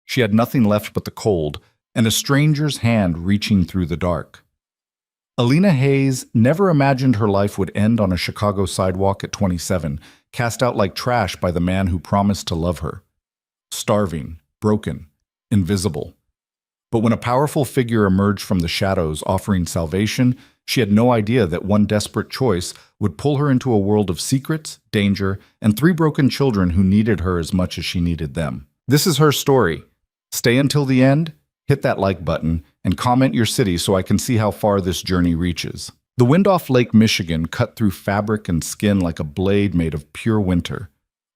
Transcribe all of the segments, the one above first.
She had nothing left but the cold, and a stranger's hand reaching through the dark. Alina Hayes never imagined her life would end on a Chicago sidewalk at 27, cast out like trash by the man who promised to love her. Starving, broken, invisible. But when a powerful figure emerged from the shadows offering salvation, she had no idea that one desperate choice would pull her into a world of secrets, danger, and 3 broken children who needed her as much as she needed them. This is her story. Stay until the end, hit that like button, and comment your city so I can see how far this journey reaches. The wind off Lake Michigan cut through fabric and skin like a blade made of pure winter.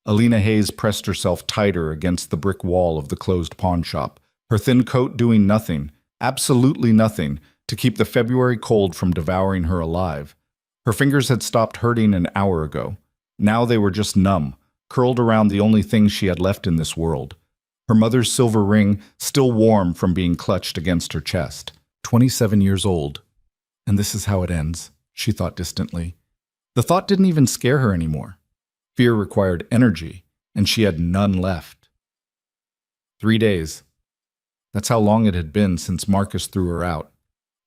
Alina Hayes pressed herself tighter against the brick wall of the closed pawn shop, her thin coat doing nothing, absolutely nothing, to keep the February cold from devouring her alive. Her fingers had stopped hurting an hour ago. Now they were just numb, curled around the only thing she had left in this world. Her mother's silver ring still warm from being clutched against her chest. 27 years old. And this is how it ends, she thought distantly. The thought didn't even scare her anymore. Fear required energy, and she had none left. 3 days. That's how long it had been since Marcus threw her out.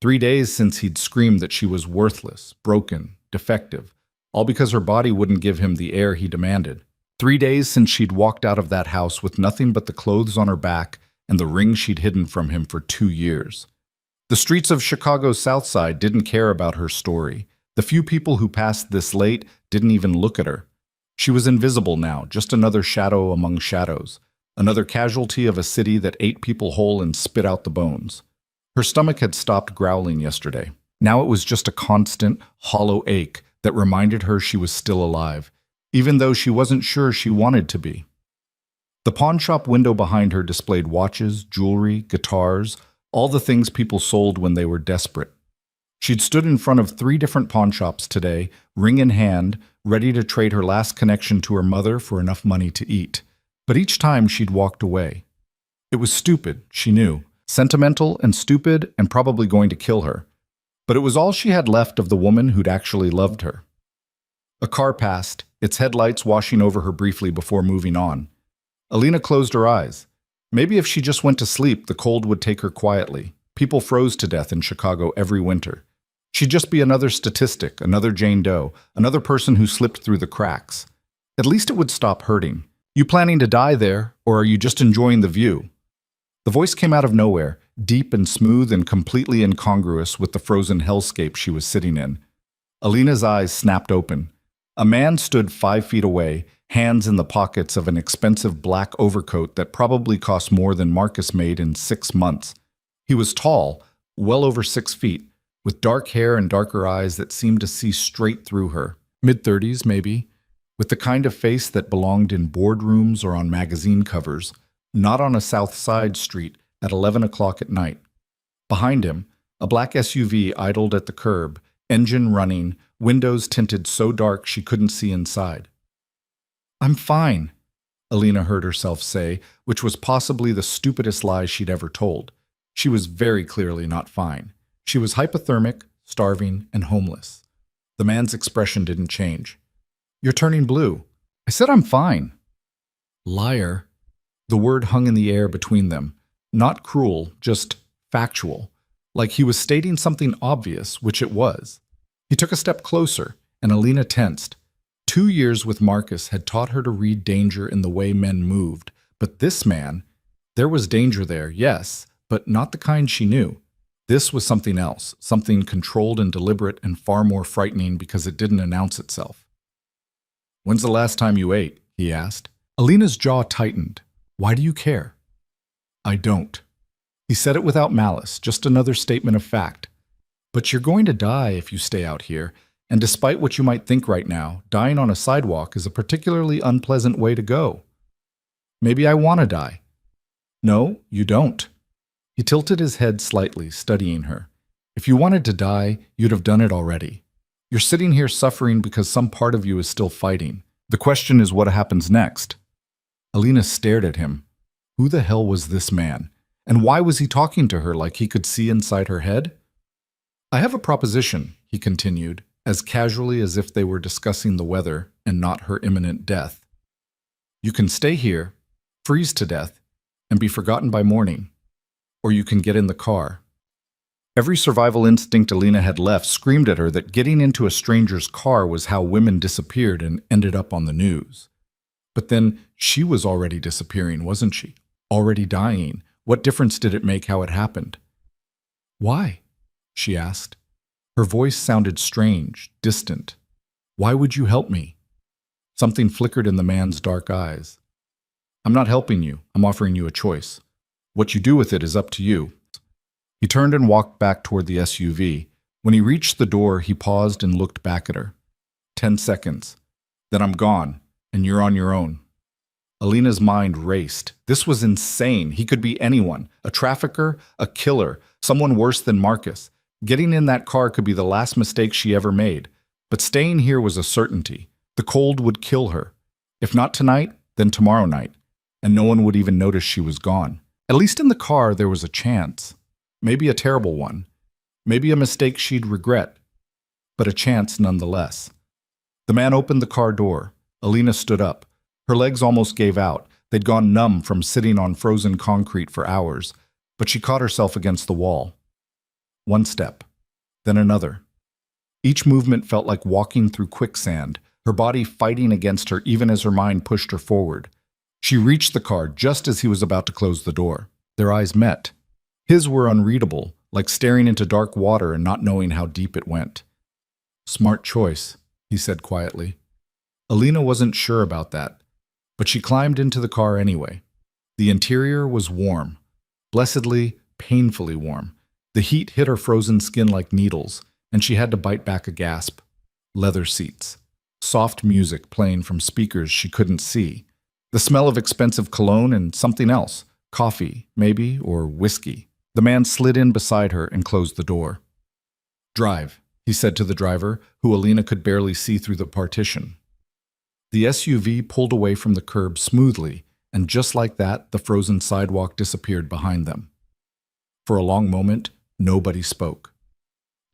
3 days since he'd screamed that she was worthless, broken, defective, all because her body wouldn't give him the air he demanded. 3 days since she'd walked out of that house with nothing but the clothes on her back and the ring she'd hidden from him for 2 years. The streets of Chicago's South Side didn't care about her story. The few people who passed this late didn't even look at her. She was invisible now, just another shadow among shadows, another casualty of a city that ate people whole and spit out the bones. Her stomach had stopped growling yesterday. Now it was just a constant, hollow ache that reminded her she was still alive, even though she wasn't sure she wanted to be. The pawn shop window behind her displayed watches, jewelry, guitars, all the things people sold when they were desperate. She'd stood in front of 3 different pawn shops today, ring in hand, ready to trade her last connection to her mother for enough money to eat. But each time she'd walked away. It was stupid, she knew, sentimental and stupid and probably going to kill her. But it was all she had left of the woman who'd actually loved her. A car passed, its headlights washing over her briefly before moving on. Alina closed her eyes. Maybe if she just went to sleep, the cold would take her quietly. People froze to death in Chicago every winter. She'd just be another statistic, another Jane Doe, another person who slipped through the cracks. At least it would stop hurting. You planning to die there, or are you just enjoying the view? The voice came out of nowhere, deep and smooth and completely incongruous with the frozen hellscape she was sitting in. Alina's eyes snapped open. A man stood 5 feet away, hands in the pockets of an expensive black overcoat that probably cost more than Marcus made in 6 months. He was tall, well over 6 feet, with dark hair and darker eyes that seemed to see straight through her. Mid-30s, maybe, with the kind of face that belonged in boardrooms or on magazine covers, not on a South Side street at 11 o'clock at night. Behind him, a black SUV idled at the curb, engine running, windows tinted so dark she couldn't see inside. "I'm fine," Alina heard herself say, which was possibly the stupidest lie she'd ever told. She was very clearly not fine. She was hypothermic, starving, and homeless. The man's expression didn't change. "You're turning blue." "I said I'm fine." Liar. The word hung in the air between them. Not cruel, just factual. Like he was stating something obvious, which it was. He took a step closer, and Alina tensed. 2 years with Marcus had taught her to read danger in the way men moved. But this man, there was danger there, yes, but not the kind she knew. This was something else, something controlled and deliberate and far more frightening because it didn't announce itself. "When's the last time you ate?" he asked. Alina's jaw tightened. "Why do you care?" "I don't." He said it without malice, just another statement of fact. "But you're going to die if you stay out here, and despite what you might think right now, dying on a sidewalk is a particularly unpleasant way to go." "Maybe I want to die." "No, you don't." He tilted his head slightly, studying her. "If you wanted to die, you'd have done it already. You're sitting here suffering because some part of you is still fighting. The question is what happens next." Alina stared at him. Who the hell was this man? And why was he talking to her like he could see inside her head? "I have a proposition," he continued, as casually as if they were discussing the weather and not her imminent death. "You can stay here, freeze to death, and be forgotten by morning. Or you can get in the car. Every survival instinct Alina had left screamed at her that getting into a stranger's car was how women disappeared and ended up on the news. But then she was already disappearing, wasn't she? Already dying. What difference did it make how it happened? Why? She asked. Her voice sounded strange, distant. Why would you help me? Something flickered in the man's dark eyes. I'm not helping you. I'm offering you a choice. What you do with it is up to you. He turned and walked back toward the SUV. When he reached the door, he paused and looked back at her. 10 seconds. Then I'm gone, and you're on your own. Alina's mind raced. This was insane. He could be anyone. A trafficker, a killer, someone worse than Marcus. Getting in that car could be the last mistake she ever made. But staying here was a certainty. The cold would kill her. If not tonight, then tomorrow night. And no one would even notice she was gone. At least in the car, there was a chance. Maybe a terrible one. Maybe a mistake she'd regret. But a chance nonetheless. The man opened the car door. Alina stood up. Her legs almost gave out. They'd gone numb from sitting on frozen concrete for hours. But she caught herself against the wall. One step. Then another. Each movement felt like walking through quicksand, her body fighting against her even as her mind pushed her forward. She reached the car just as he was about to close the door. Their eyes met. His were unreadable, like staring into dark water and not knowing how deep it went. Smart choice, he said quietly. Alina wasn't sure about that, but she climbed into the car anyway. The interior was warm, blessedly, painfully warm. The heat hit her frozen skin like needles, and she had to bite back a gasp. Leather seats. Soft music playing from speakers she couldn't see. The smell of expensive cologne and something else. Coffee, maybe, or whiskey. The man slid in beside her and closed the door. Drive, he said to the driver, who Alina could barely see through the partition. The SUV pulled away from the curb smoothly, and just like that, the frozen sidewalk disappeared behind them. For a long moment, nobody spoke.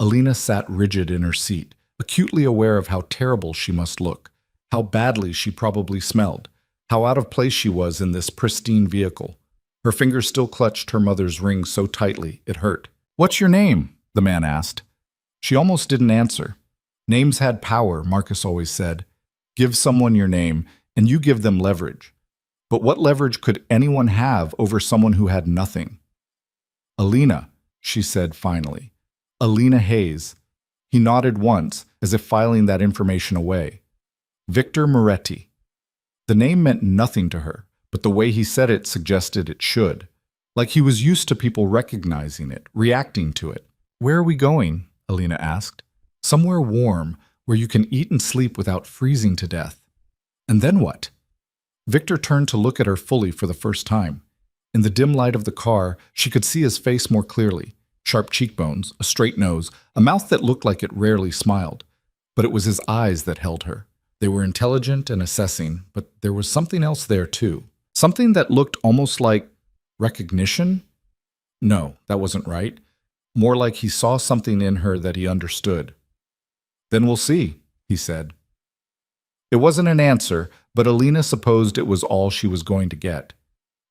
Alina sat rigid in her seat, acutely aware of how terrible she must look, how badly she probably smelled, how out of place she was in this pristine vehicle. Her fingers still clutched her mother's ring so tightly it hurt. "What's your name?" the man asked. She almost didn't answer. Names had power, Marcus always said. Give someone your name, and you give them leverage. But what leverage could anyone have over someone who had nothing? Alina, she said finally. Alina Hayes. He nodded once, as if filing that information away. Victor Moretti. The name meant nothing to her, but the way he said it suggested it should. Like he was used to people recognizing it, reacting to it. "Where are we going?" Alina asked. "Somewhere warm, where you can eat and sleep without freezing to death." And then what? Victor turned to look at her fully for the first time. In the dim light of the car, she could see his face more clearly. Sharp cheekbones, a straight nose, a mouth that looked like it rarely smiled. But it was his eyes that held her. They were intelligent and assessing, but there was something else there too. Something that looked almost like recognition? No, that wasn't right. More like he saw something in her that he understood. "Then we'll see," he said. It wasn't an answer, but Alina supposed it was all she was going to get.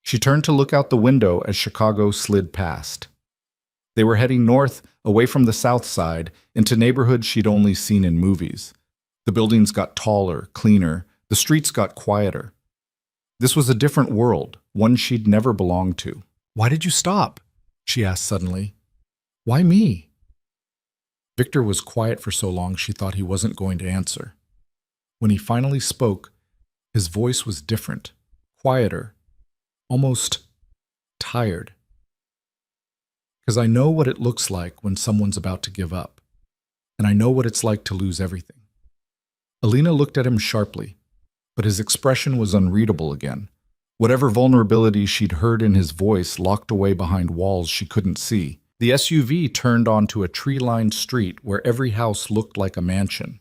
She turned to look out the window as Chicago slid past. They were heading north, away from the south side, into neighborhoods she'd only seen in movies. The buildings got taller, cleaner. The streets got quieter. This was a different world, one she'd never belonged to. "Why did you stop?" she asked suddenly. "Why me?" Victor was quiet for so long she thought he wasn't going to answer. When he finally spoke, his voice was different, quieter, almost tired. "Because I know what it looks like when someone's about to give up, and I know what it's like to lose everything." Alina looked at him sharply, but his expression was unreadable again. Whatever vulnerability she'd heard in his voice locked away behind walls she couldn't see. The SUV turned onto a tree-lined street where every house looked like a mansion.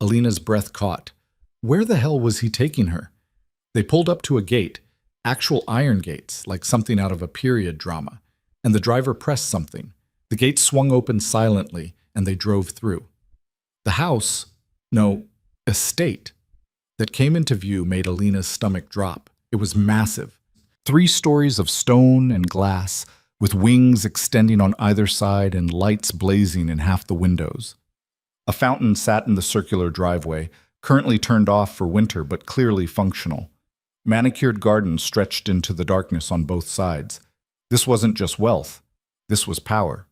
Alina's breath caught. Where the hell was he taking her? They pulled up to a gate, actual iron gates, like something out of a period drama, and the driver pressed something. The gate swung open silently, and they drove through. The house, no, estate, that came into view made Alina's stomach drop. It was massive. 3 stories of stone and glass, with wings extending on either side and lights blazing in half the windows. A fountain sat in the circular driveway, currently turned off for winter but clearly functional. Manicured gardens stretched into the darkness on both sides. This wasn't just wealth. This was power.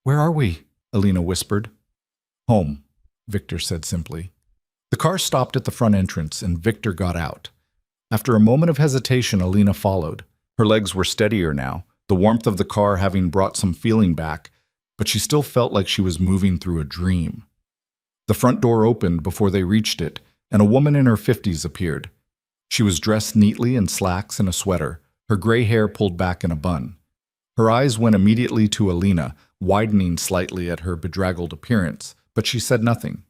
"Where are we?" Alina whispered. "Home," Victor said simply. The car stopped at the front entrance and Victor got out. After a moment of hesitation, Alina followed. Her legs were steadier now, the warmth of the car having brought some feeling back, but she still felt like she was moving through a dream. The front door opened before they reached it, and a woman in her 50s appeared. She was dressed neatly in slacks and a sweater, her gray hair pulled back in a bun. Her eyes went immediately to Alina, widening slightly at her bedraggled appearance, but she said nothing.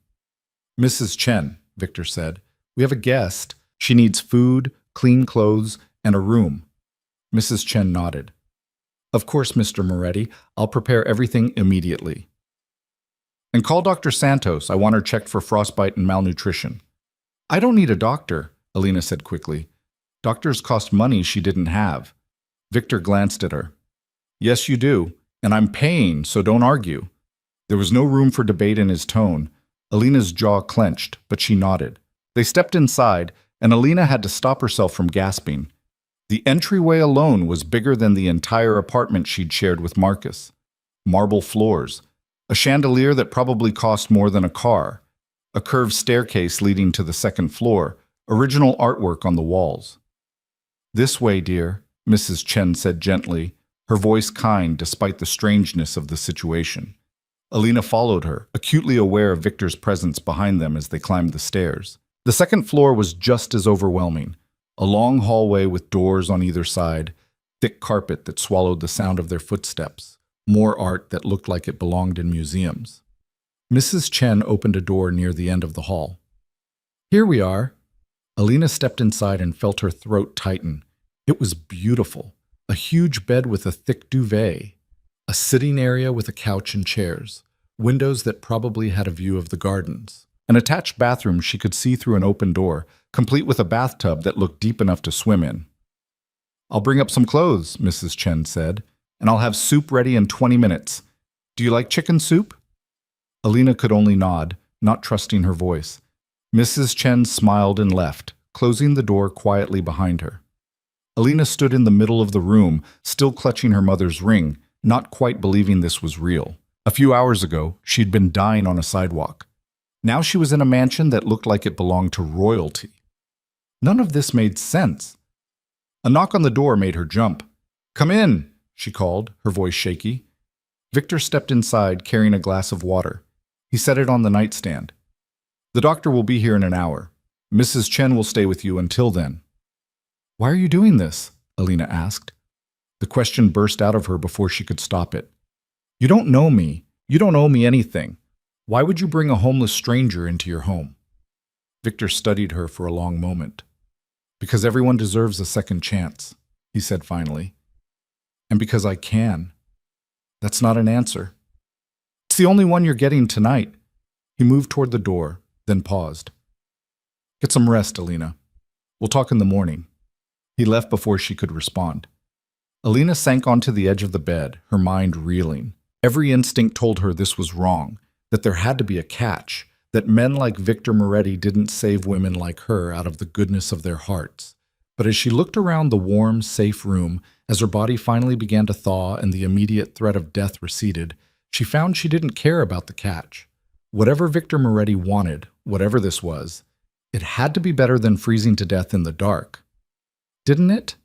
"Mrs. Chen," Victor said, "we have a guest. She needs food, clean clothes, and a room." Mrs. Chen nodded. "Of course, Mr. Moretti. I'll prepare everything immediately. And call Dr. Santos. I want her checked for frostbite and malnutrition." "I don't need a doctor," Alina said quickly. "Doctors cost money she didn't have." Victor glanced at her. "Yes, you do, and I'm paying, so don't argue." There was no room for debate in his tone. Alina's jaw clenched, but she nodded. They stepped inside, and Alina had to stop herself from gasping. The entryway alone was bigger than the entire apartment she'd shared with Marcus. Marble floors, a chandelier that probably cost more than a car, a curved staircase leading to the second floor, original artwork on the walls. "This way, dear," Mrs. Chen said gently, her voice kind despite the strangeness of the situation. Alina followed her, acutely aware of Victor's presence behind them as they climbed the stairs. The second floor was just as overwhelming. A long hallway with doors on either side, thick carpet that swallowed the sound of their footsteps, more art that looked like it belonged in museums. Mrs. Chen opened a door near the end of the hall. "Here we are." Alina stepped inside and felt her throat tighten. It was beautiful. A huge bed with a thick duvet, a sitting area with a couch and chairs, windows that probably had a view of the gardens, an attached bathroom she could see through an open door, complete with a bathtub that looked deep enough to swim in. "I'll bring up some clothes," Mrs. Chen said, "and I'll have soup ready in 20 minutes. Do you like chicken soup?" Alina could only nod, not trusting her voice. Mrs. Chen smiled and left, closing the door quietly behind her. Alina stood in the middle of the room, still clutching her mother's ring, not quite believing this was real. A few hours ago, she'd been dying on a sidewalk. Now she was in a mansion that looked like it belonged to royalty. None of this made sense. A knock on the door made her jump. "Come in," she called, her voice shaky. Victor stepped inside, carrying a glass of water. He set it on the nightstand. "The doctor will be here in an hour. Mrs. Chen will stay with you until then." "Why are you doing this?" Alina asked. The question burst out of her before she could stop it. "You don't know me. You don't owe me anything. Why would you bring a homeless stranger into your home?" Victor studied her for a long moment. "Because everyone deserves a second chance," he said finally. "And because I can." "That's not an answer." "It's the only one you're getting tonight." He moved toward the door, then paused. "Get some rest, Alina. We'll talk in the morning." He left before she could respond. Alina sank onto the edge of the bed, her mind reeling. Every instinct told her this was wrong, that there had to be a catch, that men like Victor Moretti didn't save women like her out of the goodness of their hearts. But as she looked around the warm, safe room, as her body finally began to thaw and the immediate threat of death receded, she found she didn't care about the catch. Whatever Victor Moretti wanted, whatever this was, it had to be better than freezing to death in the dark. Didn't it?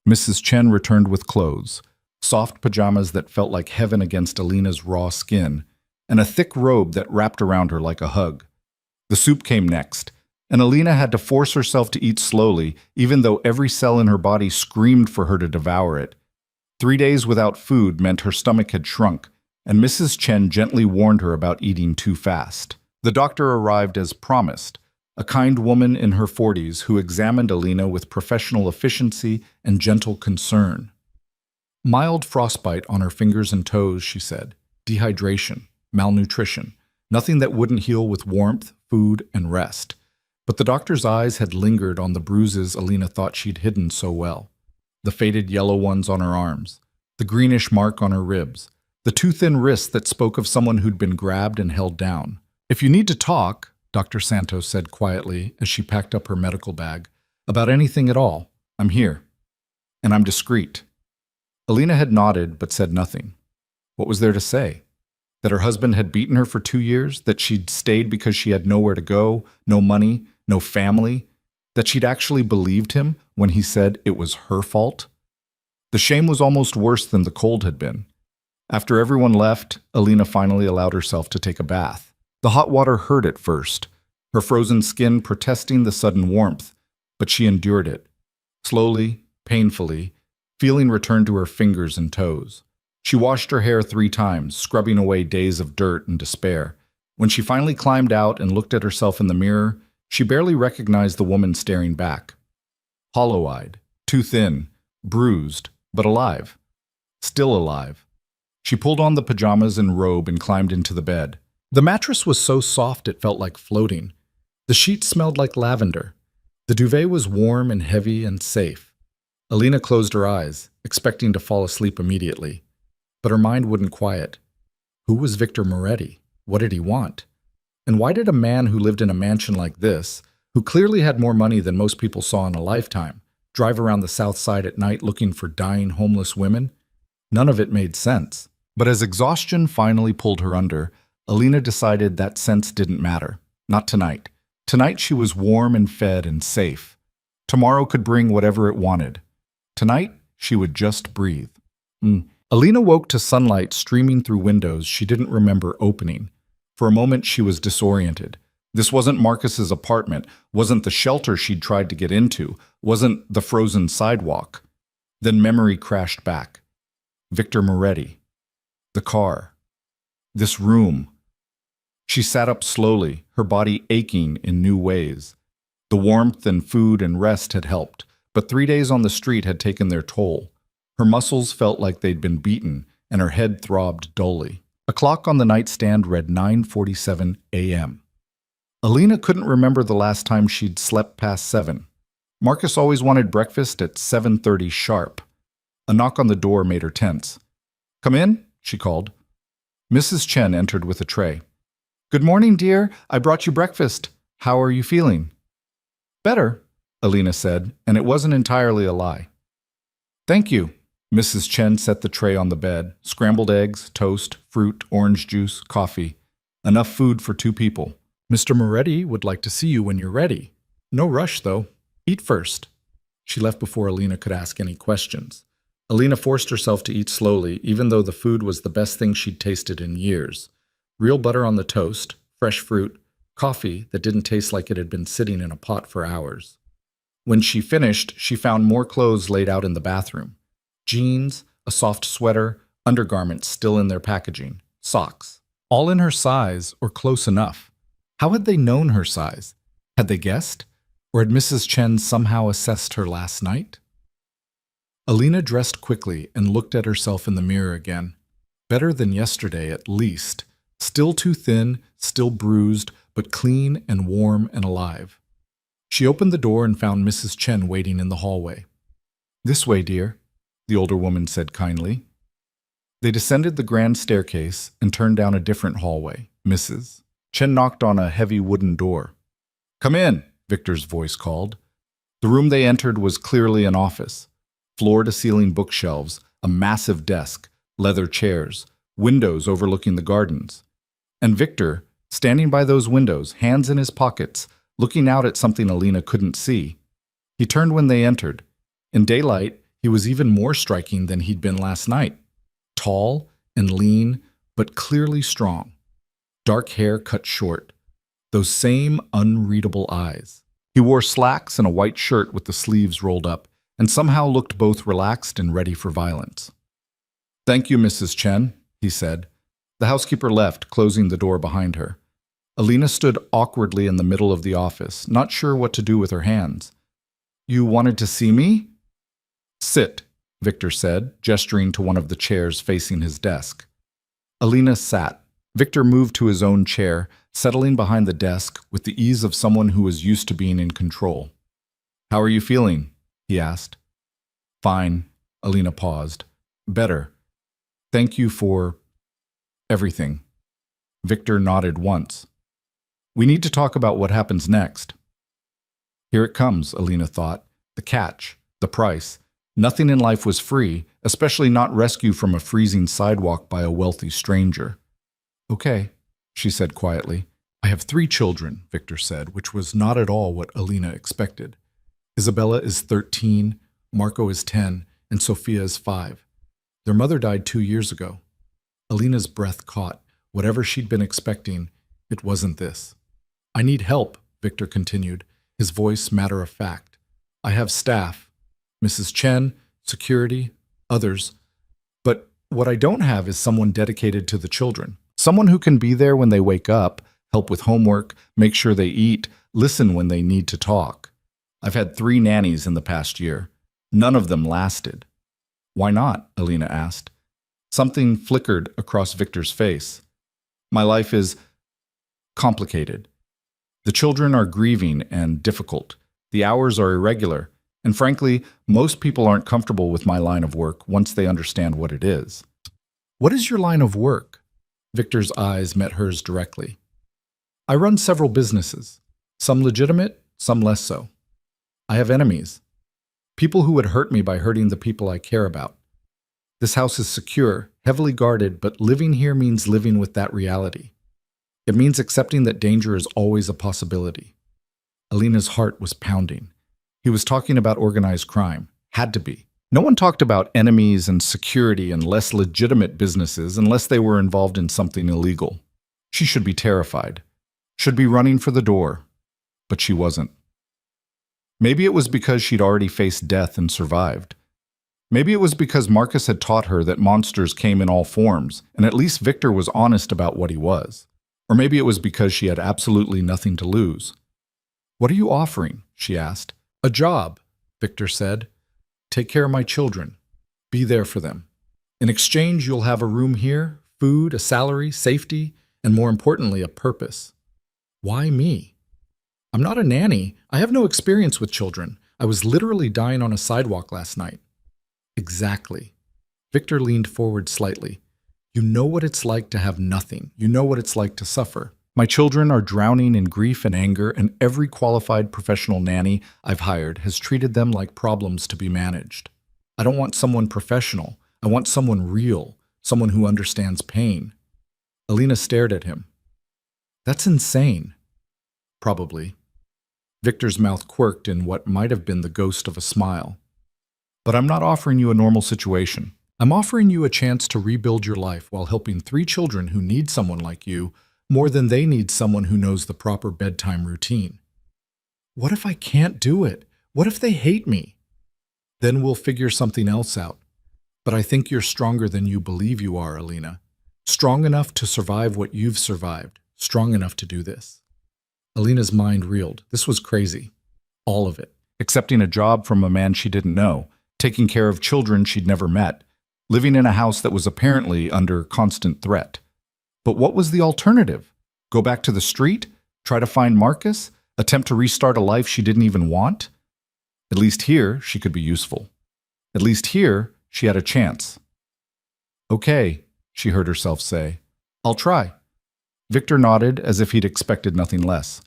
Mrs. Chen returned with clothes, soft pajamas that felt like heaven against Alina's raw skin, and a thick robe that wrapped around her like a hug. The soup came next, and Alina had to force herself to eat slowly, even though every cell in her body screamed for her to devour it. 3 days without food meant her stomach had shrunk, and Mrs. Chen gently warned her about eating too fast. The doctor arrived as promised, a kind woman in her 40s who examined Alina with professional efficiency and gentle concern. Mild frostbite on her fingers and toes, she said. Dehydration, malnutrition, nothing that wouldn't heal with warmth, food, and rest. But the doctor's eyes had lingered on the bruises Alina thought she'd hidden so well. the faded yellow ones on her arms, the greenish mark on her ribs, the too thin wrists that spoke of someone who'd been grabbed and held down. "If you need to talk," Dr. Santos said quietly as she packed up her medical bag, "about anything at all, I'm here. And I'm discreet." Alina had nodded but said nothing. What was there to say? That her husband had beaten her for 2 years? That she'd stayed because she had nowhere to go, no money, no family? That she'd actually believed him when he said it was her fault? The shame was almost worse than the cold had been. After everyone left, Alina finally allowed herself to take a bath. The hot water hurt at first, her frozen skin protesting the sudden warmth, but she endured it. Slowly, painfully, feeling returned to her fingers and toes. She washed her hair 3 times, scrubbing away days of dirt and despair. When she finally climbed out and looked at herself in the mirror, she barely recognized the woman staring back. Hollow-eyed, too thin, bruised, but alive. Still alive. She pulled on the pajamas and robe and climbed into the bed. The mattress was so soft it felt like floating. The sheets smelled like lavender. The duvet was warm and heavy and safe. Alina closed her eyes, expecting to fall asleep immediately. But her mind wouldn't quiet. Who was Victor Moretti? What did he want? And why did a man who lived in a mansion like this, who clearly had more money than most people saw in a lifetime, drive around the South Side at night looking for dying homeless women? None of it made sense. But as exhaustion finally pulled her under, Alina decided that sense didn't matter. Not tonight. Tonight she was warm and fed and safe. Tomorrow could bring whatever it wanted. Tonight she would just breathe. Alina woke to sunlight streaming through windows she didn't remember opening. For a moment she was disoriented. This wasn't Marcus's apartment, wasn't the shelter she'd tried to get into, wasn't the frozen sidewalk. Then memory crashed back. Victor Moretti. The car. This room. She sat up slowly, her body aching in new ways. The warmth and food and rest had helped, but 3 days on the street had taken their toll. Her muscles felt like they'd been beaten, and her head throbbed dully. A clock on the nightstand read 9:47 a.m. Alina couldn't remember the last time she'd slept past 7. Marcus always wanted breakfast at 7:30 sharp. A knock on the door made her tense. "Come in," she called. Mrs. Chen entered with a tray. "Good morning, dear. I brought you breakfast. How are you feeling?" "Better," Alina said, and it wasn't entirely a lie. "Thank you." Mrs. Chen set the tray on the bed. Scrambled eggs, toast, fruit, orange juice, coffee. Enough food for 2 people. "Mr. Moretti would like to see you when you're ready. No rush, though. Eat first." She left before Alina could ask any questions. Alina forced herself to eat slowly, even though the food was the best thing she'd tasted in years. Real butter on the toast, fresh fruit, coffee that didn't taste like it had been sitting in a pot for hours. When she finished, she found more clothes laid out in the bathroom. Jeans, a soft sweater, undergarments still in their packaging, socks. All in her size, or close enough. How had they known her size? Had they guessed? Or had Mrs. Chen somehow assessed her last night? Alina dressed quickly and looked at herself in the mirror again. Better than yesterday, at least. Still too thin, still bruised, but clean and warm and alive. She opened the door and found Mrs. Chen waiting in the hallway. "This way, dear," the older woman said kindly. They descended the grand staircase and turned down a different hallway. Mrs. Chen knocked on a heavy wooden door. "Come in," Victor's voice called. The room they entered was clearly an office. Floor-to-ceiling bookshelves, a massive desk, leather chairs, windows overlooking the gardens. And Victor, standing by those windows, hands in his pockets, looking out at something Alina couldn't see. He turned when they entered. In daylight, he was even more striking than he'd been last night. Tall and lean, but clearly strong. Dark hair cut short. Those same unreadable eyes. He wore slacks and a white shirt with the sleeves rolled up, and somehow looked both relaxed and ready for violence. "Thank you, Mrs. Chen," he said. The housekeeper left, closing the door behind her. Alina stood awkwardly in the middle of the office, not sure what to do with her hands. "You wanted to see me?" "Sit," Victor said, gesturing to one of the chairs facing his desk. Alina sat. Victor moved to his own chair, settling behind the desk with the ease of someone who was used to being in control. "How are you feeling?" he asked. Fine, Alina paused. Better. Thank you for everything. Victor nodded once. We need to talk about what happens next. Here it comes, Alina thought. The catch, the price. Nothing in life was free, especially not rescue from a freezing sidewalk by a wealthy stranger. Okay, she said quietly. I have 3 children, Victor said, which was not at all what Alina expected. Isabella is 13, Marco is 10, and Sophia is 5. Their mother died 2 years ago. Alina's breath caught. Whatever she'd been expecting, it wasn't this. I need help, Victor continued, his voice matter of fact. I have staff, Mrs. Chen, security, others. But what I don't have is someone dedicated to the children. Someone who can be there when they wake up, help with homework, make sure they eat, listen when they need to talk. I've had 3 nannies in the past year. None of them lasted. Why not? Alina asked. Something flickered across Victor's face. My life is complicated. The children are grieving and difficult. The hours are irregular. And frankly, most people aren't comfortable with my line of work once they understand what it is. What is your line of work? Victor's eyes met hers directly. I run several businesses, some legitimate, some less so. I have enemies, people who would hurt me by hurting the people I care about. This house is secure, heavily guarded, but living here means living with that reality. It means accepting that danger is always a possibility. Alina's heart was pounding. He was talking about organized crime. Had to be. No one talked about enemies and security and less legitimate businesses unless they were involved in something illegal. She should be terrified. Should be running for the door. But she wasn't. Maybe it was because she'd already faced death and survived. Maybe it was because Marcus had taught her that monsters came in all forms, and at least Victor was honest about what he was. Or maybe it was because she had absolutely nothing to lose. What are you offering? She asked. A job, Victor said. Take care of my children. Be there for them. In exchange, you'll have a room here, food, a salary, safety, and more importantly, a purpose. Why me? I'm not a nanny. I have no experience with children. I was literally dying on a sidewalk last night. Exactly. Victor leaned forward slightly. You know what it's like to have nothing. You know what it's like to suffer. My children are drowning in grief and anger, and every qualified professional nanny I've hired has treated them like problems to be managed. I don't want someone professional. I want someone real, someone who understands pain. Alina stared at him. That's insane. Probably. Victor's mouth quirked in what might have been the ghost of a smile. But I'm not offering you a normal situation. I'm offering you a chance to rebuild your life while helping 3 children who need someone like you more than they need someone who knows the proper bedtime routine. What if I can't do it? What if they hate me? Then we'll figure something else out. But I think you're stronger than you believe you are, Alina. Strong enough to survive what you've survived. Strong enough to do this. Alina's mind reeled. This was crazy. All of it. Accepting a job from a man she didn't know. Taking care of children she'd never met. Living in a house that was apparently under constant threat. But what was the alternative? Go back to the street? Try to find Marcus? Attempt to restart a life she didn't even want? At least here, she could be useful. At least here, she had a chance. Okay, she heard herself say. I'll try. Victor nodded as if he'd expected nothing less.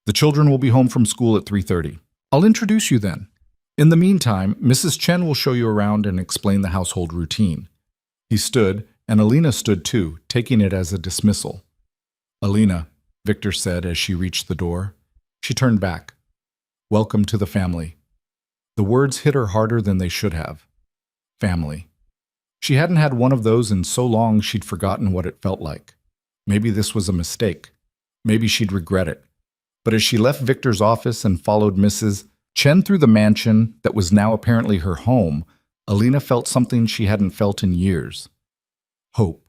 The children will be home from school at 3:30. I'll introduce you then. In the meantime, Mrs. Chen will show you around and explain the household routine. He stood, and Alina stood too, taking it as a dismissal. Alina, Victor said as she reached the door. She turned back. Welcome to the family. The words hit her harder than they should have. Family. She hadn't had one of those in so long she'd forgotten what it felt like. Maybe this was a mistake. Maybe she'd regret it. But as she left Victor's office and followed Mrs. Chen through the mansion that was now apparently her home, Alina felt something she hadn't felt in years. Hope.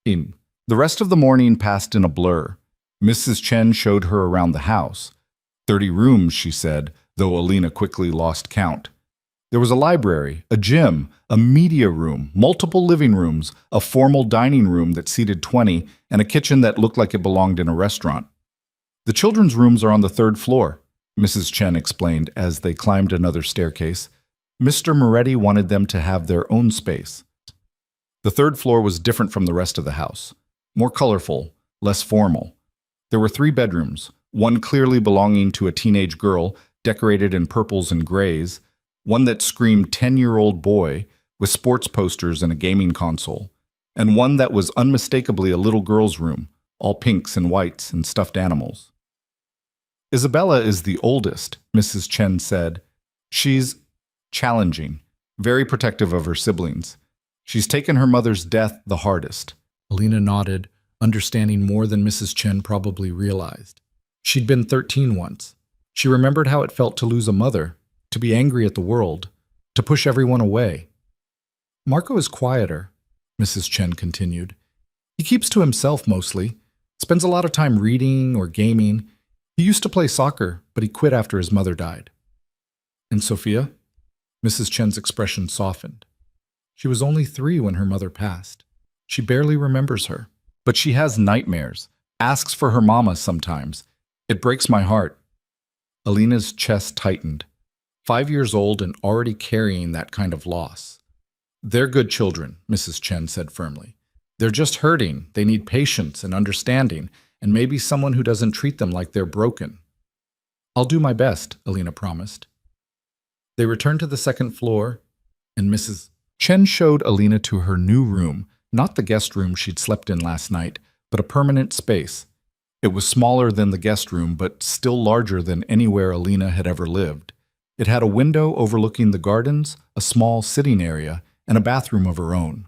The rest of the morning passed in a blur. Mrs. Chen showed her around the house. 30 rooms, she said, though Alina quickly lost count. There was a library, a gym, a media room, multiple living rooms, a formal dining room that seated 20, and a kitchen that looked like it belonged in a restaurant. The children's rooms are on the 3rd floor, Mrs. Chen explained as they climbed another staircase. Mr. Moretti wanted them to have their own space. The third floor was different from the rest of the house. More colorful, less formal. There were 3 bedrooms, one clearly belonging to a teenage girl, decorated in purples and grays, one that screamed 10-year-old boy, with sports posters and a gaming console, and one that was unmistakably a little girl's room, all pinks and whites and stuffed animals. Isabella is the oldest, Mrs. Chen said. She's challenging, very protective of her siblings. She's taken her mother's death the hardest. Alina nodded, understanding more than Mrs. Chen probably realized. She'd been 13 once. She remembered how it felt to lose a mother, to be angry at the world, to push everyone away. Marco is quieter, Mrs. Chen continued. He keeps to himself mostly, spends a lot of time reading or gaming. He used to play soccer, but he quit after his mother died. And Sophia? Mrs. Chen's expression softened. She was only 3 when her mother passed. She barely remembers her. But she has nightmares, asks for her mama sometimes. It breaks my heart. Alina's chest tightened. 5 years old and already carrying that kind of loss. They're good children, Mrs. Chen said firmly. They're just hurting. They need patience and understanding, and maybe someone who doesn't treat them like they're broken. I'll do my best, Alina promised. They returned to the second floor, and Mrs. Chen showed Alina to her new room, not the guest room she'd slept in last night, but a permanent space. It was smaller than the guest room, but still larger than anywhere Alina had ever lived. It had a window overlooking the gardens, a small sitting area, and a bathroom of her own.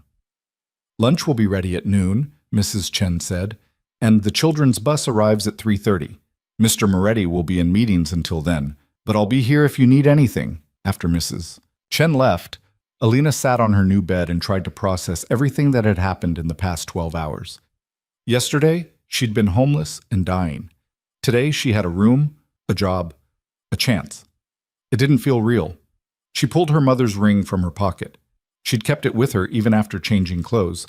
Lunch will be ready at noon, Mrs. Chen said, and the children's bus arrives at 3:30. Mr. Moretti will be in meetings until then, but I'll be here if you need anything. After Mrs. Chen left, Alina sat on her new bed and tried to process everything that had happened in the past 12 hours. Yesterday, she'd been homeless and dying. Today, she had a room, a job, a chance. It didn't feel real. She pulled her mother's ring from her pocket. She'd kept it with her even after changing clothes,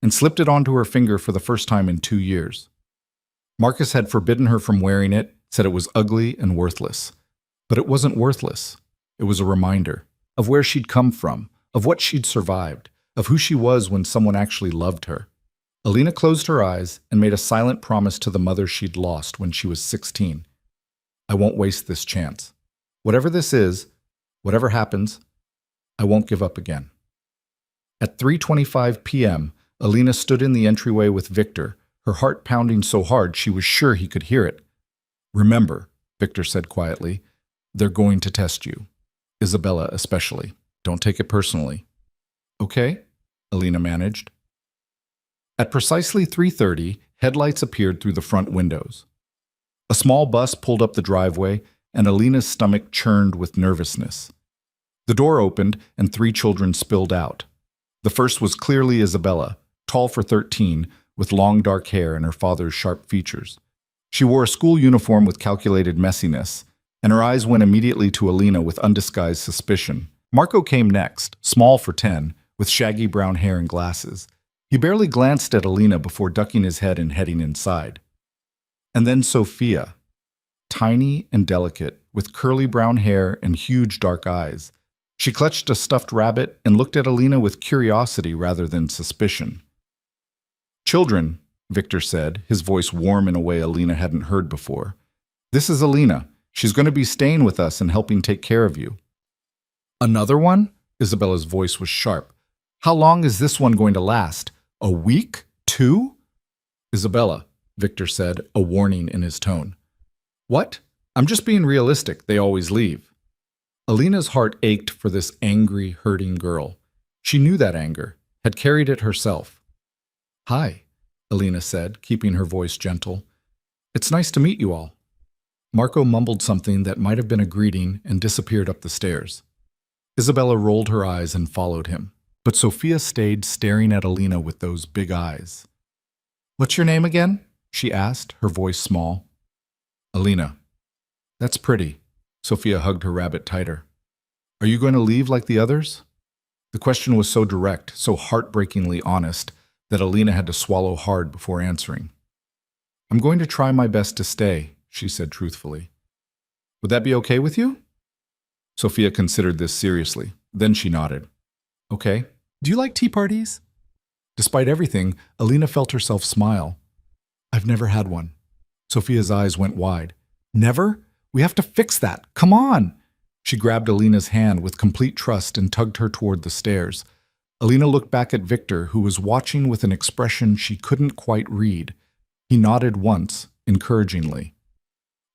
and slipped it onto her finger for the first time in 2 years. Marcus had forbidden her from wearing it, said it was ugly and worthless. But it wasn't worthless. It was a reminder of where she'd come from, of what she'd survived, of who she was when someone actually loved her. Alina closed her eyes and made a silent promise to the mother she'd lost when she was 16. I won't waste this chance. Whatever this is, whatever happens, I won't give up again. At 3:25 p.m., Alina stood in the entryway with Victor, her heart pounding so hard she was sure he could hear it. Remember, Victor said quietly, they're going to test you. Isabella especially. Don't take it personally. Okay? Alina managed. At precisely 3:30, headlights appeared through the front windows. A small bus pulled up the driveway, and Alina's stomach churned with nervousness. The door opened, and 3 children spilled out. The first was clearly Isabella, tall for 13, with long dark hair and her father's sharp features. She wore a school uniform with calculated messiness, and her eyes went immediately to Alina with undisguised suspicion. Marco came next, small for 10, with shaggy brown hair and glasses. He barely glanced at Alina before ducking his head and heading inside. And then Sophia, tiny and delicate, with curly brown hair and huge dark eyes. She clutched a stuffed rabbit and looked at Alina with curiosity rather than suspicion. Children, Victor said, his voice warm in a way Alina hadn't heard before. This is Alina. She's going to be staying with us and helping take care of you. Another one? Isabella's voice was sharp. How long is this one going to last? A week? 2? Isabella, Victor said, a warning in his tone. What? I'm just being realistic. They always leave. Alina's heart ached for this angry, hurting girl. She knew that anger, had carried it herself. Hi, Alina said, keeping her voice gentle. It's nice to meet you all. Marco mumbled something that might have been a greeting and disappeared up the stairs. Isabella rolled her eyes and followed him, but Sophia stayed staring at Alina with those big eyes. What's your name again? She asked, her voice small. Alina. That's pretty. Sophia hugged her rabbit tighter. Are you going to leave like the others? The question was so direct, so heartbreakingly honest, that Alina had to swallow hard before answering. I'm going to try my best to stay, she said truthfully. Would that be okay with you? Sophia considered this seriously. Then she nodded. Okay. Do you like tea parties? Despite everything, Alina felt herself smile. I've never had one. Sophia's eyes went wide. Never? We have to fix that. Come on. She grabbed Alina's hand with complete trust and tugged her toward the stairs. Alina looked back at Victor, who was watching with an expression she couldn't quite read. He nodded once, encouragingly.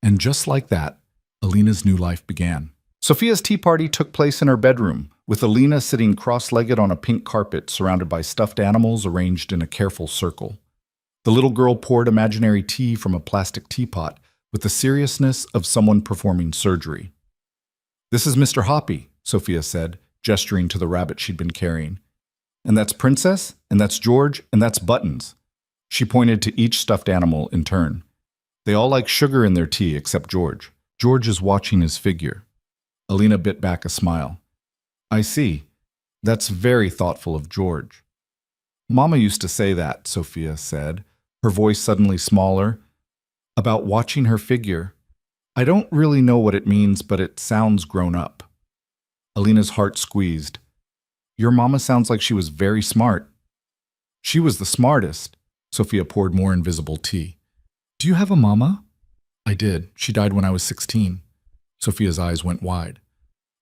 And just like that, Alina's new life began. Sophia's tea party took place in her bedroom, with Alina sitting cross-legged on a pink carpet surrounded by stuffed animals arranged in a careful circle. The little girl poured imaginary tea from a plastic teapot with the seriousness of someone performing surgery. This is Mr. Hoppy, Sophia said, gesturing to the rabbit she'd been carrying. And that's Princess, and that's George, and that's Buttons. She pointed to each stuffed animal in turn. They all like sugar in their tea except George. George is watching his figure. Alina bit back a smile. I see. That's very thoughtful of George. Mama used to say that, Sophia said, her voice suddenly smaller, about watching her figure. I don't really know what it means, but it sounds grown up. Alina's heart squeezed. Your mama sounds like she was very smart. She was the smartest. Sophia poured more invisible tea. Do you have a mama? I did. She died when I was 16. Sophia's eyes went wide.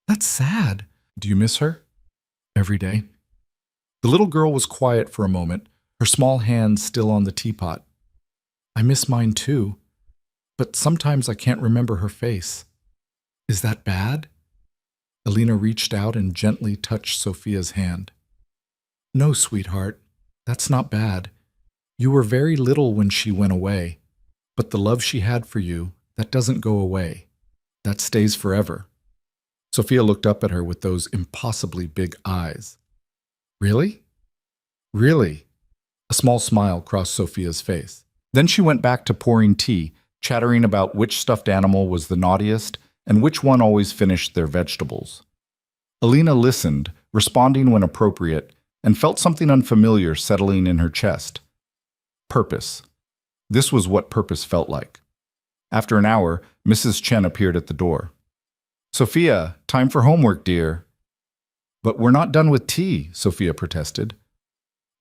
That's sad. Do you miss her? Every day. The little girl was quiet for a moment, her small hands still on the teapot. I miss mine too, but sometimes I can't remember her face. Is that bad? Alina reached out and gently touched Sophia's hand. No, sweetheart, that's not bad. You were very little when she went away, but the love she had for you, that doesn't go away. That stays forever. Sophia looked up at her with those impossibly big eyes. Really? Really? A small smile crossed Sophia's face. Then she went back to pouring tea, chattering about which stuffed animal was the naughtiest and which one always finished their vegetables. Alina listened, responding when appropriate, and felt something unfamiliar settling in her chest. Purpose. This was what purpose felt like. After an hour, Mrs. Chen appeared at the door. Sophia, time for homework, dear. But we're not done with tea, Sophia protested.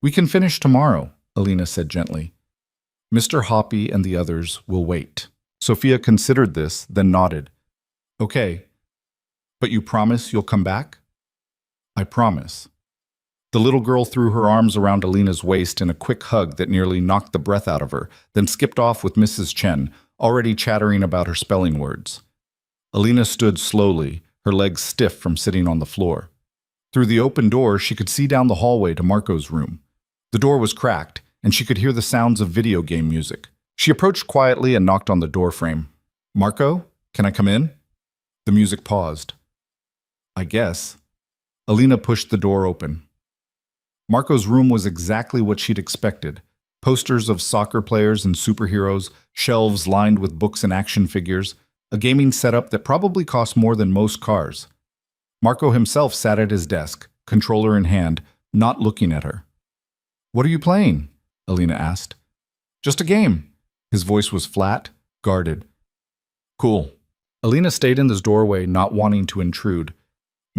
We can finish tomorrow, Alina said gently. Mr. Hoppy and the others will wait. Sophia considered this, then nodded. Okay, but you promise you'll come back? I promise. The little girl threw her arms around Alina's waist in a quick hug that nearly knocked the breath out of her, then skipped off with Mrs. Chen, already chattering about her spelling words. Alina stood slowly, her legs stiff from sitting on the floor. Through the open door, she could see down the hallway to Marco's room. The door was cracked, and she could hear the sounds of video game music. She approached quietly and knocked on the door frame. Marco, can I come in? The music paused. I guess. Alina pushed the door open. Marco's room was exactly what she'd expected. Posters of soccer players and superheroes, shelves lined with books and action figures, a gaming setup that probably cost more than most cars. Marco himself sat at his desk, controller in hand, not looking at her. What are you playing? Alina asked. Just a game. His voice was flat, guarded. Cool. Alina stayed in the doorway, not wanting to intrude.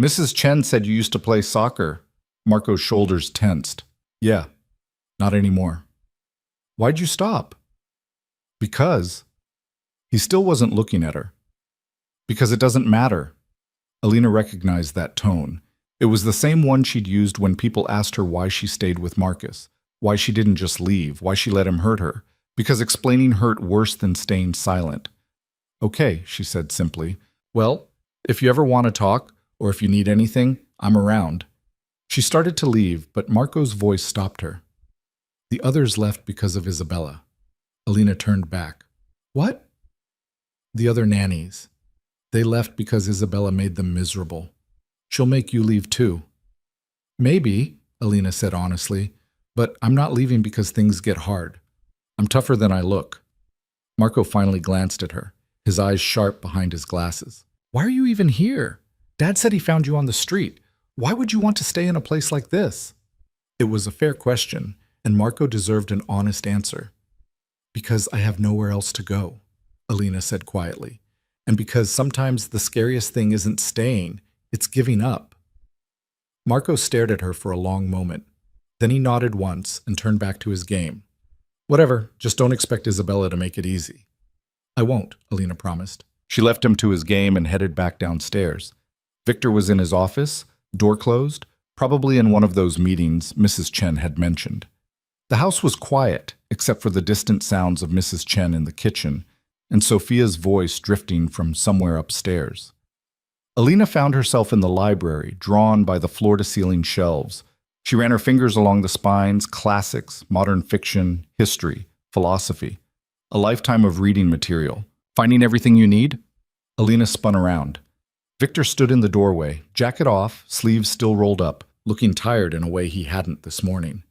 Mrs. Chen said you used to play soccer. Marco's shoulders tensed. Yeah, not anymore. Why'd you stop? Because. He still wasn't looking at her. Because it doesn't matter. Alina recognized that tone. It was the same one she'd used when people asked her why she stayed with Marcus, why she didn't just leave, why she let him hurt her, because explaining hurt worse than staying silent. Okay, she said simply. Well, if you ever want to talk, or if you need anything, I'm around. She started to leave, but Marco's voice stopped her. The others left because of Isabella. Alina turned back. What? The other nannies. They left because Isabella made them miserable. She'll make you leave too. Maybe, Alina said honestly, but I'm not leaving because things get hard. I'm tougher than I look. Marco finally glanced at her, his eyes sharp behind his glasses. Why are you even here? Dad said he found you on the street. Why would you want to stay in a place like this? It was a fair question, and Marco deserved an honest answer. Because I have nowhere else to go, Alina said quietly. and because sometimes the scariest thing isn't staying, it's giving up. Marco stared at her for a long moment. Then he nodded once and turned back to his game. Whatever, just don't expect Isabella to make it easy. I won't, Alina promised. She left him to his game and headed back downstairs. Victor was in his office, door closed, probably in one of those meetings Mrs. Chen had mentioned. The house was quiet, except for the distant sounds of Mrs. Chen in the kitchen and Sophia's voice drifting from somewhere upstairs. Alina found herself in the library, drawn by the floor-to-ceiling shelves. She ran her fingers along the spines: classics, modern fiction, history, philosophy. A lifetime of reading material. Finding everything you need? Alina spun around. Victor stood in the doorway, jacket off, sleeves still rolled up, looking tired in a way he hadn't this morning.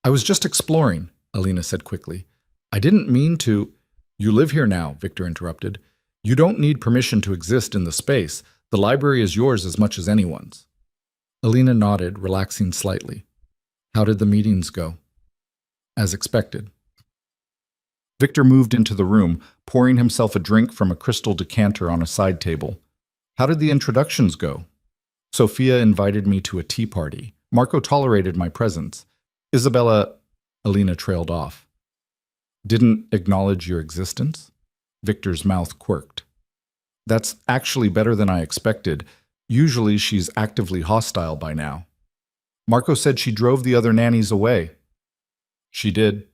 I was just exploring, Alina said quickly. I didn't mean to. You live here now, Victor interrupted. You don't need permission to exist in the space. The library is yours as much as anyone's. Alina nodded, relaxing slightly. How did the meetings go? As expected. Victor moved into the room, pouring himself a drink from a crystal decanter on a side table. How did the introductions go? Sophia invited me to a tea party. Marco tolerated my presence. Isabella, Alina trailed off. Didn't acknowledge your existence? Victor's mouth quirked. That's actually better than I expected. Usually she's actively hostile by now. Marco said she drove the other nannies away. She did.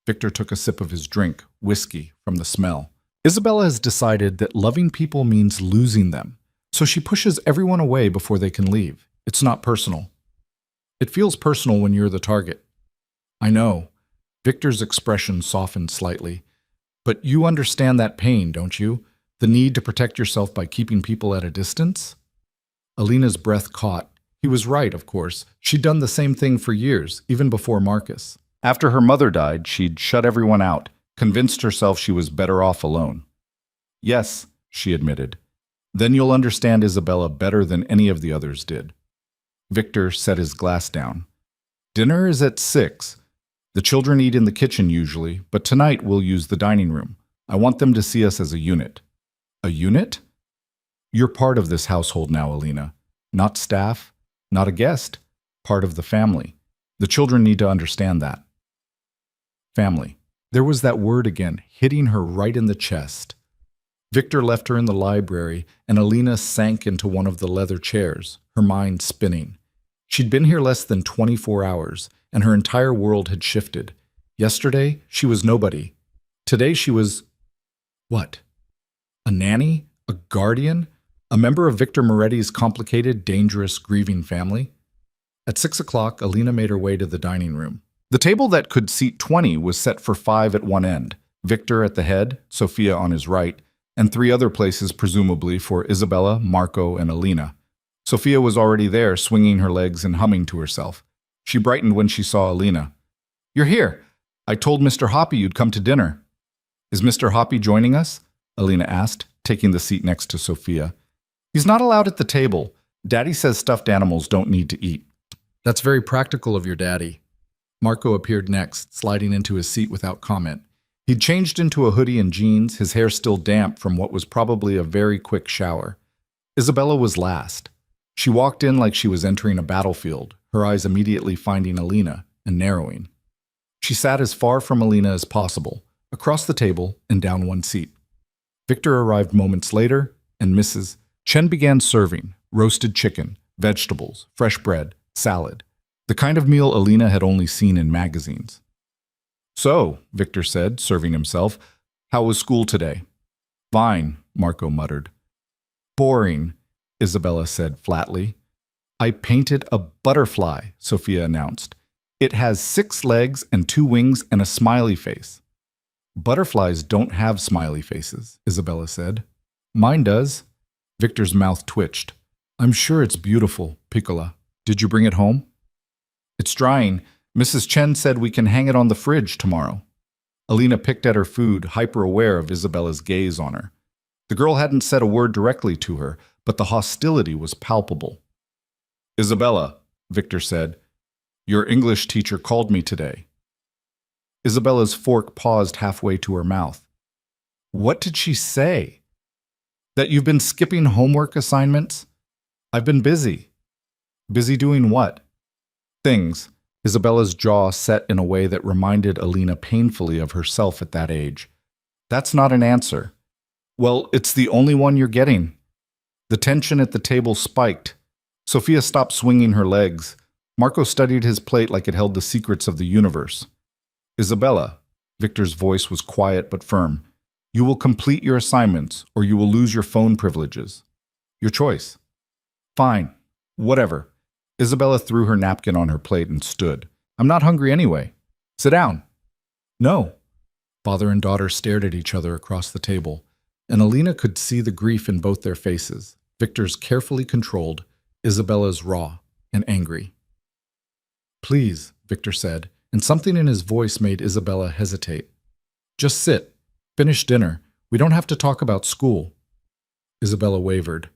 Victor took a sip of his drink, whiskey, from the smell. Isabella has decided that loving people means losing them, so she pushes everyone away before they can leave. It's not personal. It feels personal when you're the target. I know. Victor's expression softened slightly. But you understand that pain, don't you? The need to protect yourself by keeping people at a distance? Alina's breath caught. He was right, of course. She'd done the same thing for years, even before Marcus. After her mother died, she'd shut everyone out, convinced herself she was better off alone. Yes, she admitted. Then you'll understand Isabella better than any of the others did. Victor set his glass down. Dinner is at 6. The children eat in the kitchen usually, but tonight we'll use the dining room. I want them to see us as a unit. A unit? You're part of this household now, Alina. Not staff, not a guest, part of the family. The children need to understand that. Family. There was that word again, hitting her right in the chest. Victor left her in the library, and Alina sank into one of the leather chairs, her mind spinning. She'd been here less than 24 hours, and her entire world had shifted. Yesterday, she was nobody. Today, she was... what? A nanny? A guardian? A member of Victor Moretti's complicated, dangerous, grieving family? At 6 o'clock, Alina made her way to the dining room. The table that could seat 20 was set for 5 at one end, Victor at the head, Sophia on his right, and 3 other places presumably for Isabella, Marco, and Alina. Sophia was already there, swinging her legs and humming to herself. She brightened when she saw Alina. You're here. I told Mr. Hoppy you'd come to dinner. Is Mr. Hoppy joining us? Alina asked, taking the seat next to Sophia. He's not allowed at the table. Daddy says stuffed animals don't need to eat. That's very practical of your daddy. Marco appeared next, sliding into his seat without comment. He'd changed into a hoodie and jeans, his hair still damp from what was probably a very quick shower. Isabella was last. She walked in like she was entering a battlefield, her eyes immediately finding Alina and narrowing. She sat as far from Alina as possible, across the table and down one seat. Victor arrived moments later, and Mrs. Chen began serving roasted chicken, vegetables, fresh bread, salad, the kind of meal Alina had only seen in magazines. So, Victor said, serving himself, how was school today? Fine, Marco muttered. Boring, Isabella said flatly. I painted a butterfly, Sophia announced. It has 6 legs and 2 wings and a smiley face. Butterflies don't have smiley faces, Isabella said. Mine does. Victor's mouth twitched. I'm sure it's beautiful, Piccola. Did you bring it home? It's drying. Mrs. Chen said we can hang it on the fridge tomorrow. Alina picked at her food, hyper-aware of Isabella's gaze on her. The girl hadn't said a word directly to her, but the hostility was palpable. Isabella, Victor said, your English teacher called me today. Isabella's fork paused halfway to her mouth. What did she say? That you've been skipping homework assignments? I've been busy. Busy doing what? Things. Isabella's jaw set in a way that reminded Alina painfully of herself at that age. That's not an answer. Well, it's the only one you're getting. The tension at the table spiked. Sophia stopped swinging her legs. Marco studied his plate like it held the secrets of the universe. Isabella, Victor's voice was quiet but firm. You will complete your assignments, or you will lose your phone privileges. Your choice. Fine. Whatever. Isabella threw her napkin on her plate and stood. I'm not hungry anyway. Sit down. No. Father and daughter stared at each other across the table, and Alina could see the grief in both their faces. Victor's carefully controlled, Isabella's raw and angry. Please, Victor said, and something in his voice made Isabella hesitate. Just sit. Finish dinner. We don't have to talk about school. Isabella wavered.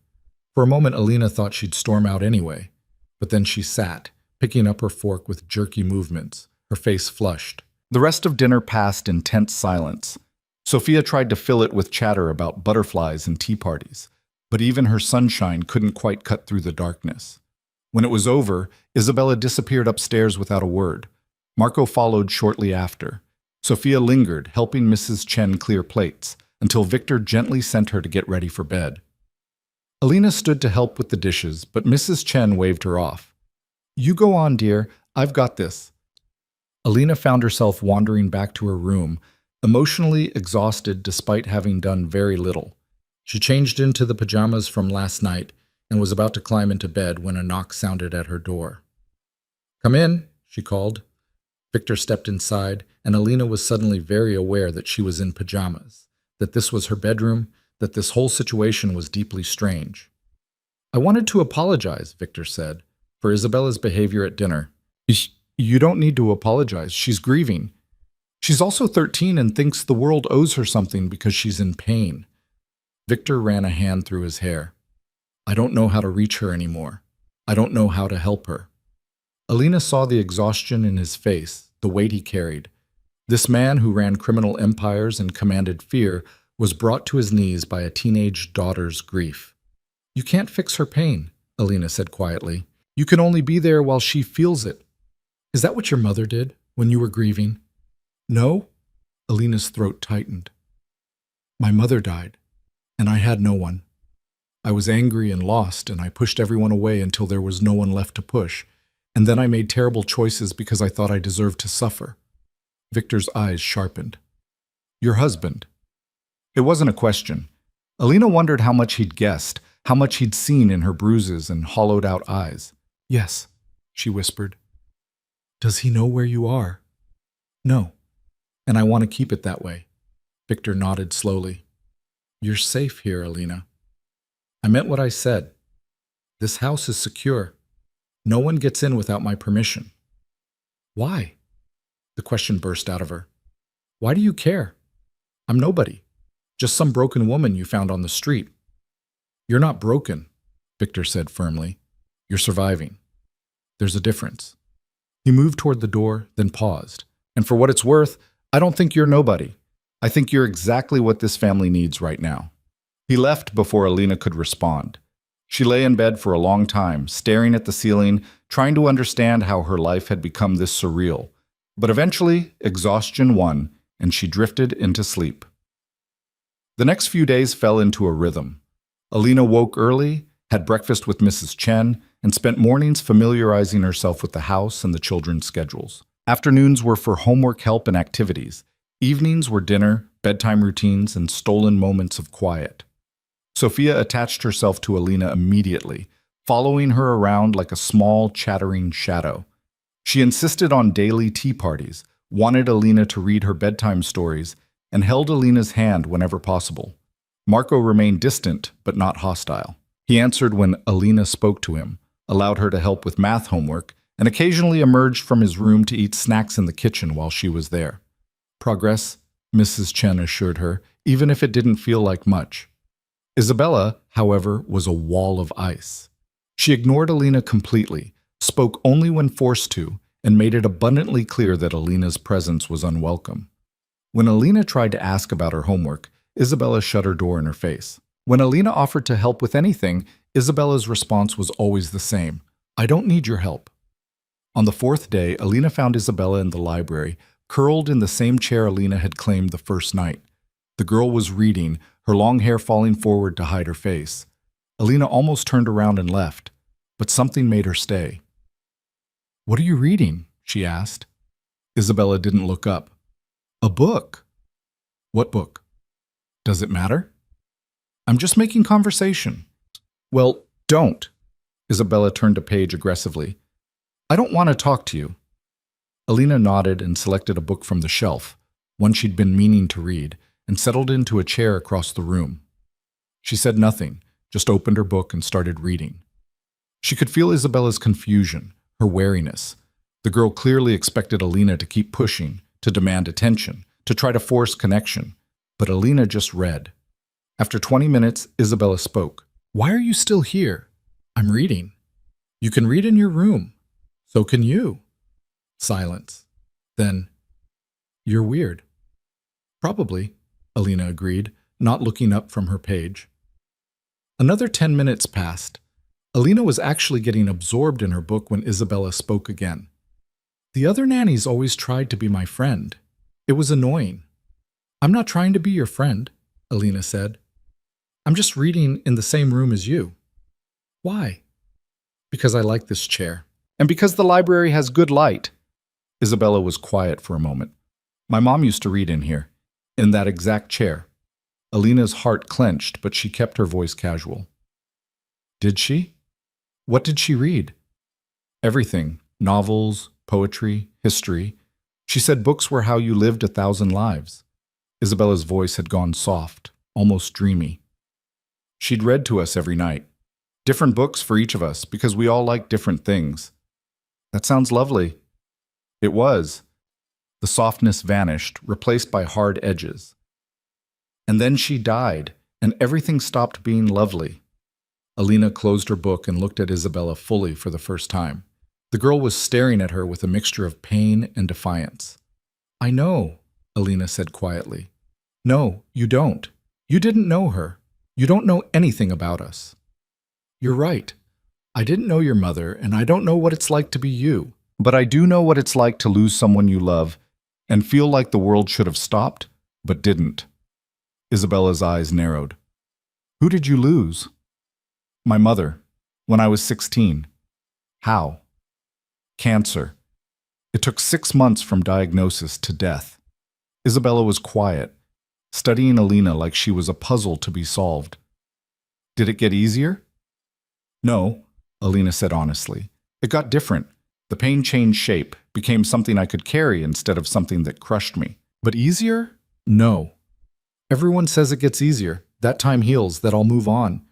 For a moment, Alina thought she'd storm out anyway, but then she sat, picking up her fork with jerky movements, her face flushed. The rest of dinner passed in tense silence. Sophia tried to fill it with chatter about butterflies and tea parties, but even her sunshine couldn't quite cut through the darkness. When it was over, Isabella disappeared upstairs without a word. Marco followed shortly after. Sophia lingered, helping Mrs. Chen clear plates, until Victor gently sent her to get ready for bed. Alina stood to help with the dishes, but Mrs. Chen waved her off. You go on, dear. I've got this. Alina found herself wandering back to her room, emotionally exhausted despite having done very little. She changed into the pajamas from last night and was about to climb into bed when a knock sounded at her door. Come in, she called. Victor stepped inside, and Alina was suddenly very aware that she was in pajamas, that this was her bedroom, that this whole situation was deeply strange. I wanted to apologize, Victor said, for Isabella's behavior at dinner. You don't need to apologize. She's grieving. She's also 13 and thinks the world owes her something because she's in pain. Victor ran a hand through his hair. I don't know how to reach her anymore. I don't know how to help her. Alina saw the exhaustion in his face, the weight he carried. This man who ran criminal empires and commanded fear was brought to his knees by a teenage daughter's grief. You can't fix her pain, Alina said quietly. You can only be there while she feels it. Is that what your mother did when you were grieving? No? Alina's throat tightened. My mother died, and I had no one. I was angry and lost, and I pushed everyone away until there was no one left to push, and then I made terrible choices because I thought I deserved to suffer. Victor's eyes sharpened. Your husband. It wasn't a question. Alina wondered how much he'd guessed, how much he'd seen in her bruises and hollowed-out eyes. Yes, she whispered. Does he know where you are? No, and I want to keep it that way. Victor nodded slowly. You're safe here, Alina. I meant what I said. This house is secure. No one gets in without my permission. Why? The question burst out of her. Why do you care? I'm nobody. Just some broken woman you found on the street. You're not broken, Victor said firmly. You're surviving. There's a difference. He moved toward the door, then paused. And for what it's worth, I don't think you're nobody. I think you're exactly what this family needs right now. He left before Alina could respond. She lay in bed for a long time, staring at the ceiling, trying to understand how her life had become this surreal. But eventually, exhaustion won, and she drifted into sleep. The next few days fell into a rhythm. Alina woke early, had breakfast with Mrs. Chen, and spent mornings familiarizing herself with the house and the children's schedules. Afternoons were for homework help and activities. Evenings were dinner, bedtime routines, and stolen moments of quiet. Sophia attached herself to Alina immediately, following her around like a small, chattering shadow. She insisted on daily tea parties, wanted Alina to read her bedtime stories, and held Alina's hand whenever possible. Marco remained distant, but not hostile. He answered when Alina spoke to him, allowed her to help with math homework, and occasionally emerged from his room to eat snacks in the kitchen while she was there. Progress, Mrs. Chen assured her, even if it didn't feel like much. Isabella, however, was a wall of ice. She ignored Alina completely, spoke only when forced to, and made it abundantly clear that Alina's presence was unwelcome. When Alina tried to ask about her homework, Isabella shut her door in her face. When Alina offered to help with anything, Isabella's response was always the same. I don't need your help. On the fourth day, Alina found Isabella in the library, curled in the same chair Alina had claimed the first night. The girl was reading, her long hair falling forward to hide her face. Alina almost turned around and left, but something made her stay. What are you reading? She asked. Isabella didn't look up. A book. What book? Does it matter? I'm just making conversation. Well, don't. Isabella turned a page aggressively. I don't want to talk to you. Alina nodded and selected a book from the shelf, one she'd been meaning to read, and settled into a chair across the room. She said nothing, just opened her book and started reading. She could feel Isabella's confusion, her wariness. The girl clearly expected Alina to keep pushing, to demand attention, to try to force connection. But Alina just read. After 20 minutes, Isabella spoke. Why are you still here? I'm reading. You can read in your room. So can you. Silence. Then, you're weird. Probably, Alina agreed, not looking up from her page. Another 10 minutes passed. Alina was actually getting absorbed in her book when Isabella spoke again. The other nannies always tried to be my friend. It was annoying. I'm not trying to be your friend, Alina said. I'm just reading in the same room as you. Why? Because I like this chair. And because the library has good light. Isabella was quiet for a moment. My mom used to read in here, in that exact chair. Alina's heart clenched, but she kept her voice casual. Did she? What did she read? Everything. Novels, poetry, history. She said books were how you lived 1,000 lives. Isabella's voice had gone soft, almost dreamy. She'd read to us every night. Different books for each of us, because we all liked different things. That sounds lovely. It was. The softness vanished, replaced by hard edges. And then she died, and everything stopped being lovely. Alina closed her book and looked at Isabella fully for the first time. The girl was staring at her with a mixture of pain and defiance. I know, Alina said quietly. No, you don't. You didn't know her. You don't know anything about us. You're right. I didn't know your mother, and I don't know what it's like to be you. But I do know what it's like to lose someone you love and feel like the world should have stopped, but didn't. Isabella's eyes narrowed. Who did you lose? My mother, when I was 16. How? Cancer. It took 6 months from diagnosis to death. Isabella was quiet, studying Alina like she was a puzzle to be solved. Did it get easier? No, Alina said honestly. It got different. The pain changed shape, became something I could carry instead of something that crushed me. But easier? No. Everyone says it gets easier. That time heals, that I'll move on.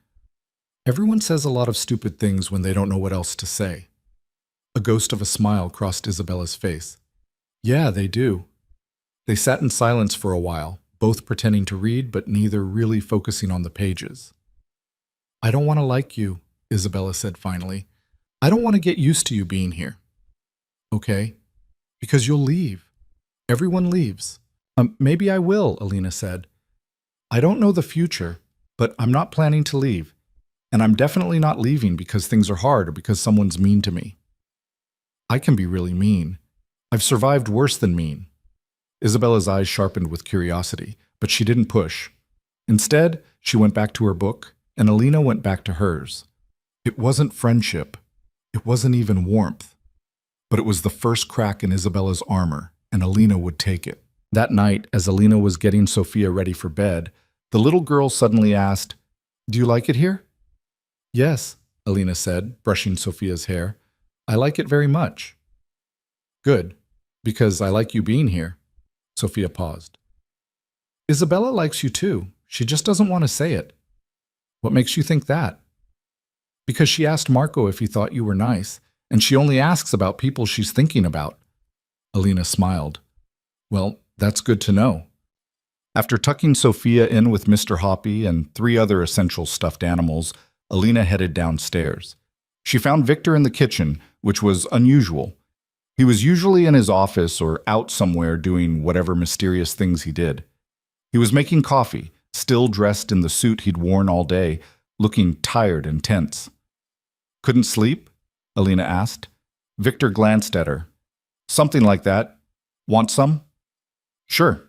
Everyone says a lot of stupid things when they don't know what else to say. A ghost of a smile crossed Isabella's face. Yeah, they do. They sat in silence for a while, both pretending to read but neither really focusing on the pages. I don't want to like you, Isabella said finally. I don't want to get used to you being here. Okay, because you'll leave. Everyone leaves. Maybe I will, Alina said. I don't know the future, but I'm not planning to leave. And I'm definitely not leaving because things are hard or because someone's mean to me. I can be really mean. I've survived worse than mean. Isabella's eyes sharpened with curiosity, but she didn't push. Instead, she went back to her book, and Alina went back to hers. It wasn't friendship. It wasn't even warmth. But it was the first crack in Isabella's armor, and Alina would take it. That night, as Alina was getting Sophia ready for bed, the little girl suddenly asked, Do you like it here? Yes, Alina said, brushing Sophia's hair. I like it very much. Good, because I like you being here. Sophia paused. Isabella likes you too. She just doesn't want to say it. What makes you think that? Because she asked Marco if he thought you were nice, and she only asks about people she's thinking about. Alina smiled. Well, that's good to know. After tucking Sophia in with Mr. Hoppy and 3 other essential stuffed animals, Alina headed downstairs. She found Victor in the kitchen, which was unusual. He was usually in his office or out somewhere doing whatever mysterious things he did. He was making coffee, still dressed in the suit he'd worn all day, looking tired and tense. Couldn't sleep? Alina asked. Victor glanced at her. Something like that. Want some? Sure.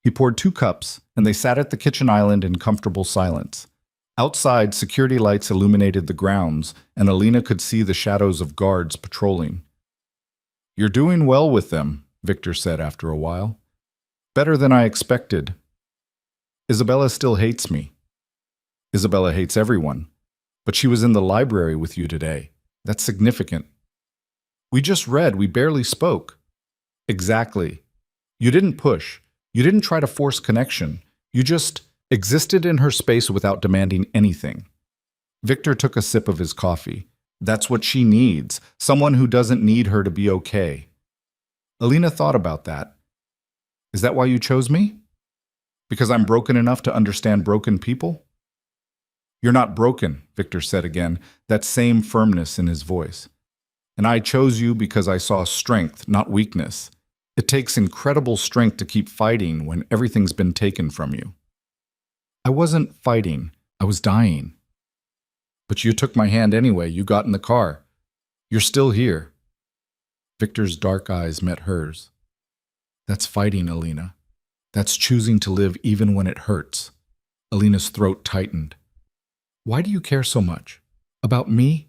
He poured 2 cups, and they sat at the kitchen island in comfortable silence. Outside, security lights illuminated the grounds, and Alina could see the shadows of guards patrolling. You're doing well with them, Victor said after a while. Better than I expected. Isabella still hates me. Isabella hates everyone. But she was in the library with you today. That's significant. We just read, we barely spoke. Exactly. You didn't push. You didn't try to force connection. You just existed in her space without demanding anything. Victor took a sip of his coffee. That's what she needs, someone who doesn't need her to be okay. Alina thought about that. Is that why you chose me? Because I'm broken enough to understand broken people? You're not broken, Victor said again, that same firmness in his voice. And I chose you because I saw strength, not weakness. It takes incredible strength to keep fighting when everything's been taken from you. I wasn't fighting. I was dying. But you took my hand anyway. You got in the car. You're still here. Victor's dark eyes met hers. That's fighting, Alina. That's choosing to live even when it hurts. Alina's throat tightened. Why do you care so much? About me?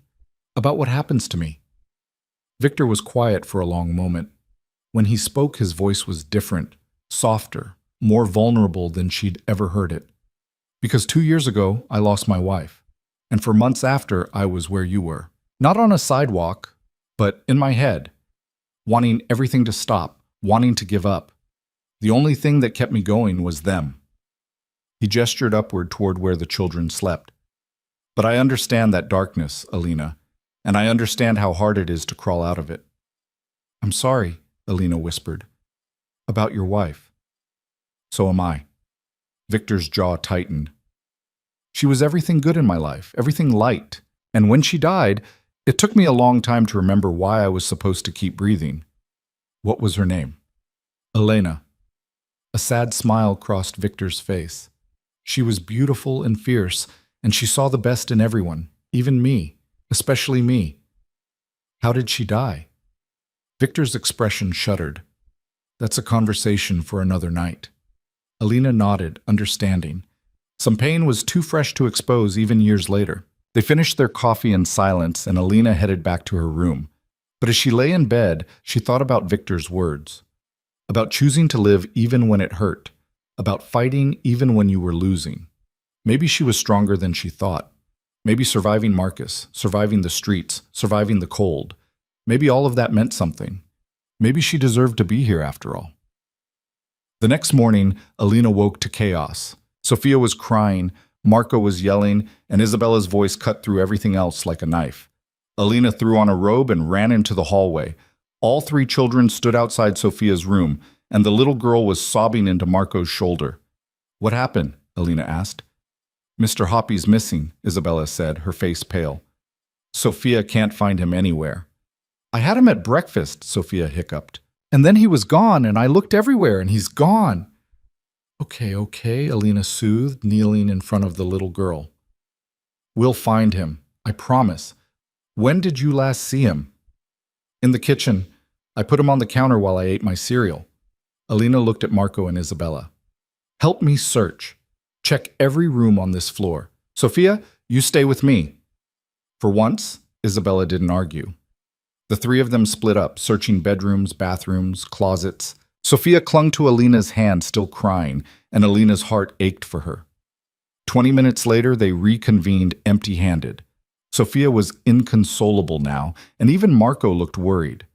About what happens to me? Victor was quiet for a long moment. When he spoke, his voice was different, softer, more vulnerable than she'd ever heard it. Because 2 years ago, I lost my wife. And for months after, I was where you were. Not on a sidewalk, but in my head. Wanting everything to stop, wanting to give up. The only thing that kept me going was them. He gestured upward toward where the children slept. But I understand that darkness, Alina, and I understand how hard it is to crawl out of it. I'm sorry, Alina whispered. About your wife. So am I. Victor's jaw tightened. She was everything good in my life, everything light. And when she died, it took me a long time to remember why I was supposed to keep breathing. What was her name? Elena. A sad smile crossed Victor's face. She was beautiful and fierce, and she saw the best in everyone, even me, especially me. How did she die? Victor's expression shuddered. That's a conversation for another night. Alina nodded, understanding. Some pain was too fresh to expose even years later. They finished their coffee in silence, and Alina headed back to her room. But as she lay in bed, she thought about Victor's words. About choosing to live even when it hurt. About fighting even when you were losing. Maybe she was stronger than she thought. Maybe surviving Marcus, surviving the streets, surviving the cold. Maybe all of that meant something. Maybe she deserved to be here after all. The next morning, Alina woke to chaos. Sophia was crying, Marco was yelling, and Isabella's voice cut through everything else like a knife. Alina threw on a robe and ran into the hallway. All 3 children stood outside Sophia's room, and the little girl was sobbing into Marco's shoulder. What happened? Alina asked. Mr. Hoppy's missing, Isabella said, her face pale. Sophia can't find him anywhere. I had him at breakfast, Sophia hiccuped. And then he was gone, and I looked everywhere, and he's gone. Okay, Alina soothed, kneeling in front of the little girl. We'll find him, I promise. When did you last see him? In the kitchen. I put him on the counter while I ate my cereal. Alina looked at Marco and Isabella. Help me search. Check every room on this floor. Sophia, you stay with me. For once, Isabella didn't argue. The 3 of them split up, searching bedrooms, bathrooms, closets. Sophia clung to Alina's hand, still crying, and Alina's heart ached for her. 20 minutes later, they reconvened empty-handed. Sophia was inconsolable now, and even Marco looked worried.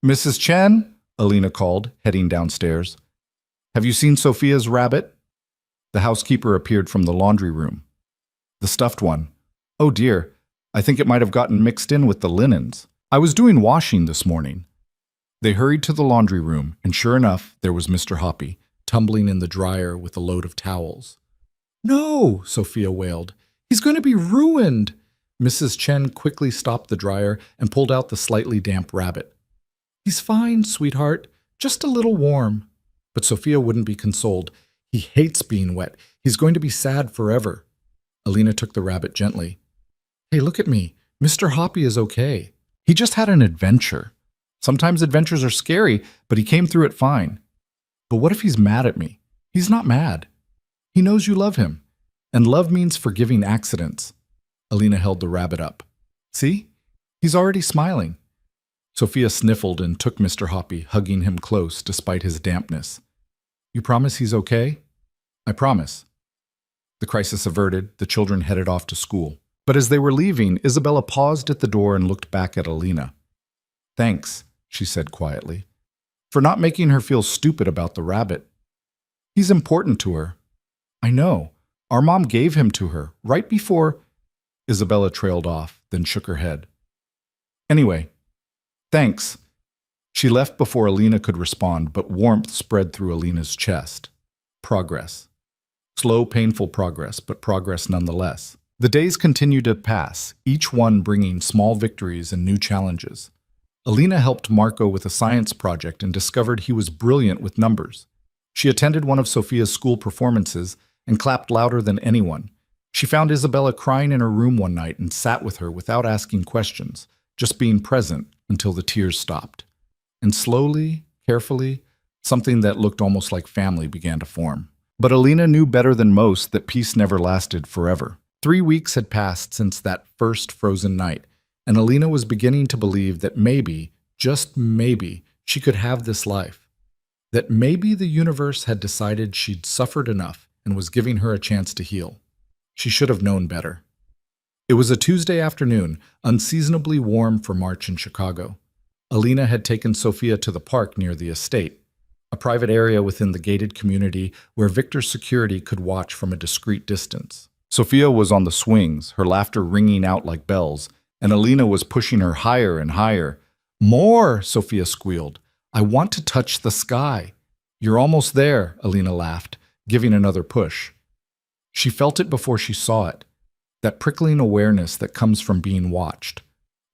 Mrs. Chen, Alina called, heading downstairs. Have you seen Sophia's rabbit? The housekeeper appeared from the laundry room. The stuffed one. Oh dear, I think it might have gotten mixed in with the linens. I was doing washing this morning. They hurried to the laundry room, and sure enough, there was Mr. Hoppy, tumbling in the dryer with a load of towels. No, Sophia wailed. He's going to be ruined. Mrs. Chen quickly stopped the dryer and pulled out the slightly damp rabbit. He's fine, sweetheart, just a little warm. But Sophia wouldn't be consoled. He hates being wet. He's going to be sad forever. Alina took the rabbit gently. Hey, look at me. Mr. Hoppy is okay. He just had an adventure. Sometimes adventures are scary, but he came through it fine. But what if he's mad at me? He's not mad. He knows you love him. And love means forgiving accidents. Alina held the rabbit up. See? He's already smiling. Sophia sniffled and took Mr. Hoppy, hugging him close despite his dampness. You promise he's okay? I promise. The crisis averted, the children headed off to school. But as they were leaving, Isabella paused at the door and looked back at Alina. Thanks, she said quietly, for not making her feel stupid about the rabbit. He's important to her. I know. Our mom gave him to her, right before… Isabella trailed off, then shook her head. Anyway, thanks. She left before Alina could respond, but warmth spread through Alina's chest. Progress. Slow, painful progress, but progress nonetheless. The days continued to pass, each one bringing small victories and new challenges. Alina helped Marco with a science project and discovered he was brilliant with numbers. She attended one of Sophia's school performances and clapped louder than anyone. She found Isabella crying in her room one night and sat with her without asking questions, just being present until the tears stopped. And slowly, carefully, something that looked almost like family began to form. But Alina knew better than most that peace never lasted forever. 3 weeks had passed since that first frozen night, and Alina was beginning to believe that maybe, just maybe, she could have this life. That maybe the universe had decided she'd suffered enough and was giving her a chance to heal. She should have known better. It was a Tuesday afternoon, unseasonably warm for March in Chicago. Alina had taken Sophia to the park near the estate, a private area within the gated community where Victor's security could watch from a discreet distance. Sophia was on the swings, her laughter ringing out like bells, and Alina was pushing her higher and higher. More, Sophia squealed. I want to touch the sky. You're almost there, Alina laughed, giving another push. She felt it before she saw it, that prickling awareness that comes from being watched,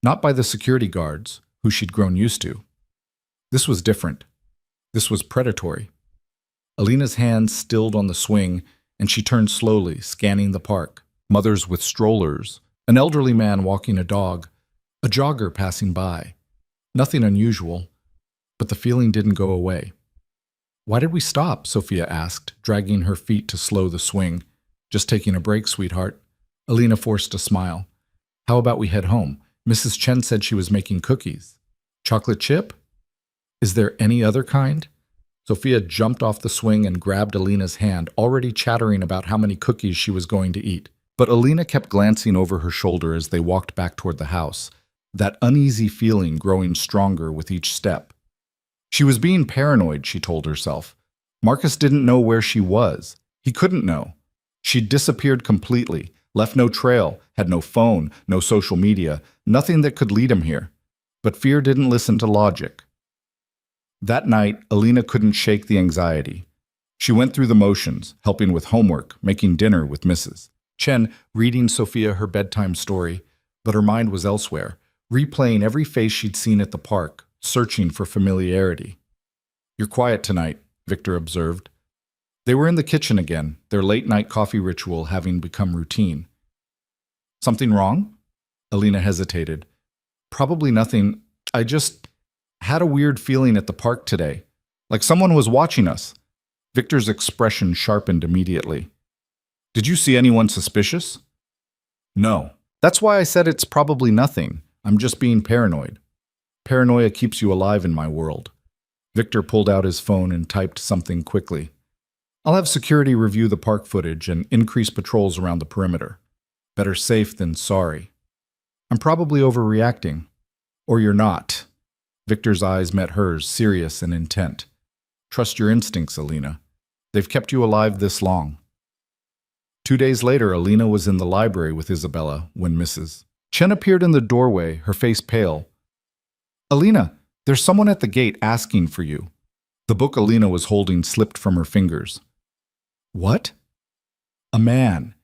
not by the security guards, who she'd grown used to. This was different. This was predatory. Alina's hands stilled on the swing, and she turned slowly, scanning the park. Mothers with strollers, an elderly man walking a dog, a jogger passing by. Nothing unusual, but the feeling didn't go away. Why did we stop? Sophia asked, dragging her feet to slow the swing. Just taking a break, sweetheart. Alina forced a smile. How about we head home? Mrs. Chen said she was making cookies. Chocolate chip? Is there any other kind? Sophia jumped off the swing and grabbed Alina's hand, already chattering about how many cookies she was going to eat. But Alina kept glancing over her shoulder as they walked back toward the house, that uneasy feeling growing stronger with each step. She was being paranoid, she told herself. Marcus didn't know where she was. He couldn't know. She'd disappeared completely, left no trail, had no phone, no social media, nothing that could lead him here. But fear didn't listen to logic. That night, Alina couldn't shake the anxiety. She went through the motions, helping with homework, making dinner with Mrs. Chen, reading Sophia her bedtime story, but her mind was elsewhere, replaying every face she'd seen at the park, searching for familiarity. You're quiet tonight, Victor observed. They were in the kitchen again, their late-night coffee ritual having become routine. Something wrong? Alina hesitated. Probably nothing. I just had a weird feeling at the park today, like someone was watching us. Victor's expression sharpened immediately. Did you see anyone suspicious? No. That's why I said it's probably nothing. I'm just being paranoid. Paranoia keeps you alive in my world. Victor pulled out his phone and typed something quickly. I'll have security review the park footage and increase patrols around the perimeter. Better safe than sorry. I'm probably overreacting. Or you're not. Victor's eyes met hers, serious and intent. Trust your instincts, Alina. They've kept you alive this long. 2 days later, Alina was in the library with Isabella when Mrs. Chen appeared in the doorway, her face pale. Alina, there's someone at the gate asking for you. The book Alina was holding slipped from her fingers. What? A man.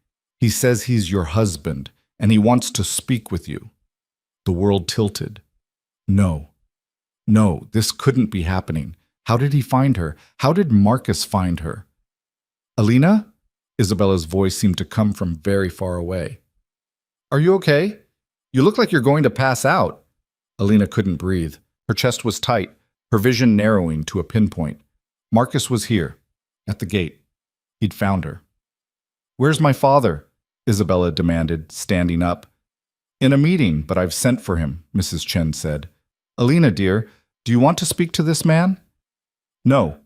He says he's your husband, and he wants to speak with you. The world tilted. No, this couldn't be happening. How did he find her? How did Marcus find her? Alina? Isabella's voice seemed to come from very far away. Are you okay? You look like you're going to pass out. Alina couldn't breathe. Her chest was tight, her vision narrowing to a pinpoint. Marcus was here, at the gate. He'd found her. Where's my father? Isabella demanded, standing up. In a meeting, but I've sent for him, Mrs. Chen said. Alina, dear, do you want to speak to this man? No.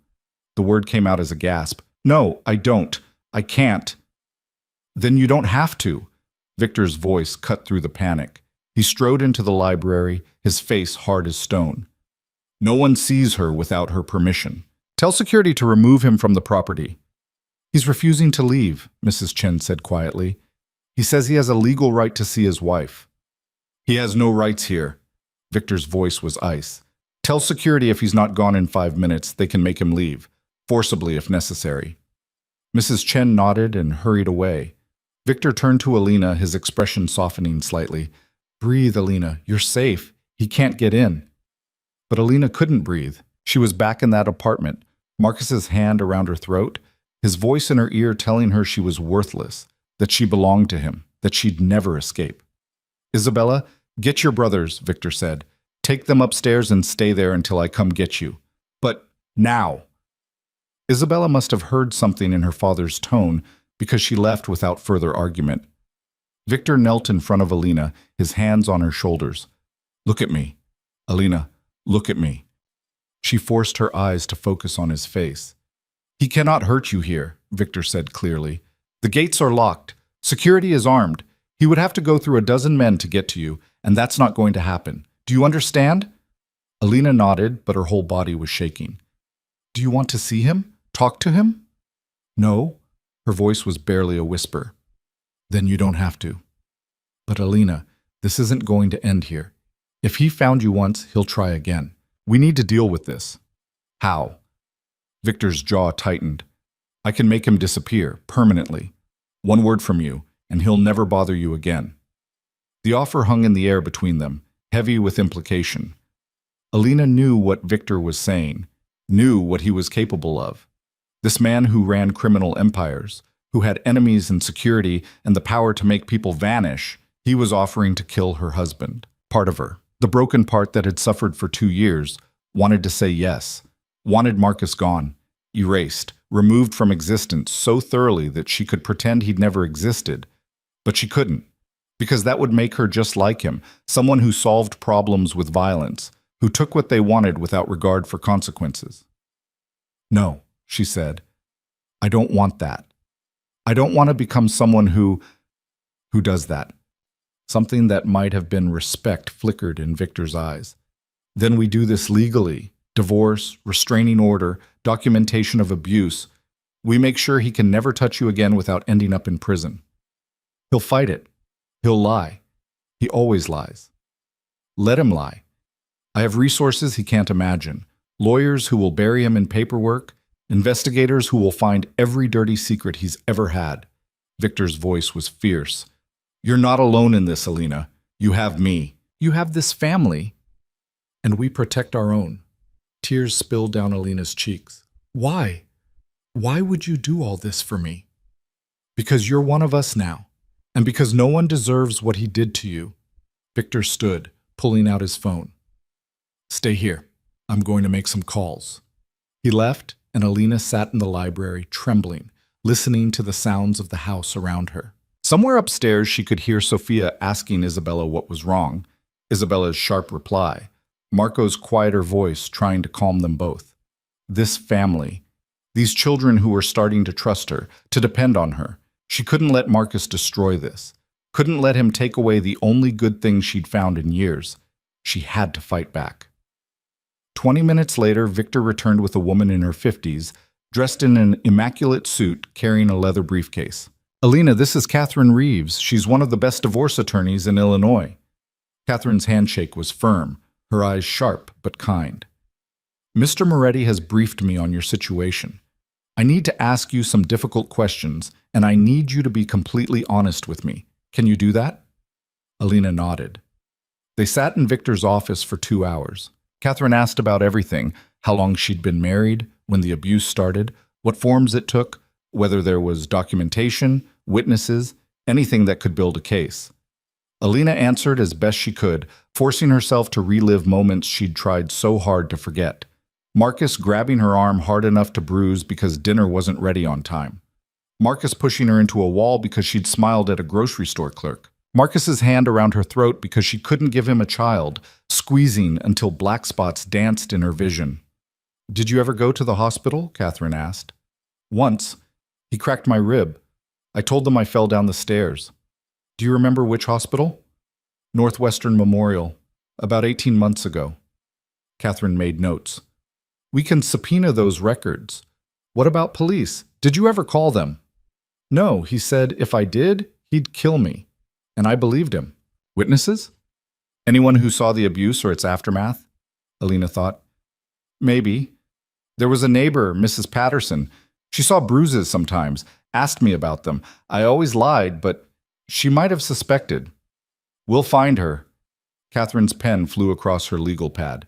The word came out as a gasp. No, I don't. I can't. Then you don't have to. Victor's voice cut through the panic. He strode into the library, his face hard as stone. No one sees her without her permission. Tell security to remove him from the property. He's refusing to leave, Mrs. Chen said quietly. He says he has a legal right to see his wife. He has no rights here. Victor's voice was ice. Tell security if he's not gone in 5 minutes, they can make him leave, forcibly if necessary. Mrs. Chen nodded and hurried away. Victor turned to Alina, his expression softening slightly. Breathe, Alina. You're safe. He can't get in. But Alina couldn't breathe. She was back in that apartment, Marcus's hand around her throat, his voice in her ear telling her she was worthless, that she belonged to him, that she'd never escape. Isabella, get your brothers, Victor said. Take them upstairs and stay there until I come get you. But now. Isabella must have heard something in her father's tone because she left without further argument. Victor knelt in front of Alina, his hands on her shoulders. Look at me. Alina, look at me. She forced her eyes to focus on his face. He cannot hurt you here, Victor said clearly. The gates are locked. Security is armed. He would have to go through a dozen men to get to you, and that's not going to happen. Do you understand? Alina nodded, but her whole body was shaking. Do you want to see him? Talk to him? No. Her voice was barely a whisper. Then you don't have to. But Alina, this isn't going to end here. If he found you once, he'll try again. We need to deal with this. How? Victor's jaw tightened. I can make him disappear, permanently. One word from you, and he'll never bother you again. The offer hung in the air between them, heavy with implication. Alina knew what Victor was saying, knew what he was capable of. This man who ran criminal empires, who had enemies and security and the power to make people vanish, he was offering to kill her husband, part of her. The broken part that had suffered for 2 years, wanted to say yes, wanted Marcus gone, erased, removed from existence so thoroughly that she could pretend he'd never existed. But she couldn't, because that would make her just like him, someone who solved problems with violence, who took what they wanted without regard for consequences. No, she said, I don't want that. I don't want to become someone who does that. Something that might have been respect flickered in Victor's eyes. Then we do this legally. Divorce, restraining order, documentation of abuse. We make sure he can never touch you again without ending up in prison. He'll fight it. He'll lie. He always lies. Let him lie. I have resources he can't imagine. Lawyers who will bury him in paperwork. Investigators who will find every dirty secret he's ever had. Victor's voice was fierce. You're not alone in this, Alina. You have me. You have this family. And we protect our own. Tears spilled down Alina's cheeks. Why? Why would you do all this for me? Because you're one of us now, and because no one deserves what he did to you. Victor stood, pulling out his phone. Stay here. I'm going to make some calls. He left, and Alina sat in the library, trembling, listening to the sounds of the house around her. Somewhere upstairs, she could hear Sophia asking Isabella what was wrong, Isabella's sharp reply, Marco's quieter voice trying to calm them both. This family, these children who were starting to trust her, to depend on her. She couldn't let Marcus destroy this, couldn't let him take away the only good thing she'd found in years. She had to fight back. 20 minutes later, Victor returned with a woman in her 50s, dressed in an immaculate suit, carrying a leather briefcase. Alina, this is Catherine Reeves. She's one of the best divorce attorneys in Illinois. Catherine's handshake was firm, her eyes sharp but kind. Mr. Moretti has briefed me on your situation. I need to ask you some difficult questions, and I need you to be completely honest with me. Can you do that? Alina nodded. They sat in Victor's office for 2 hours. Catherine asked about everything, how long she'd been married, when the abuse started, what forms it took, whether there was documentation, witnesses, anything that could build a case. Alina answered as best she could, forcing herself to relive moments she'd tried so hard to forget. Marcus grabbing her arm hard enough to bruise because dinner wasn't ready on time. Marcus pushing her into a wall because she'd smiled at a grocery store clerk. Marcus's hand around her throat because she couldn't give him a child, squeezing until black spots danced in her vision. "Did you ever go to the hospital?" Catherine asked. "Once. He cracked my rib. I told them I fell down the stairs." "Do you remember which hospital?" "Northwestern Memorial, about 18 months ago." Catherine made notes. "We can subpoena those records." "What about police? Did you ever call them?" "No, he said if I did, he'd kill me." And I believed him. "Witnesses? Anyone who saw the abuse or its aftermath?" Alina thought. "Maybe. There was a neighbor, Mrs. Patterson. She saw bruises sometimes, asked me about them. I always lied, but she might have suspected. We'll find her." Catherine's pen flew across her legal pad.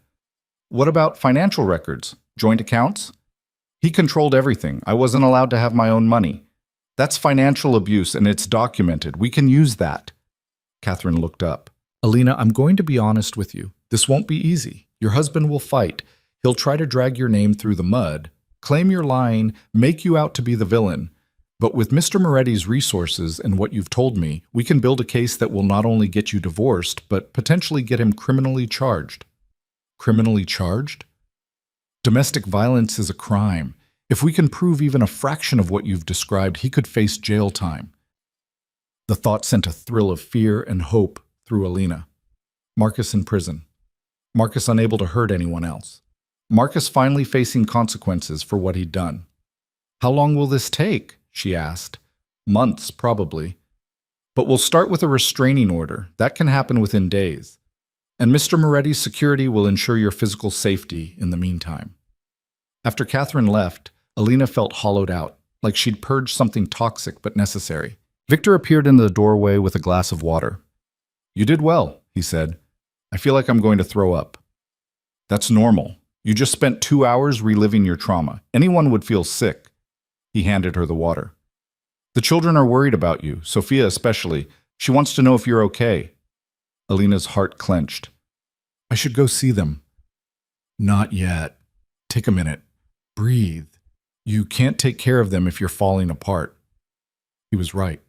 "What about financial records? Joint accounts?" "He controlled everything. I wasn't allowed to have my own money. That's financial abuse, and it's documented. We can use that." Catherine looked up. "Alina, I'm going to be honest with you. This won't be easy. Your husband will fight. He'll try to drag your name through the mud, claim you're lying, make you out to be the villain. But with Mr. Moretti's resources and what you've told me, we can build a case that will not only get you divorced, but potentially get him criminally charged." "Criminally charged?" "Domestic violence is a crime. If we can prove even a fraction of what you've described, he could face jail time." The thought sent a thrill of fear and hope through Alina. Marcus in prison. Marcus unable to hurt anyone else. Marcus finally facing consequences for what he'd done. "How long will this take?" she asked. "Months, probably. But we'll start with a restraining order. That can happen within days. And Mr. Moretti's security will ensure your physical safety in the meantime." After Catherine left, Alina felt hollowed out, like she'd purged something toxic but necessary. Victor appeared in the doorway with a glass of water. "You did well," he said. "I feel like I'm going to throw up." "That's normal. You just spent 2 hours reliving your trauma. Anyone would feel sick." He handed her the water. "The children are worried about you, Sophia especially. She wants to know if you're okay." Alina's heart clenched. "I should go see them." "Not yet. Take a minute. Breathe. You can't take care of them if you're falling apart." He was right.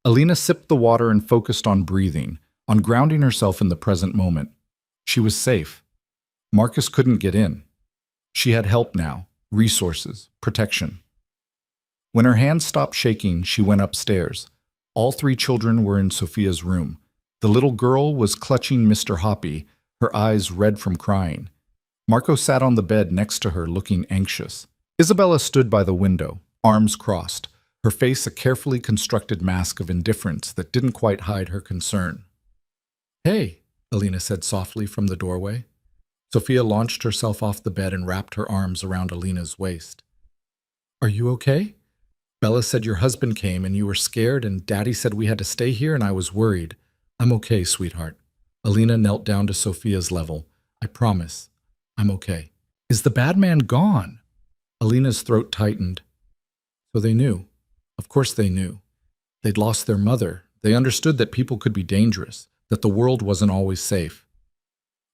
Alina sipped the water and focused on breathing, on grounding herself in the present moment. She was safe. Marcus couldn't get in. She had help now, resources, protection. When her hands stopped shaking, she went upstairs. All 3 children were in Sophia's room. The little girl was clutching Mr. Hoppy, her eyes red from crying. Marco sat on the bed next to her, looking anxious. Isabella stood by the window, arms crossed, her face a carefully constructed mask of indifference that didn't quite hide her concern. "Hey," Alina said softly from the doorway. Sophia launched herself off the bed and wrapped her arms around Alina's waist. "Are you okay? Bella said your husband came and you were scared, and Daddy said we had to stay here and I was worried. I'm okay, sweetheart." Alina knelt down to Sophia's level. "I promise. I'm okay." "Is the bad man gone?" Alina's throat tightened. So they knew. Of course they knew. They'd lost their mother. They understood that people could be dangerous, that the world wasn't always safe.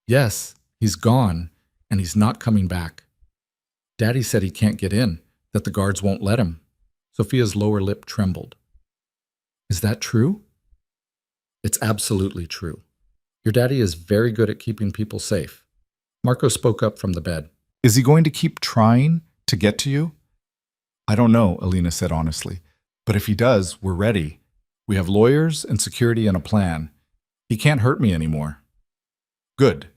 "Yes, he's gone, and he's not coming back. Daddy said he can't get in, that the guards won't let him." Sophia's lower lip trembled. "Is that true?" "It's absolutely true. Your daddy is very good at keeping people safe." Marco spoke up from the bed. "Is he going to keep trying to get to you?" "I don't know," Alina said honestly. "But if he does, we're ready. We have lawyers and security and a plan. He can't hurt me anymore." "Good."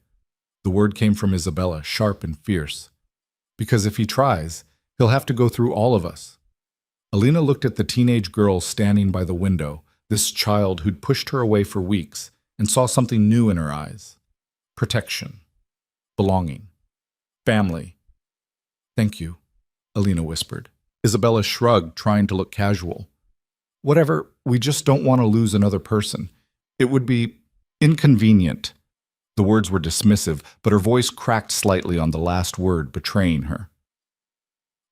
The word came from Isabella, sharp and fierce. "Because if he tries, he'll have to go through all of us." Alina looked at the teenage girl standing by the window, this child who'd pushed her away for weeks, and saw something new in her eyes. Protection. Belonging. Family. "Thank you," Alina whispered. Isabella shrugged, trying to look casual. "Whatever, we just don't want to lose another person. It would be inconvenient." The words were dismissive, but her voice cracked slightly on the last word, betraying her.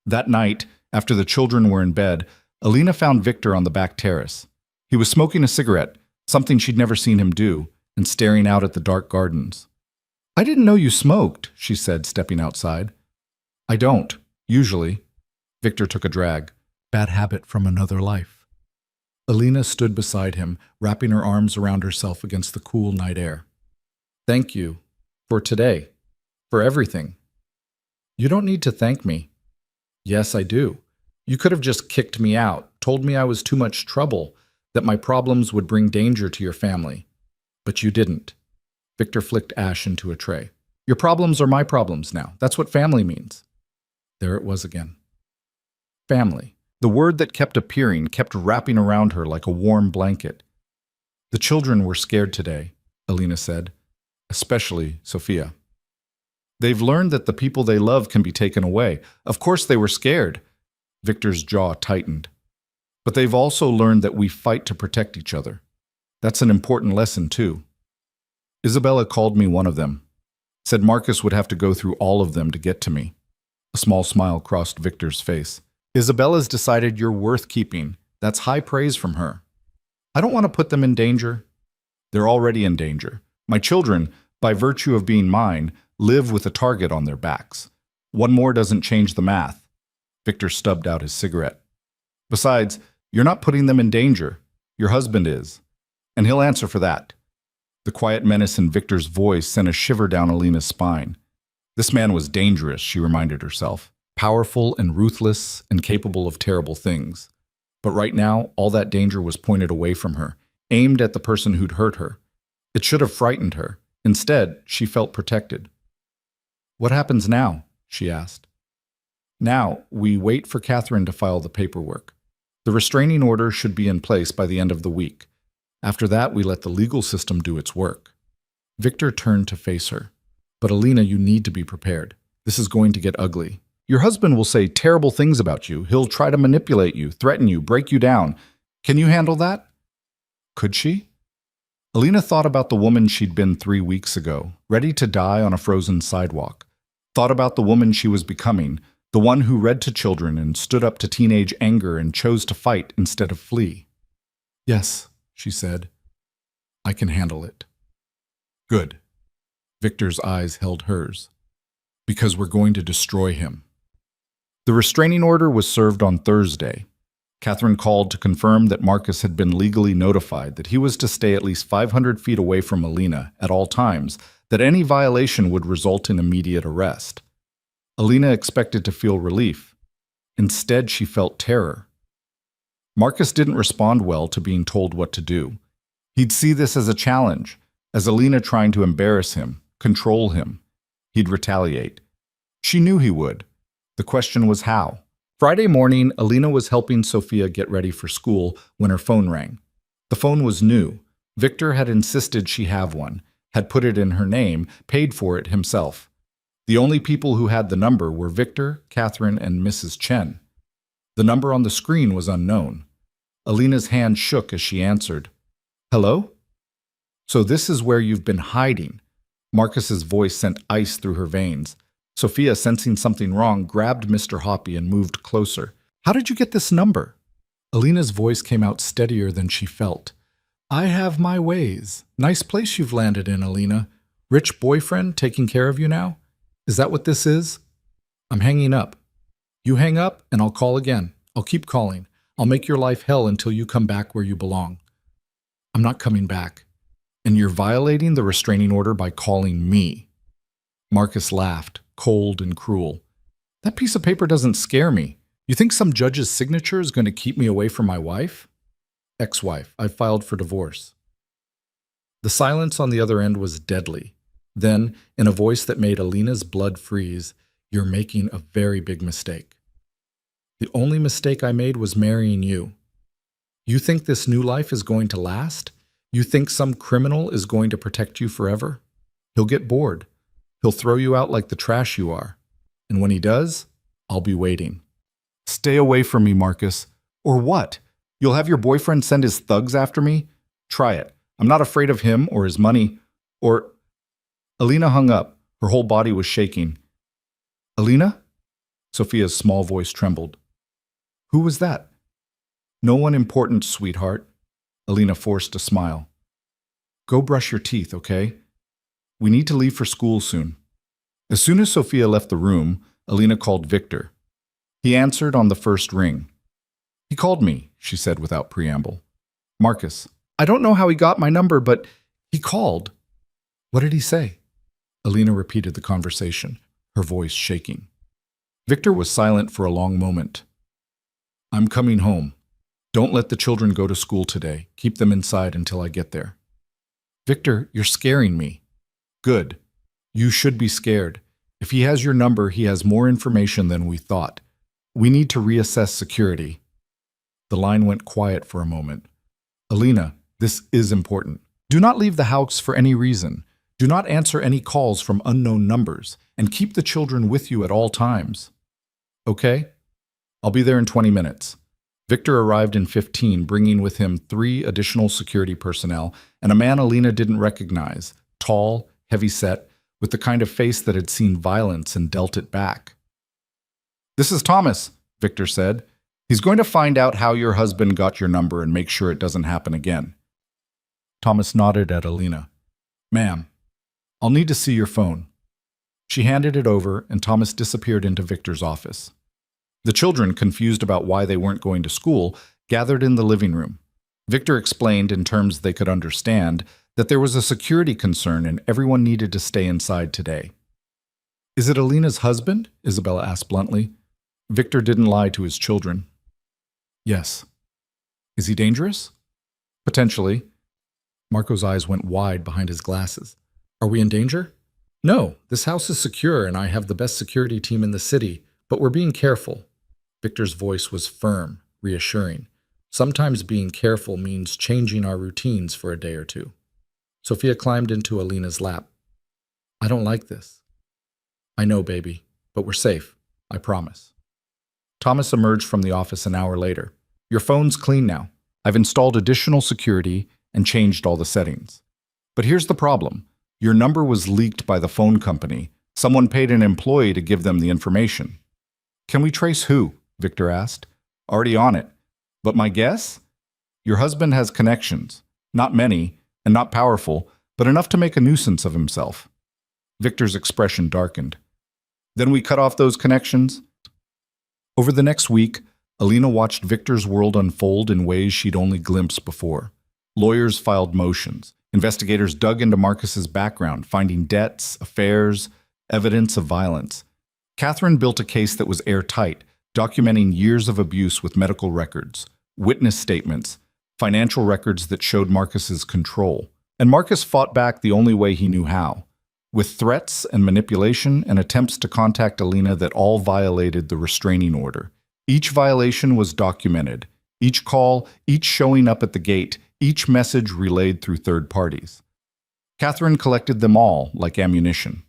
That night, after the children were in bed, Alina found Victor on the back terrace. He was smoking a cigarette, something she'd never seen him do, and staring out at the dark gardens. "I didn't know you smoked," she said, stepping outside. "I don't, usually." Victor took a drag. "Bad habit from another life." Alina stood beside him, wrapping her arms around herself against the cool night air. "Thank you. For today. For everything." "You don't need to thank me." "Yes, I do. You could have just kicked me out, told me I was too much trouble, that my problems would bring danger to your family. But you didn't." Victor flicked ash into a tray. "Your problems are my problems now. That's what family means." There it was again. Family. The word that kept appearing, kept wrapping around her like a warm blanket. "The children were scared today," Alina said. "Especially Sophia. They've learned that the people they love can be taken away. Of course they were scared." Victor's jaw tightened. "But they've also learned that we fight to protect each other. That's an important lesson, too. Isabella called me one of them. Said Marcus would have to go through all of them to get to me." A small smile crossed Victor's face. "Isabella's decided you're worth keeping. That's high praise from her. I don't want to put them in danger. They're already in danger. My children, by virtue of being mine, live with a target on their backs. One more doesn't change the math." Victor stubbed out his cigarette. "Besides, you're not putting them in danger. Your husband is. And he'll answer for that." The quiet menace in Victor's voice sent a shiver down Alina's spine. This man was dangerous, she reminded herself. Powerful and ruthless and capable of terrible things. But right now, all that danger was pointed away from her, aimed at the person who'd hurt her. It should have frightened her. Instead, she felt protected. "What happens now?" she asked. "Now, we wait for Catherine to file the paperwork. The restraining order should be in place by the end of the week. After that, we let the legal system do its work." Victor turned to face her. "But Alina, you need to be prepared. This is going to get ugly. Your husband will say terrible things about you. He'll try to manipulate you, threaten you, break you down. Can you handle that?" Could she? Alina thought about the woman she'd been 3 weeks ago, ready to die on a frozen sidewalk. Thought about the woman she was becoming, the one who read to children and stood up to teenage anger and chose to fight instead of flee. "Yes," she said. "I can handle it." "Good." Victor's eyes held hers. "Because we're going to destroy him." The restraining order was served on Thursday. Catherine called to confirm that Marcus had been legally notified that he was to stay at least 500 feet away from Alina at all times, that any violation would result in immediate arrest. Alina expected to feel relief. Instead, she felt terror. Marcus didn't respond well to being told what to do. He'd see this as a challenge, as Alina trying to embarrass him, control him. He'd retaliate. She knew he would. The question was how. Friday morning, Alina was helping Sophia get ready for school when her phone rang. The phone was new. Victor had insisted she have one, had put it in her name, paid for it himself. The only people who had the number were Victor, Catherine, and Mrs. Chen. The number on the screen was unknown. Alina's hand shook as she answered. "Hello? So this is where you've been hiding." Marcus's voice sent ice through her veins. Sophia, sensing something wrong, grabbed Mr. Hoppy and moved closer. "How did you get this number?" Alina's voice came out steadier than she felt. "I have my ways. Nice place you've landed in, Alina. Rich boyfriend taking care of you now? Is that what this is?" "I'm hanging up." "You hang up, and I'll call again. I'll keep calling. I'll make your life hell until you come back where you belong." "I'm not coming back. And you're violating the restraining order by calling me." Marcus laughed, cold and cruel. "That piece of paper doesn't scare me. You think some judge's signature is going to keep me away from my wife?" "Ex-wife. I've filed for divorce." The silence on the other end was deadly. Then, in a voice that made Alina's blood freeze, "You're making a very big mistake." "The only mistake I made was marrying you." "You think this new life is going to last? You think some criminal is going to protect you forever? He'll get bored. He'll throw you out like the trash you are. And when he does, I'll be waiting." "Stay away from me, Marcus. Or what? You'll have your boyfriend send his thugs after me? Try it. I'm not afraid of him or his money or—" Alina hung up. Her whole body was shaking. "Alina?" Sophia's small voice trembled. Who was that? No one important, sweetheart. Alina forced a smile. Go brush your teeth, okay? We need to leave for school soon. As soon as Sophia left the room, Alina called Victor. He answered on the first ring. He called me, she said without preamble. Marcus. I don't know how he got my number, but he called. What did he say? Alina repeated the conversation, her voice shaking. Victor was silent for a long moment. I'm coming home. Don't let the children go to school today. Keep them inside until I get there. Victor, you're scaring me. Good. You should be scared. If he has your number, he has more information than we thought. We need to reassess security. The line went quiet for a moment. Alina, this is important. Do not leave the house for any reason. Do not answer any calls from unknown numbers, and keep the children with you at all times. Okay? I'll be there in 20 minutes. Victor arrived in 15, bringing with him 3 additional security personnel and a man Alina didn't recognize, tall, heavy-set, with the kind of face that had seen violence and dealt it back. This is Thomas, Victor said. He's going to find out how your husband got your number and make sure it doesn't happen again. Thomas nodded at Alina. Ma'am, I'll need to see your phone. She handed it over, and Thomas disappeared into Victor's office. The children, confused about why they weren't going to school, gathered in the living room. Victor explained in terms they could understand that there was a security concern and everyone needed to stay inside today. Is it Alina's husband? Isabella asked bluntly. Victor didn't lie to his children. Yes. Is he dangerous? Potentially. Marco's eyes went wide behind his glasses. Are we in danger? No, this house is secure and I have the best security team in the city, but we're being careful. Victor's voice was firm, reassuring. Sometimes being careful means changing our routines for a day or two. Sophia climbed into Alina's lap. I don't like this. I know, baby, but we're safe. I promise. Thomas emerged from the office an hour later. Your phone's clean now. I've installed additional security and changed all the settings. But here's the problem. Your number was leaked by the phone company. Someone paid an employee to give them the information. Can we trace who? Victor asked. Already on it. But my guess? Your husband has connections. Not many, and not powerful, but enough to make a nuisance of himself. Victor's expression darkened. Then we cut off those connections? Over the next week, Alina watched Victor's world unfold in ways she'd only glimpsed before. Lawyers filed motions. Investigators dug into Marcus's background, finding debts, affairs, evidence of violence. Catherine built a case that was airtight, documenting years of abuse with medical records, witness statements, financial records that showed Marcus's control. And Marcus fought back the only way he knew how, with threats and manipulation and attempts to contact Alina that all violated the restraining order. Each violation was documented, each call, each showing up at the gate, each message relayed through third parties. Catherine collected them all like ammunition.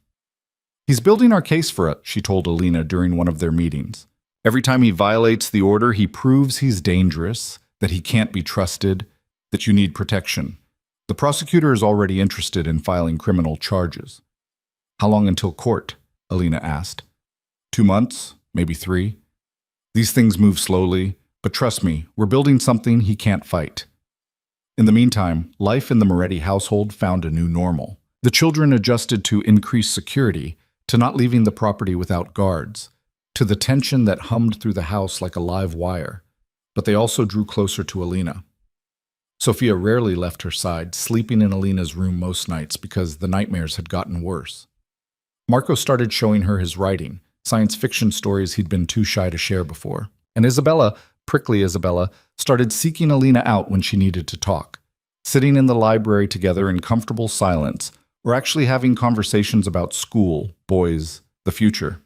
He's building our case for us, she told Alina during one of their meetings. Every time he violates the order, he proves he's dangerous, that he can't be trusted, that you need protection. The prosecutor is already interested in filing criminal charges. How long until court? Alina asked. 2 months, maybe 3. These things move slowly, but trust me, we're building something he can't fight. In the meantime, life in the Moretti household found a new normal. The children adjusted to increased security, to not leaving the property without guards, to the tension that hummed through the house like a live wire. But they also drew closer to Alina. Sophia rarely left her side, sleeping in Alina's room most nights because the nightmares had gotten worse. Marco started showing her his writing, science fiction stories he'd been too shy to share before. And Isabella, prickly Isabella, started seeking Alina out when she needed to talk, sitting in the library together in comfortable silence, or actually having conversations about school, boys, the future.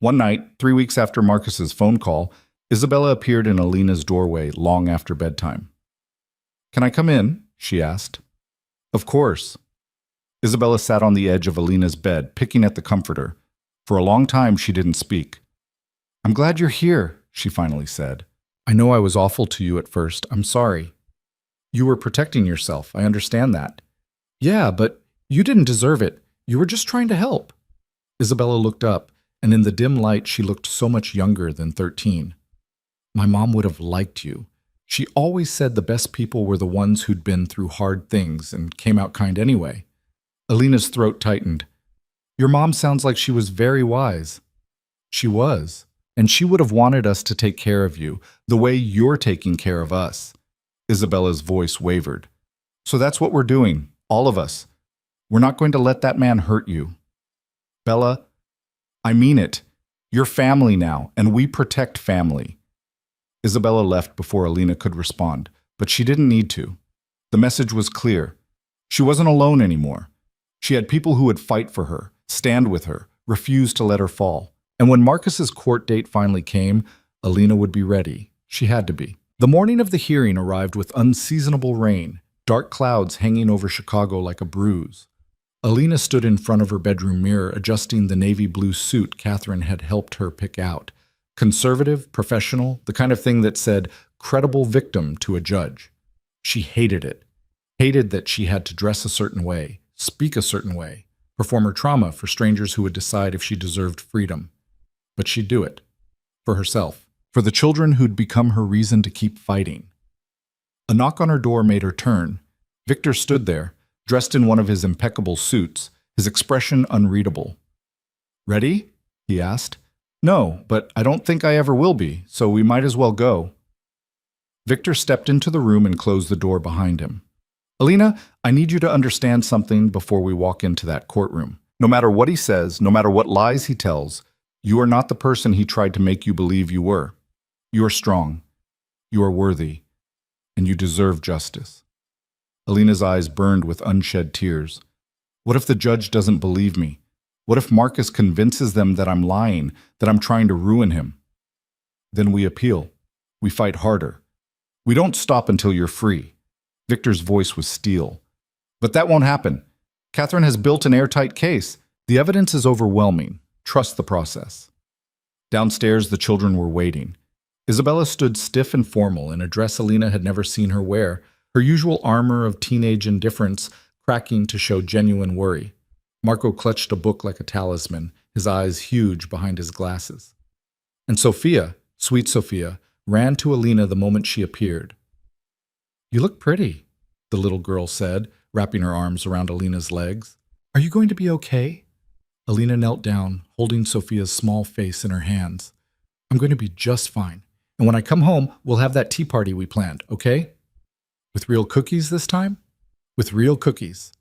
One night, 3 weeks after Marcus's phone call, Isabella appeared in Alina's doorway long after bedtime. Can I come in? She asked. Of course. Isabella sat on the edge of Alina's bed, picking at the comforter. For a long time, she didn't speak. I'm glad you're here, she finally said. I know I was awful to you at first. I'm sorry. You were protecting yourself. I understand that. Yeah, but you didn't deserve it. You were just trying to help. Isabella looked up, and in the dim light she looked so much younger than 13. My mom would have liked you. She always said the best people were the ones who'd been through hard things and came out kind anyway. Alina's throat tightened. Your mom sounds like she was very wise. She was, and she would have wanted us to take care of you, the way you're taking care of us. Isabella's voice wavered. So that's what we're doing, all of us. We're not going to let that man hurt you. Bella, I mean it. You're family now, and we protect family. Isabella left before Alina could respond, but she didn't need to. The message was clear. She wasn't alone anymore. She had people who would fight for her, stand with her, refuse to let her fall. And when Marcus's court date finally came, Alina would be ready. She had to be. The morning of the hearing arrived with unseasonable rain, dark clouds hanging over Chicago like a bruise. Alina stood in front of her bedroom mirror, adjusting the navy blue suit Catherine had helped her pick out. Conservative, professional, the kind of thing that said, credible victim to a judge. She hated it. Hated that she had to dress a certain way, speak a certain way, perform her trauma for strangers who would decide if she deserved freedom. But she'd do it. For herself. For the children who'd become her reason to keep fighting. A knock on her door made her turn. Victor stood there, dressed in one of his impeccable suits, his expression unreadable. Ready? He asked. No, but I don't think I ever will be, so we might as well go. Victor stepped into the room and closed the door behind him. Alina, I need you to understand something before we walk into that courtroom. No matter what he says, no matter what lies he tells, you are not the person he tried to make you believe you were. You are strong. You are worthy. And you deserve justice. Alina's eyes burned with unshed tears. What if the judge doesn't believe me? What if Marcus convinces them that I'm lying, that I'm trying to ruin him? Then we appeal. We fight harder. We don't stop until you're free. Victor's voice was steel. But that won't happen. Catherine has built an airtight case. The evidence is overwhelming. Trust the process. Downstairs, the children were waiting. Isabella stood stiff and formal in a dress Alina had never seen her wear, her usual armor of teenage indifference cracking to show genuine worry. Marco clutched a book like a talisman, his eyes huge behind his glasses. And Sophia, sweet Sophia, ran to Alina the moment she appeared. You look pretty, the little girl said, wrapping her arms around Alina's legs. Are you going to be okay? Alina knelt down, holding Sophia's small face in her hands. I'm going to be just fine. And when I come home, we'll have that tea party we planned, okay? With real cookies this time? With real cookies.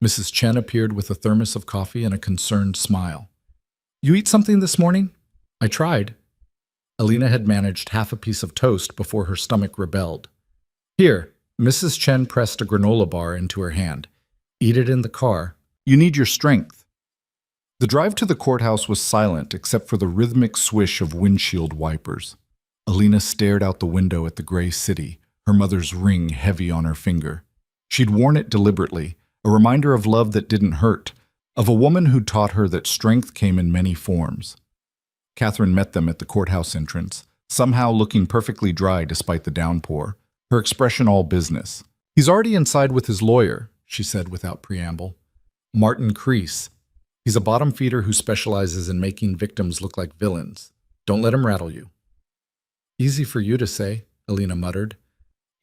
Mrs. Chen appeared with a thermos of coffee and a concerned smile. You eat something this morning? I tried. Alina had managed half a piece of toast before her stomach rebelled. Here, Mrs. Chen pressed a granola bar into her hand. Eat it in the car. You need your strength. The drive to the courthouse was silent except for the rhythmic swish of windshield wipers. Alina stared out the window at the gray city, her mother's ring heavy on her finger. She'd worn it deliberately, a reminder of love that didn't hurt, of a woman who taught her that strength came in many forms. Catherine met them at the courthouse entrance, somehow looking perfectly dry despite the downpour, her expression all business. He's already inside with his lawyer, she said without preamble. Martin Crease. He's a bottom feeder who specializes in making victims look like villains. Don't let him rattle you. Easy for you to say, Alina muttered.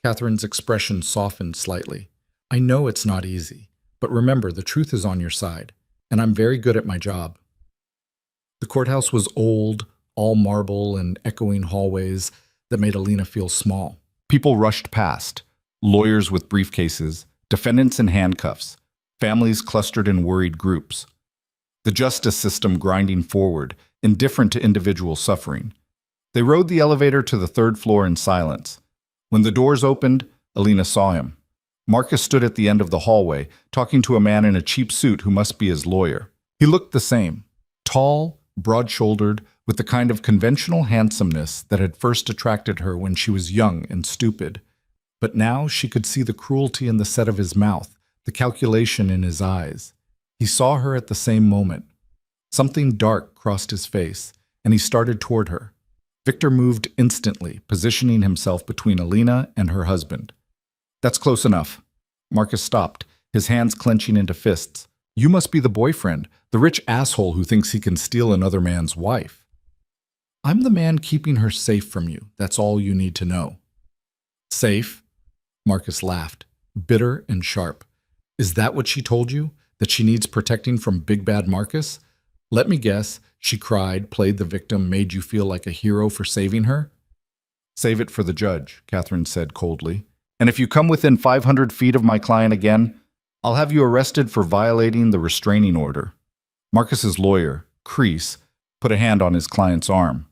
Catherine's expression softened slightly. I know it's not easy, but remember, the truth is on your side, and I'm very good at my job. The courthouse was old, all marble and echoing hallways that made Alina feel small. People rushed past, lawyers with briefcases, defendants in handcuffs, families clustered in worried groups. The justice system grinding forward, indifferent to individual suffering. They rode the elevator to the third floor in silence. When the doors opened, Alina saw him. Marcus stood at the end of the hallway, talking to a man in a cheap suit who must be his lawyer. He looked the same, tall, broad-shouldered, with the kind of conventional handsomeness that had first attracted her when she was young and stupid. But now she could see the cruelty in the set of his mouth, the calculation in his eyes. He saw her at the same moment. Something dark crossed his face, and he started toward her. Victor moved instantly, positioning himself between Alina and her husband. That's close enough. Marcus stopped, his hands clenching into fists. You must be the boyfriend, the rich asshole who thinks he can steal another man's wife. I'm the man keeping her safe from you. That's all you need to know. Safe? Marcus laughed, bitter and sharp. Is that what she told you? That she needs protecting from Big Bad Marcus? Let me guess, she cried, played the victim, made you feel like a hero for saving her? Save it for the judge, Catherine said coldly. And if you come within 500 feet of my client again, I'll have you arrested for violating the restraining order. Marcus's lawyer, Crease, put a hand on his client's arm.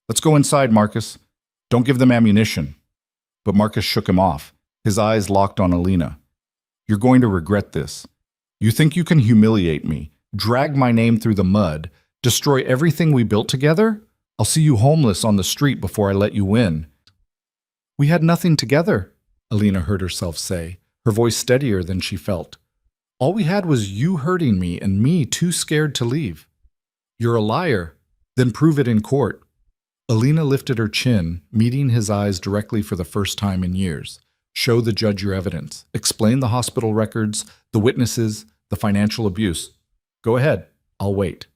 Let's go inside, Marcus. Don't give them ammunition. But Marcus shook him off, his eyes locked on Alina. You're going to regret this. You think you can humiliate me, drag my name through the mud, destroy everything we built together? I'll see you homeless on the street before I let you win. We had nothing together, Alina heard herself say, her voice steadier than she felt. All we had was you hurting me and me too scared to leave. You're a liar. Then prove it in court. Alina lifted her chin, meeting his eyes directly for the first time in years. Show the judge your evidence. Explain the hospital records, the witnesses, the financial abuse. Go ahead. I'll wait.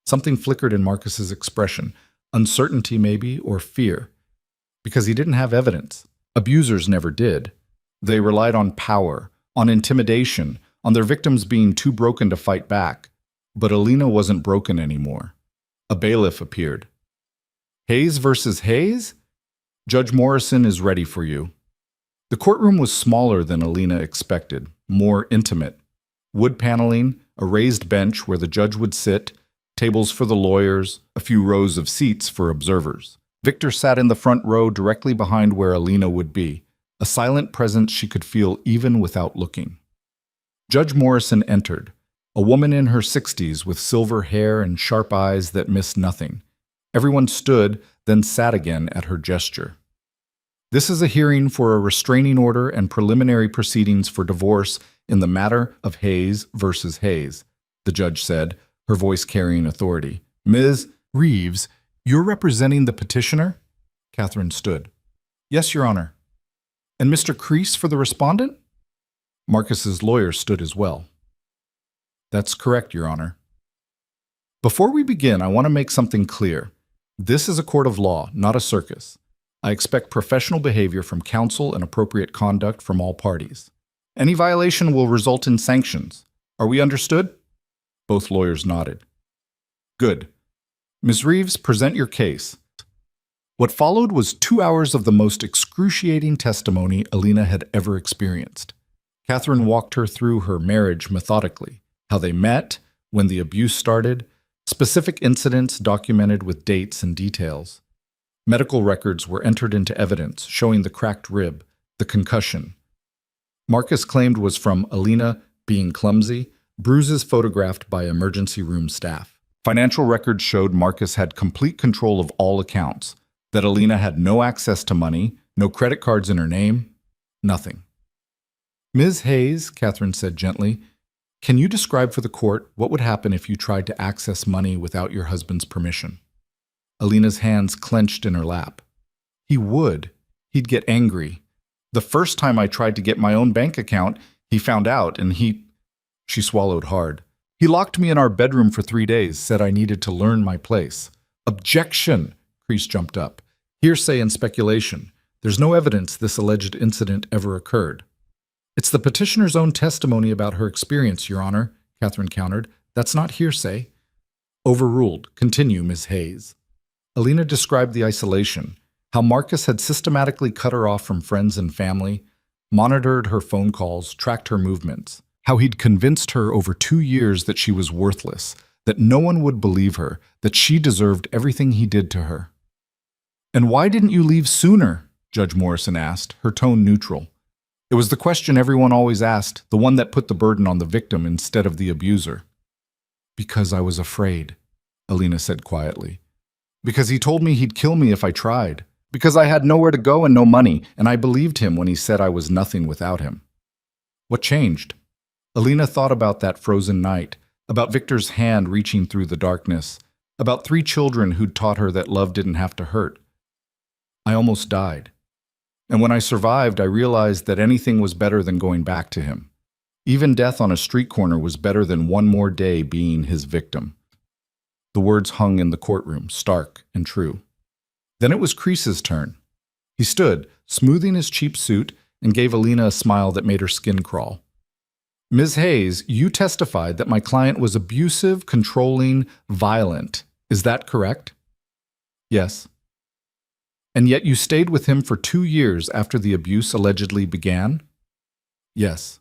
Something flickered in Marcus's expression. Uncertainty maybe, or fear. Because he didn't have evidence. Abusers never did. They relied on power, on intimidation, on their victims being too broken to fight back. But Alina wasn't broken anymore. A bailiff appeared. Hayes versus Hayes? Judge Morrison is ready for you. The courtroom was smaller than Alina expected, more intimate. Wood paneling, a raised bench where the judge would sit, tables for the lawyers, a few rows of seats for observers. Victor sat in the front row directly behind where Alina would be, a silent presence she could feel even without looking. Judge Morrison entered, a woman in her 60s with silver hair and sharp eyes that missed nothing. Everyone stood, then sat again at her gesture. This is a hearing for a restraining order and preliminary proceedings for divorce in the matter of Hayes versus Hayes, the judge said, her voice carrying authority. Ms. Reeves, you're representing the petitioner? Catherine stood. Yes, Your Honor. And Mr. Crease for the respondent? Marcus's lawyer stood as well. That's correct, Your Honor. Before we begin, I want to make something clear. This is a court of law, not a circus. I expect professional behavior from counsel and appropriate conduct from all parties. Any violation will result in sanctions. Are we understood? Both lawyers nodded. Good. Ms. Reeves, present your case. What followed was 2 hours of the most excruciating testimony Alina had ever experienced. Catherine walked her through her marriage methodically, how they met, when the abuse started, specific incidents documented with dates and details. Medical records were entered into evidence showing the cracked rib, the concussion. Marcus claimed was from Alina being clumsy, bruises photographed by emergency room staff. Financial records showed Marcus had complete control of all accounts, that Alina had no access to money, no credit cards in her name, nothing. Ms. Hayes, Catherine said gently, can you describe for the court what would happen if you tried to access money without your husband's permission? Alina's hands clenched in her lap. He would. He'd get angry. The first time I tried to get my own bank account, he found out and She swallowed hard. He locked me in our bedroom for 3 days, said I needed to learn my place. Objection! Crease jumped up. Hearsay and speculation. There's no evidence this alleged incident ever occurred. It's the petitioner's own testimony about her experience, Your Honor, Catherine countered. That's not hearsay. Overruled. Continue, Ms. Hayes. Alina described the isolation, how Marcus had systematically cut her off from friends and family, monitored her phone calls, tracked her movements, how he'd convinced her over 2 years that she was worthless, that no one would believe her, that she deserved everything he did to her. And why didn't you leave sooner? Judge Morrison asked, her tone neutral. It was the question everyone always asked, the one that put the burden on the victim instead of the abuser. Because I was afraid, Alina said quietly. Because he told me he'd kill me if I tried. Because I had nowhere to go and no money, and I believed him when he said I was nothing without him. What changed? Alina thought about that frozen night, about Victor's hand reaching through the darkness, about 3 children who'd taught her that love didn't have to hurt. I almost died. And when I survived, I realized that anything was better than going back to him. Even death on a street corner was better than one more day being his victim. The words hung in the courtroom, stark and true. Then it was Crease's turn. He stood, smoothing his cheap suit, and gave Alina a smile that made her skin crawl. Ms. Hayes, you testified that my client was abusive, controlling, violent. Is that correct? Yes. And yet you stayed with him for 2 years after the abuse allegedly began? Yes.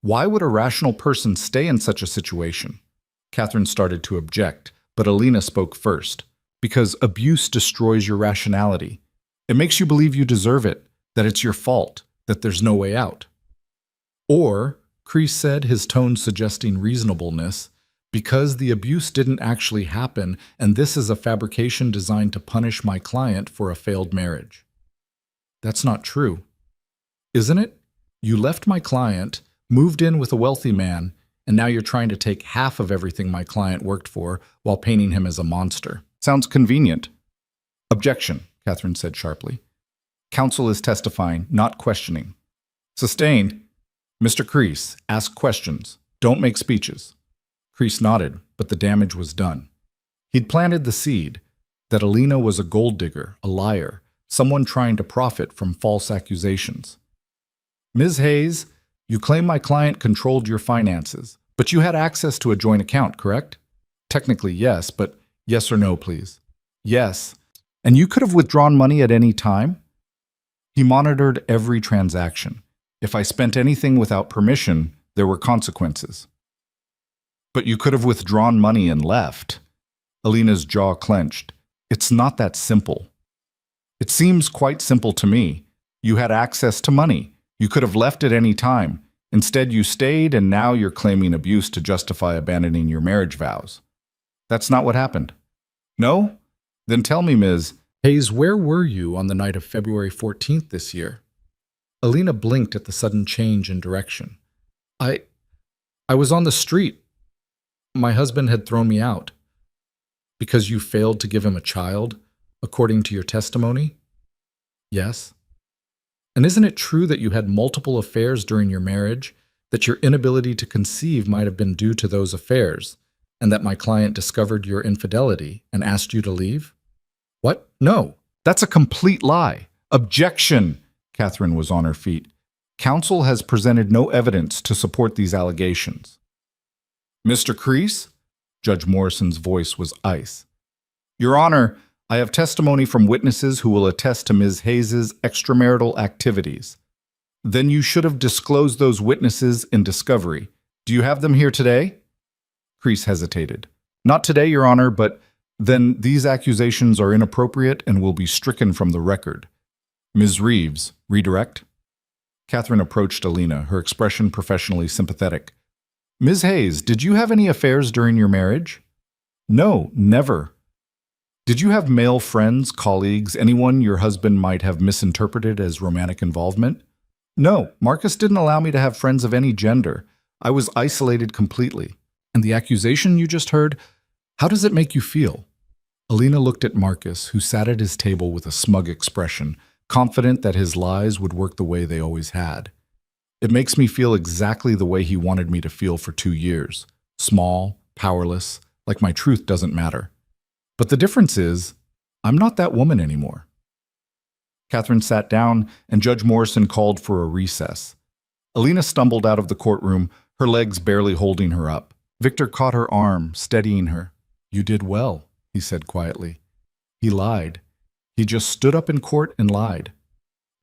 Why would a rational person stay in such a situation? Catherine started to object, but Alina spoke first. Because abuse destroys your rationality. It makes you believe you deserve it, that it's your fault, that there's no way out. Or, Crease said, his tone suggesting reasonableness, because the abuse didn't actually happen, and this is a fabrication designed to punish my client for a failed marriage. That's not true. Isn't it? You left my client, moved in with a wealthy man, and now you're trying to take half of everything my client worked for while painting him as a monster. Sounds convenient. Objection, Catherine said sharply. Counsel is testifying, not questioning. Sustained. Mr. Crease, ask questions. Don't make speeches. Crease nodded, but the damage was done. He'd planted the seed that Alina was a gold digger, a liar, someone trying to profit from false accusations. Ms. Hayes, you claim my client controlled your finances, but you had access to a joint account, correct? Technically, yes, but yes or no, please. Yes. And you could have withdrawn money at any time? He monitored every transaction. If I spent anything without permission, there were consequences. But you could have withdrawn money and left. Alina's jaw clenched. It's not that simple. It seems quite simple to me. You had access to money. You could have left at any time. Instead, you stayed, and now you're claiming abuse to justify abandoning your marriage vows. That's not what happened. No? Then tell me, Ms. Hayes, where were you on the night of February 14th this year? Alina blinked at the sudden change in direction. I was on the street. My husband had thrown me out. Because you failed to give him a child, according to your testimony? Yes. And isn't it true that you had multiple affairs during your marriage, that your inability to conceive might have been due to those affairs, and that my client discovered your infidelity and asked you to leave? What? No. That's a complete lie. Objection! Catherine was on her feet. Counsel has presented no evidence to support these allegations. Mr. Crease? Judge Morrison's voice was ice. Your Honor, I have testimony from witnesses who will attest to Ms. Hayes's extramarital activities. Then you should have disclosed those witnesses in discovery. Do you have them here today? Crease hesitated. Not today, Your Honor, but then these accusations are inappropriate and will be stricken from the record. Ms. Reeves, redirect? Catherine approached Alina, her expression professionally sympathetic. Ms. Hayes, did you have any affairs during your marriage? No, never. Did you have male friends, colleagues, anyone your husband might have misinterpreted as romantic involvement? No, Marcus didn't allow me to have friends of any gender. I was isolated completely. And the accusation you just heard, how does it make you feel? Alina looked at Marcus, who sat at his table with a smug expression, confident that his lies would work the way they always had. It makes me feel exactly the way he wanted me to feel for 2 years. Small, powerless, like my truth doesn't matter. But the difference is, I'm not that woman anymore. Catherine sat down, and Judge Morrison called for a recess. Alina stumbled out of the courtroom, her legs barely holding her up. Victor caught her arm, steadying her. You did well, he said quietly. He lied. He just stood up in court and lied.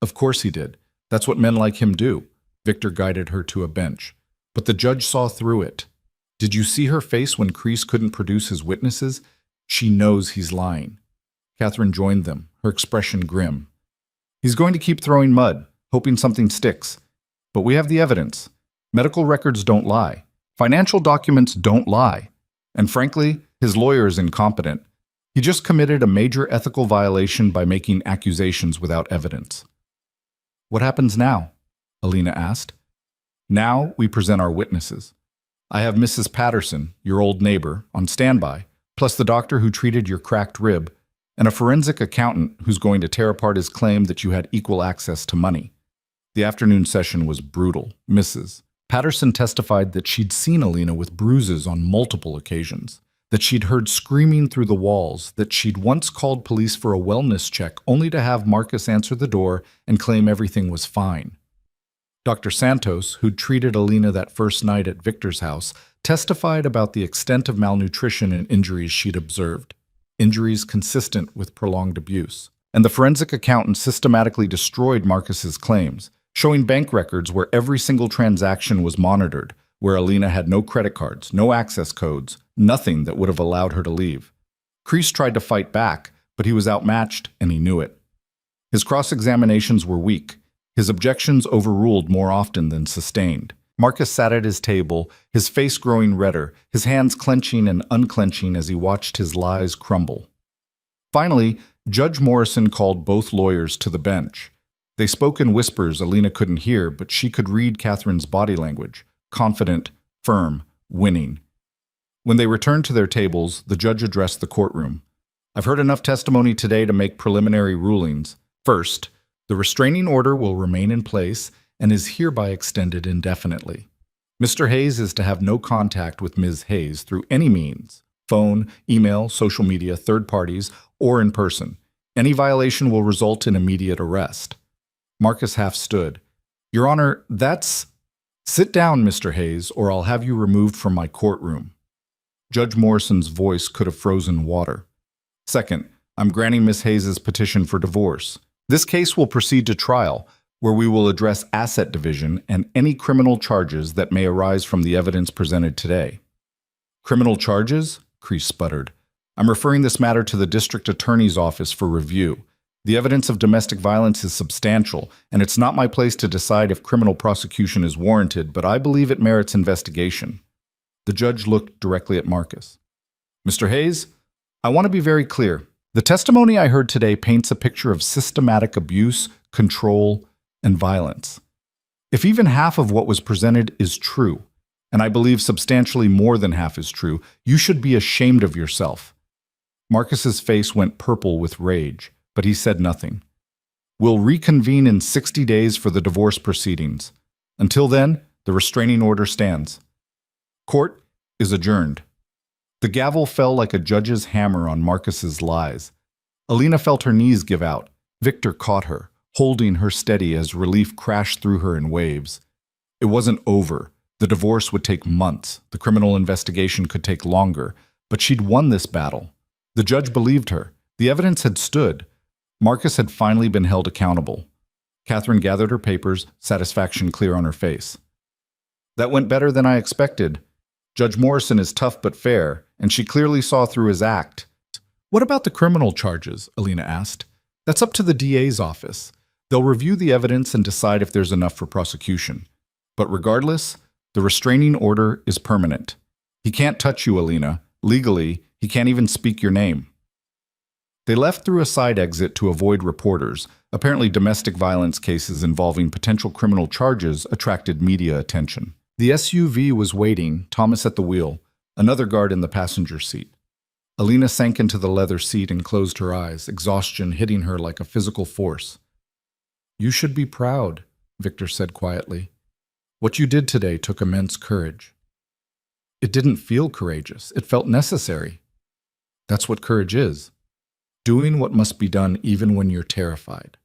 Of course he did. That's what men like him do. Victor guided her to a bench. But the judge saw through it. Did you see her face when Crease couldn't produce his witnesses? She knows he's lying. Catherine joined them, her expression grim. He's going to keep throwing mud, hoping something sticks. But we have the evidence. Medical records don't lie. Financial documents don't lie. And frankly, his lawyer is incompetent. He just committed a major ethical violation by making accusations without evidence. What happens now? Alina asked. Now we present our witnesses. I have Mrs. Patterson, your old neighbor, on standby, plus the doctor who treated your cracked rib, and a forensic accountant who's going to tear apart his claim that you had equal access to money. The afternoon session was brutal. Mrs. Patterson testified that she'd seen Alina with bruises on multiple occasions, that she'd heard screaming through the walls, that she'd once called police for a wellness check only to have Marcus answer the door and claim everything was fine. Dr. Santos, who'd treated Alina that first night at Victor's house, testified about the extent of malnutrition and injuries she'd observed, injuries consistent with prolonged abuse. And the forensic accountant systematically destroyed Marcus's claims, showing bank records where every single transaction was monitored, where Alina had no credit cards, no access codes, nothing that would have allowed her to leave. Kreese tried to fight back, but he was outmatched and he knew it. His cross-examinations were weak, his objections overruled more often than sustained. Marcus sat at his table, his face growing redder, his hands clenching and unclenching as he watched his lies crumble. Finally, Judge Morrison called both lawyers to the bench. They spoke in whispers Alina couldn't hear, but she could read Catherine's body language, confident, firm, winning. When they returned to their tables, the judge addressed the courtroom. "I've heard enough testimony today to make preliminary rulings. First, the restraining order will remain in place and is hereby extended indefinitely. Mr. Hayes is to have no contact with Ms. Hayes through any means, phone, email, social media, third parties, or in person. Any violation will result in immediate arrest." Marcus half stood. "Your Honor, that's—" "Sit down, Mr. Hayes, or I'll have you removed from my courtroom." Judge Morrison's voice could have frozen water. "Second, I'm granting Ms. Hayes' petition for divorce. This case will proceed to trial, where we will address asset division and any criminal charges that may arise from the evidence presented today." "Criminal charges?" Kreese sputtered. "I'm referring this matter to the district attorney's office for review. The evidence of domestic violence is substantial, and it's not my place to decide if criminal prosecution is warranted, but I believe it merits investigation." The judge looked directly at Marcus. "Mr. Hayes, I want to be very clear. The testimony I heard today paints a picture of systematic abuse, control, and violence. If even half of what was presented is true, and I believe substantially more than half is true, you should be ashamed of yourself." Marcus's face went purple with rage, but he said nothing. "We'll reconvene in 60 days for the divorce proceedings. Until then, the restraining order stands. Court is adjourned." The gavel fell like a judge's hammer on Marcus's lies. Alina felt her knees give out. Victor caught her, holding her steady as relief crashed through her in waves. It wasn't over. The divorce would take months. The criminal investigation could take longer. But she'd won this battle. The judge believed her. The evidence had stood. Marcus had finally been held accountable. Catherine gathered her papers, satisfaction clear on her face. "That went better than I expected. Judge Morrison is tough but fair, and she clearly saw through his act." "What about the criminal charges?" Alina asked. "That's up to the DA's office. They'll review the evidence and decide if there's enough for prosecution. But regardless, the restraining order is permanent. He can't touch you, Alina. Legally, he can't even speak your name." They left through a side exit to avoid reporters. Apparently, domestic violence cases involving potential criminal charges attracted media attention. The SUV was waiting, Thomas at the wheel, another guard in the passenger seat. Alina sank into the leather seat and closed her eyes, exhaustion hitting her like a physical force. "You should be proud," Victor said quietly. "What you did today took immense courage." "It didn't feel courageous. It felt necessary." "That's what courage is. Doing what must be done even when you're terrified."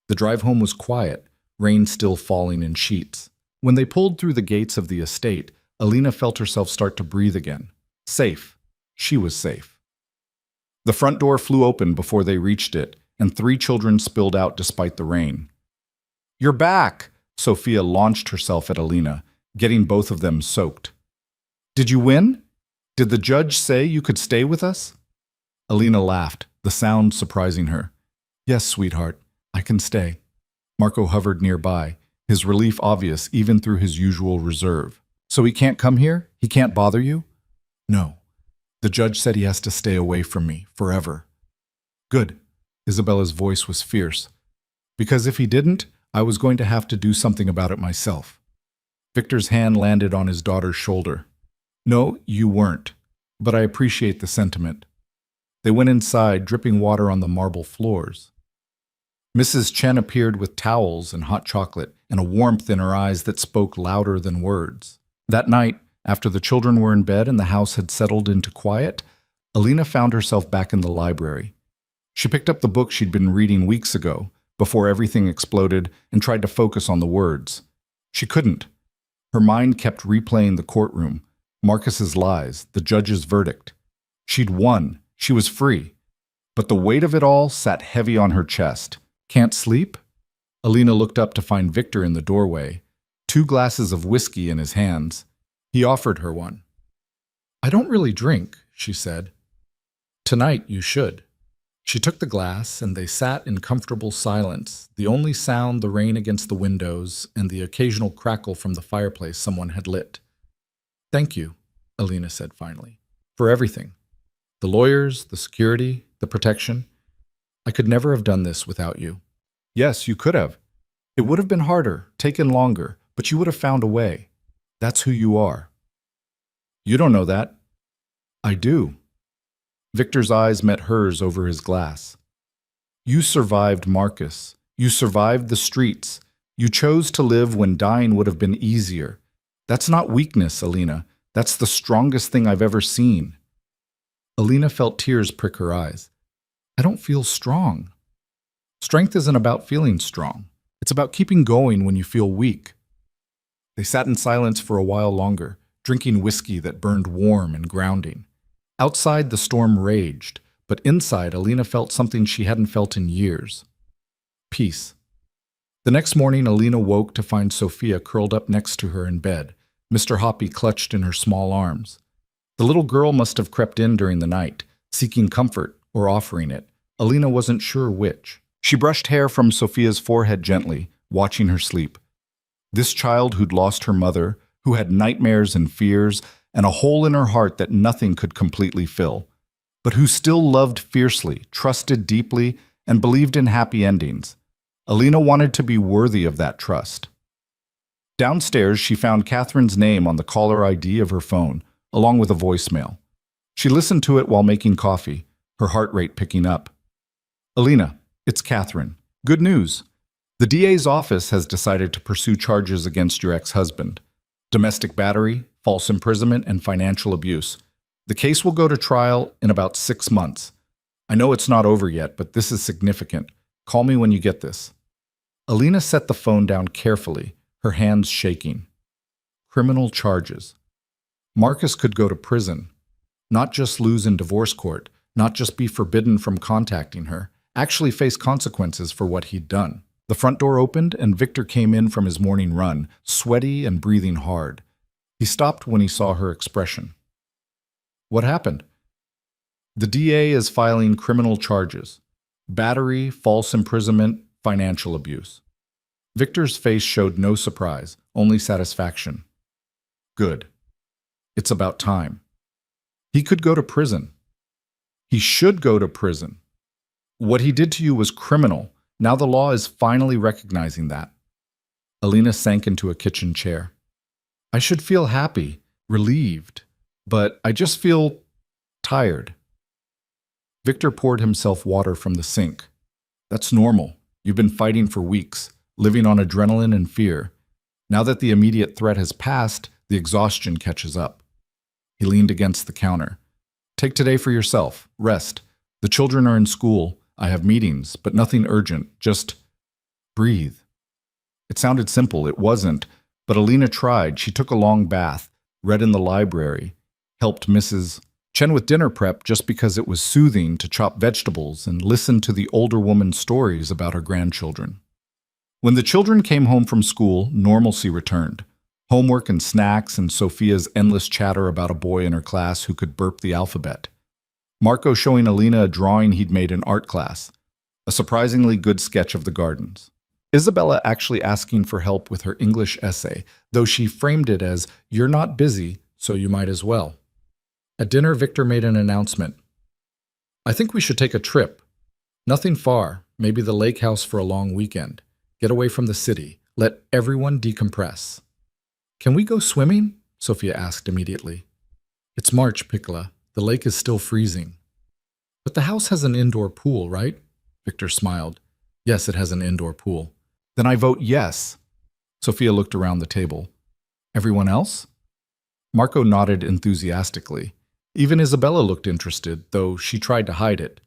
The drive home was quiet, rain still falling in sheets. When they pulled through the gates of the estate, Alina felt herself start to breathe again. Safe. She was safe. The front door flew open before they reached it, and 3 children spilled out despite the rain. "You're back!" Sophia launched herself at Alina, getting both of them soaked. "Did you win? Did the judge say you could stay with us?" Alina laughed, the sound surprising her. "Yes, sweetheart, I can stay." Marco hovered nearby, his relief obvious even through his usual reserve. "So he can't come here? He can't bother you?" "No. The judge said he has to stay away from me, forever." "Good." Isabella's voice was fierce. "Because if he didn't, I was going to have to do something about it myself." Victor's hand landed on his daughter's shoulder. "No, you weren't. But I appreciate the sentiment." They went inside, dripping water on the marble floors. Mrs. Chen appeared with towels and hot chocolate, and a warmth in her eyes that spoke louder than words. That night, after the children were in bed and the house had settled into quiet, Alina found herself back in the library. She picked up the book she'd been reading weeks ago, before everything exploded, and tried to focus on the words. She couldn't. Her mind kept replaying the courtroom, Marcus's lies, the judge's verdict. She'd won. She was free. But the weight of it all sat heavy on her chest. Can't sleep? Alina looked up to find Victor in the doorway, 2 glasses of whiskey in his hands. He offered her one. "I don't really drink," she said. "Tonight you should." She took the glass, and they sat in comfortable silence, the only sound the rain against the windows and the occasional crackle from the fireplace someone had lit. "Thank you," Alina said finally, "for everything. The lawyers, the security, the protection. I could never have done this without you." "Yes, you could have. It would have been harder, taken longer, but you would have found a way. That's who you are." "You don't know that." "I do." Victor's eyes met hers over his glass. "You survived Marcus. You survived the streets. You chose to live when dying would have been easier. That's not weakness, Alina. That's the strongest thing I've ever seen." Alina felt tears prick her eyes. "I don't feel strong." "Strength isn't about feeling strong. It's about keeping going when you feel weak." They sat in silence for a while longer, drinking whiskey that burned warm and grounding. Outside, the storm raged, but inside, Alina felt something she hadn't felt in years. Peace. The next morning, Alina woke to find Sophia curled up next to her in bed, Mr. Hoppy clutched in her small arms. The little girl must have crept in during the night, seeking comfort or offering it. Alina wasn't sure which. She brushed hair from Sophia's forehead gently, watching her sleep. This child who'd lost her mother, who had nightmares and fears, and a hole in her heart that nothing could completely fill, but who still loved fiercely, trusted deeply, and believed in happy endings. Alina wanted to be worthy of that trust. Downstairs, she found Catherine's name on the caller ID of her phone, along with a voicemail. She listened to it while making coffee, her heart rate picking up. "Alina, it's Catherine. Good news. The DA's office has decided to pursue charges against your ex-husband. Domestic battery, false imprisonment, and financial abuse. The case will go to trial in about 6 months. I know it's not over yet, but this is significant. Call me when you get this." Alina set the phone down carefully, her hands shaking. Criminal charges. Marcus could go to prison. Not just lose in divorce court, not just be forbidden from contacting her, actually face consequences for what he'd done. The front door opened and Victor came in from his morning run, sweaty and breathing hard. He stopped when he saw her expression. "What happened?" "The DA is filing criminal charges. Battery, false imprisonment, financial abuse." Victor's face showed no surprise, only satisfaction. "Good. It's about time. He could go to prison. He should go to prison. What he did to you was criminal. Now the law is finally recognizing that." Alina sank into a kitchen chair. "I should feel happy, relieved, but I just feel tired." Victor poured himself water from the sink. "That's normal. You've been fighting for weeks, living on adrenaline and fear. Now that the immediate threat has passed, the exhaustion catches up." He leaned against the counter. "Take today for yourself. Rest. The children are in school. I have meetings, but nothing urgent. Just breathe." It sounded simple. It wasn't, but Alina tried. She took a long bath, read in the library, helped Mrs. Chen with dinner prep just because it was soothing to chop vegetables, and listened to the older woman's stories about her grandchildren. When the children came home from school, normalcy returned. Homework and snacks and Sophia's endless chatter about a boy in her class who could burp the alphabet. Marco showing Alina a drawing he'd made in art class, a surprisingly good sketch of the gardens. Isabella actually asking for help with her English essay, though she framed it as, "You're not busy, so you might as well." At dinner, Victor made an announcement. "I think we should take a trip. Nothing far, maybe the lake house for a long weekend. Get away from the city. Let everyone decompress." "Can we go swimming?" Sophia asked immediately. "It's March, Piccola. The lake is still freezing." "But the house has an indoor pool, right?" Victor smiled. "Yes, it has an indoor pool." "Then I vote yes." Sophia looked around the table. Everyone else? Marco nodded enthusiastically. Even Isabella looked interested, though she tried to hide it.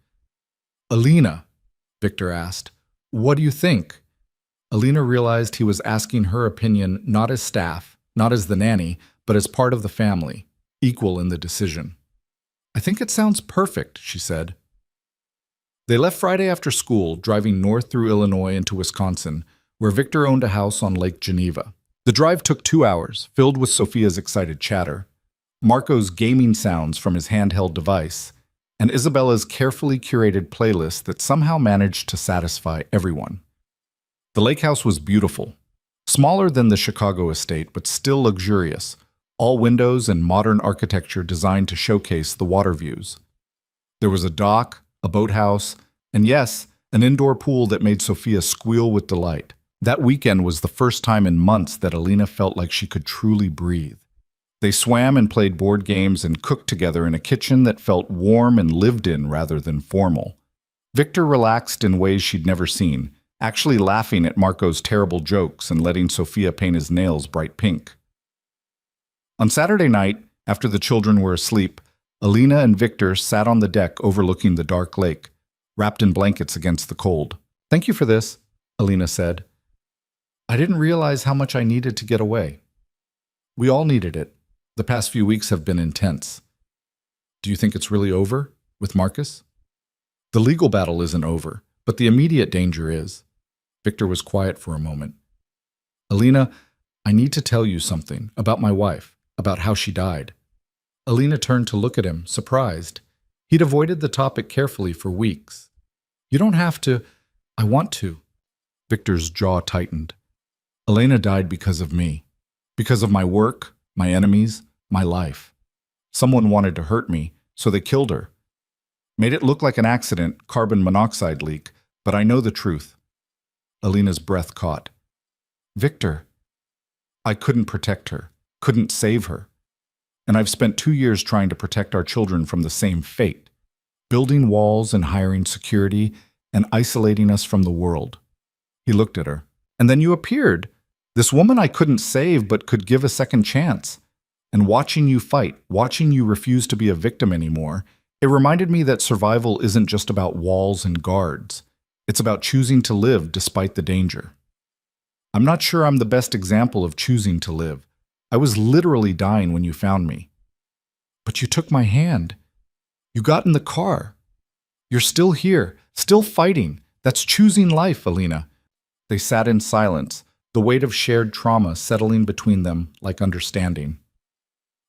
Alina, Victor asked, what do you think? Alina realized he was asking her opinion not as staff, not as the nanny, but as part of the family, equal in the decision. I think it sounds perfect, she said. They left Friday after school, driving north through Illinois into Wisconsin, where Victor owned a house on Lake Geneva. The drive took 2 hours, filled with Sophia's excited chatter, Marco's gaming sounds from his handheld device, and Isabella's carefully curated playlist that somehow managed to satisfy everyone. The lake house was beautiful, smaller than the Chicago estate, but still luxurious, all windows and modern architecture designed to showcase the water views. There was a dock, a boathouse, and yes, an indoor pool that made Sophia squeal with delight. That weekend was the first time in months that Alina felt like she could truly breathe. They swam and played board games and cooked together in a kitchen that felt warm and lived in rather than formal. Victor relaxed in ways she'd never seen, actually laughing at Marco's terrible jokes and letting Sophia paint his nails bright pink. On Saturday night, after the children were asleep, Alina and Victor sat on the deck overlooking the dark lake, wrapped in blankets against the cold. Thank you for this, Alina said. I didn't realize how much I needed to get away. We all needed it. The past few weeks have been intense. Do you think it's really over with Marcus? The legal battle isn't over, but the immediate danger is. Victor was quiet for a moment. Alina, I need to tell you something about my wife, about how she died. Alina turned to look at him, surprised. He'd avoided the topic carefully for weeks. You don't have to. I want to. Victor's jaw tightened. Alina died because of me. Because of my work, my enemies, my life. Someone wanted to hurt me, so they killed her. Made it look like an accident, carbon monoxide leak, but I know the truth. Alina's breath caught. Victor, I couldn't protect her, couldn't save her. And I've spent 2 years trying to protect our children from the same fate, building walls and hiring security and isolating us from the world. He looked at her. And then you appeared. This woman I couldn't save but could give a second chance. And watching you fight, watching you refuse to be a victim anymore, it reminded me that survival isn't just about walls and guards. It's about choosing to live despite the danger. I'm not sure I'm the best example of choosing to live. I was literally dying when you found me. But you took my hand. You got in the car. You're still here, still fighting. That's choosing life, Alina. They sat in silence, the weight of shared trauma settling between them like understanding.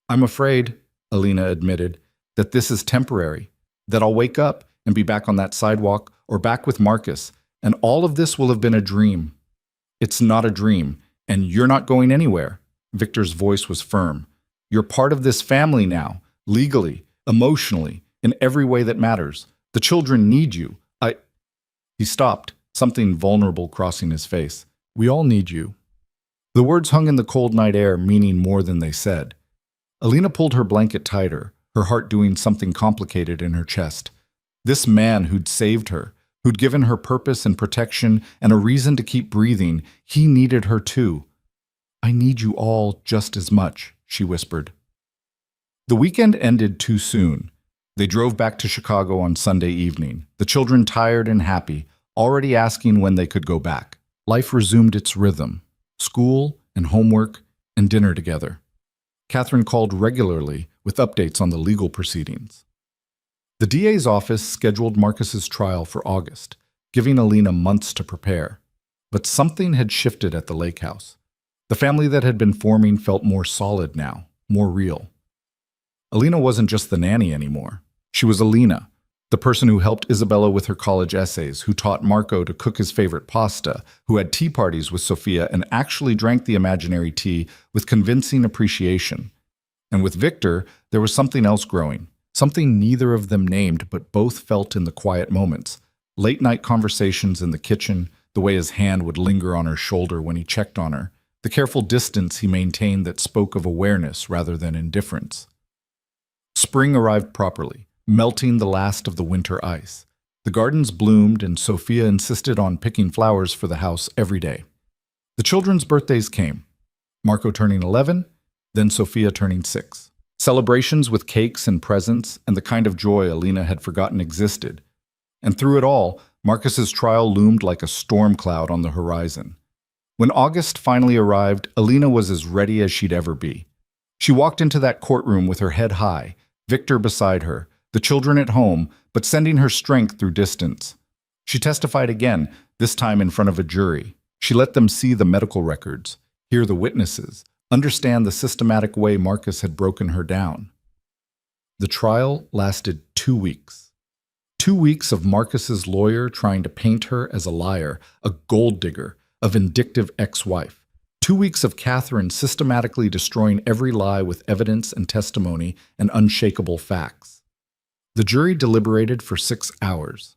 I'm afraid, Alina admitted, that this is temporary, that I'll wake up and be back on that sidewalk or back with Marcus, and all of this will have been a dream. It's not a dream, and you're not going anywhere. Victor's voice was firm. You're part of this family now, legally, emotionally, in every way that matters. The children need you. He stopped, something vulnerable crossing his face. We all need you. The words hung in the cold night air, meaning more than they said. Alina pulled her blanket tighter, her heart doing something complicated in her chest. This man who'd saved her, who'd given her purpose and protection and a reason to keep breathing, he needed her too. I need you all just as much, she whispered. The weekend ended too soon. They drove back to Chicago on Sunday evening, the children tired and happy, already asking when they could go back. Life resumed its rhythm, school and homework and dinner together. Catherine called regularly with updates on the legal proceedings. The DA's office scheduled Marcus's trial for August, giving Alina months to prepare. But something had shifted at the lake house. The family that had been forming felt more solid now, more real. Alina wasn't just the nanny anymore. She was Alina, the person who helped Isabella with her college essays, who taught Marco to cook his favorite pasta, who had tea parties with Sophia and actually drank the imaginary tea with convincing appreciation. And with Victor, there was something else growing, something neither of them named but both felt in the quiet moments. Late-night conversations in the kitchen, the way his hand would linger on her shoulder when he checked on her, the careful distance he maintained that spoke of awareness rather than indifference. Spring arrived properly, melting the last of the winter ice. The gardens bloomed, and Sophia insisted on picking flowers for the house every day. The The children's birthdays came. Marco turning 11, then Sophia turning 6. Celebrations with cakes and presents and the kind of joy Alina had forgotten existed. And through it all, Marcus's trial loomed like a storm cloud on the horizon. When August finally arrived, Alina was as ready as she'd ever be. She walked into that courtroom with her head high, Victor beside her, the children at home, but sending her strength through distance. She testified again, this time in front of a jury. She let them see the medical records, hear the witnesses, understand the systematic way Marcus had broken her down. The trial lasted 2 weeks. 2 weeks of Marcus's lawyer trying to paint her as a liar, a gold digger, a vindictive ex-wife. 2 weeks of Catherine systematically destroying every lie with evidence and testimony and unshakable facts. The jury deliberated for 6 hours.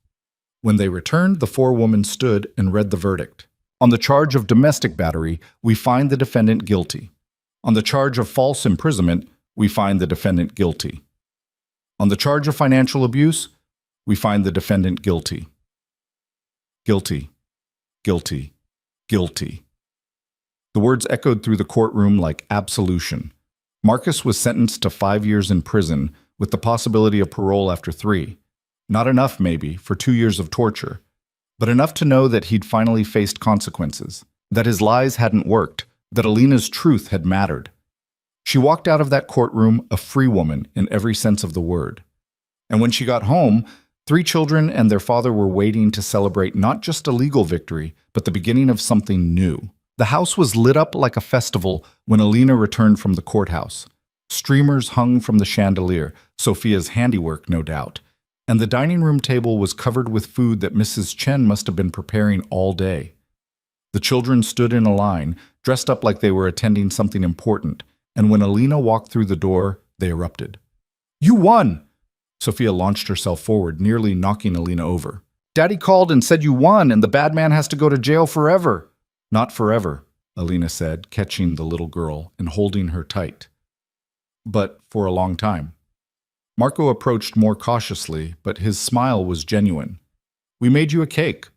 When they returned, the 4 women stood and read the verdict. On the charge of domestic battery, we find the defendant guilty. On the charge of false imprisonment, we find the defendant guilty. On the charge of financial abuse, we find the defendant guilty. Guilty, guilty, guilty. The words echoed through the courtroom like absolution. Marcus was sentenced to 5 years in prison with the possibility of parole after 3. Not enough, maybe, for 2 years of torture, but enough to know that he'd finally faced consequences, that his lies hadn't worked, that Alina's truth had mattered. She walked out of that courtroom a free woman in every sense of the word. And when she got home, 3 children and their father were waiting to celebrate not just a legal victory, but the beginning of something new. The house was lit up like a festival when Alina returned from the courthouse. Streamers hung from the chandelier, Sophia's handiwork, no doubt. And the dining room table was covered with food that Mrs. Chen must have been preparing all day. The children stood in a line, dressed up like they were attending something important, and when Alina walked through the door, they erupted. "You won!" Sophia launched herself forward, nearly knocking Alina over. "Daddy called and said you won, and the bad man has to go to jail forever." "Not forever," Alina said, catching the little girl and holding her tight. "But for a long time." Marco approached more cautiously, but his smile was genuine. "We made you a cake.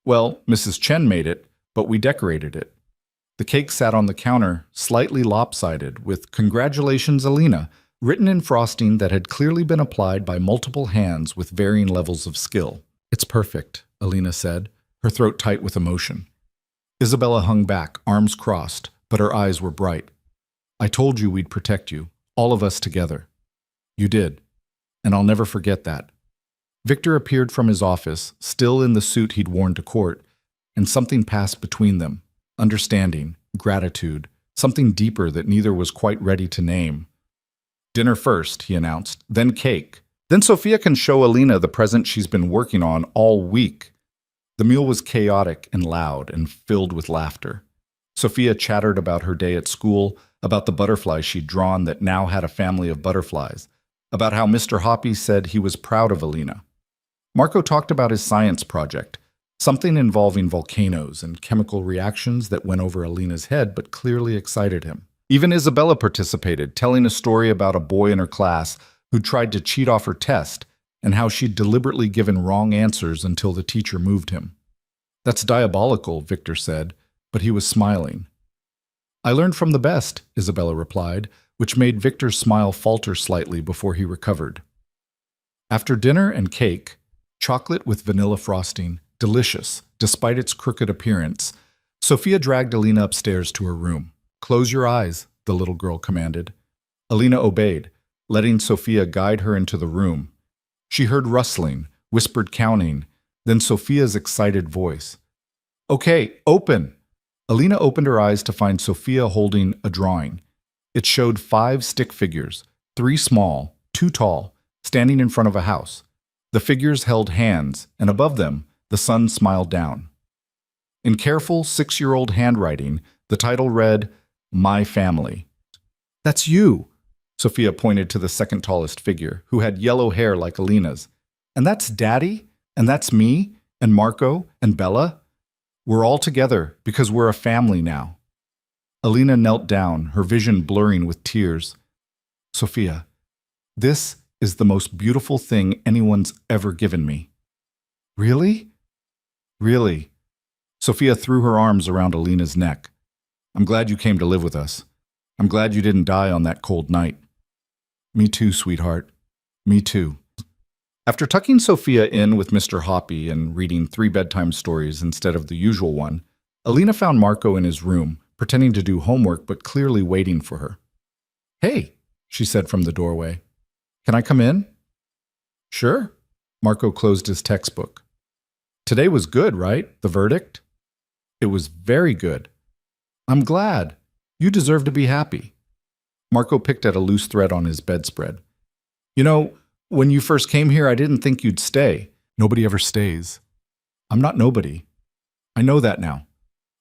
Well, Mrs. Chen made it, but we decorated it." The cake sat on the counter, slightly lopsided, with "Congratulations, Alina," written in frosting that had clearly been applied by multiple hands with varying levels of skill. "It's perfect," Alina said, her throat tight with emotion. Isabella hung back, arms crossed, but her eyes were bright. "I told you we'd protect you, all of us together. You did. And I'll never forget that." Victor appeared from his office, still in the suit he'd worn to court, and something passed between them. Understanding, gratitude, something deeper that neither was quite ready to name. "Dinner first," he announced, "then cake. Then Sophia can show Alina the present she's been working on all week." The meal was chaotic and loud and filled with laughter. Sophia chattered about her day at school, about the butterflies she'd drawn that now had a family of butterflies, about how Mr. Hoppy said he was proud of Alina. Marco talked about his science project, something involving volcanoes and chemical reactions that went over Alina's head but clearly excited him. Even Isabella participated, telling a story about a boy in her class who tried to cheat off her test and how she'd deliberately given wrong answers until the teacher moved him. "That's diabolical," Victor said, but he was smiling. "I learned from the best," Isabella replied, which made Victor's smile falter slightly before he recovered. After dinner and cake, chocolate with vanilla frosting, delicious, despite its crooked appearance, Sophia dragged Alina upstairs to her room. "Close your eyes," the little girl commanded. Alina obeyed, letting Sophia guide her into the room. She heard rustling, whispered counting, then Sophia's excited voice. "Okay, open!" Alina opened her eyes to find Sophia holding a drawing. It showed 5 stick figures, 3 small, 2 tall, standing in front of a house. The figures held hands, and above them, the sun smiled down. In careful 6-year-old handwriting, the title read, "My Family." "That's you," Sophia pointed to the second tallest figure, who had yellow hair like Alina's. "And that's Daddy, and that's me, and Marco, and Bella. We're all together because we're a family now." Alina knelt down, her vision blurring with tears. "Sophia, this is the most beautiful thing anyone's ever given me." "Really?" "Really." Sophia threw her arms around Alina's neck. I'm glad you came to live with us. I'm glad you didn't die on that cold night. Me too, sweetheart. Me too. After tucking Sophia in with Mr. Hoppy and reading 3 bedtime stories instead of the usual one, Alina found Marco in his room, pretending to do homework but clearly waiting for her. "Hey," she said from the doorway. "Can I come in?" "Sure." Marco closed his textbook. "Today was good, right? The verdict?" "It was very good." "I'm glad. You deserve to be happy." Marco picked at a loose thread on his bedspread. "You know, when you first came here, I didn't think you'd stay." "Nobody ever stays." "I'm not nobody. I know that now."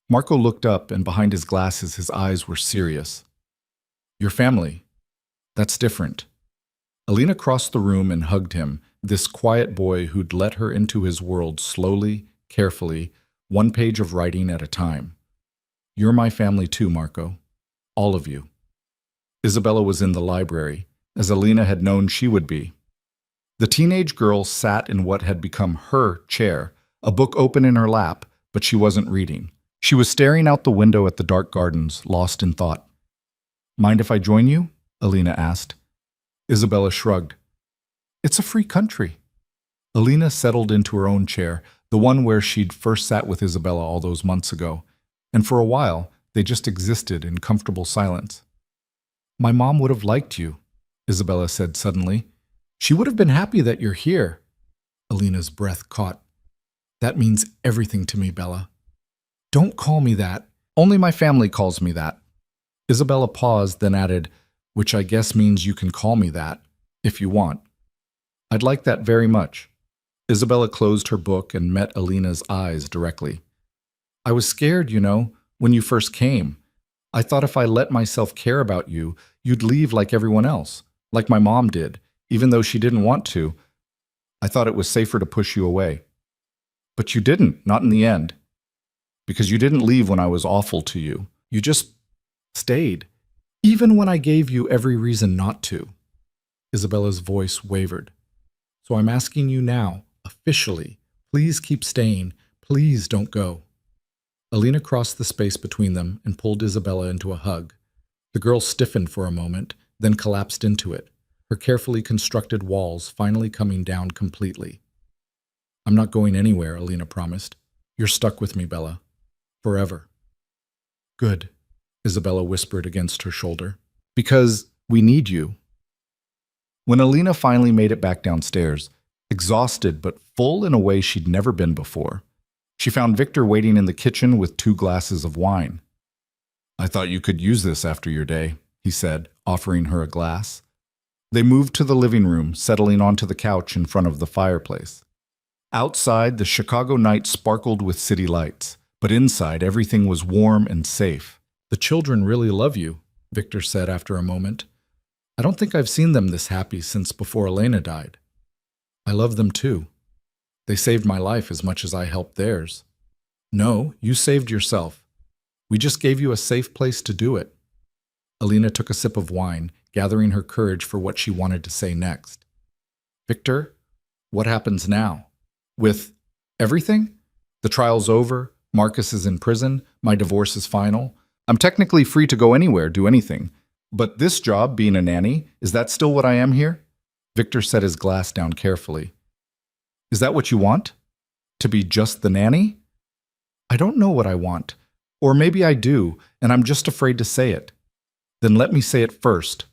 Marco looked up, and behind his glasses, his eyes were serious. "Your family. That's different." Alina crossed the room and hugged him, this quiet boy who'd let her into his world slowly, carefully, 1 page of writing at a time. "You're my family too, Marco. All of you." Isabella was in the library, as Alina had known she would be. The teenage girl sat in what had become her chair, a book open in her lap, but she wasn't reading. She was staring out the window at the dark gardens, lost in thought. "Mind if I join you?" Alina asked. Isabella shrugged. "It's a free country." Alina settled into her own chair, the one where she'd first sat with Isabella all those months ago, and for a while they just existed in comfortable silence. "My mom would have liked you," Isabella said suddenly. "She would have been happy that you're here." Alina's breath caught. "That means everything to me, Bella." "Don't call me that. Only my family calls me that." Isabella paused, then added, "Which I guess means you can call me that, if you want." "I'd like that very much." Isabella closed her book and met Alina's eyes directly. "I was scared, you know, when you first came. I thought if I let myself care about you, you'd leave like everyone else, like my mom did, even though she didn't want to. I thought it was safer to push you away. But you didn't, not in the end. Because you didn't leave when I was awful to you. You just stayed, even when I gave you every reason not to." Isabella's voice wavered. "So I'm asking you now, officially, please keep staying. Please don't go." Alina crossed the space between them and pulled Isabella into a hug. The girl stiffened for a moment, then collapsed into it, her carefully constructed walls finally coming down completely. "I'm not going anywhere," Alina promised. "You're stuck with me, Bella. Forever." "Good," Isabella whispered against her shoulder. "Because we need you." When Alina finally made it back downstairs, exhausted but full in a way she'd never been before, she found Victor waiting in the kitchen with 2 glasses of wine. "I thought you could use this after your day," he said, offering her a glass. They moved to the living room, settling onto the couch in front of the fireplace. Outside, the Chicago night sparkled with city lights, but inside everything was warm and safe. "The children really love you," Victor said after a moment. "I don't think I've seen them this happy since before Elena died." "I love them too. They saved my life as much as I helped theirs." "No, you saved yourself. We just gave you a safe place to do it." Alina took a sip of wine, gathering her courage for what she wanted to say next. "Victor, what happens now? With everything? The trial's over, Marcus is in prison, my divorce is final. I'm technically free to go anywhere, do anything. But this job, being a nanny, is that still what I am here?" Victor set his glass down carefully. "Is that what you want? To be just the nanny?" "I don't know what I want. Or maybe I do, and I'm just afraid to say it." "Then let me say it first."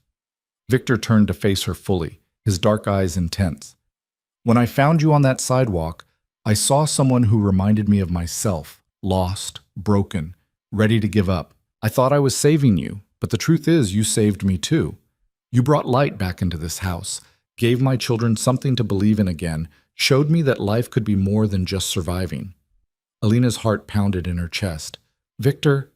Victor turned to face her fully, his dark eyes intense. "When I found you on that sidewalk, I saw someone who reminded me of myself, lost, broken, ready to give up. I thought I was saving you, but the truth is you saved me too. You brought light back into this house, gave my children something to believe in again, showed me that life could be more than just surviving." Alina's heart pounded in her chest. "Victor,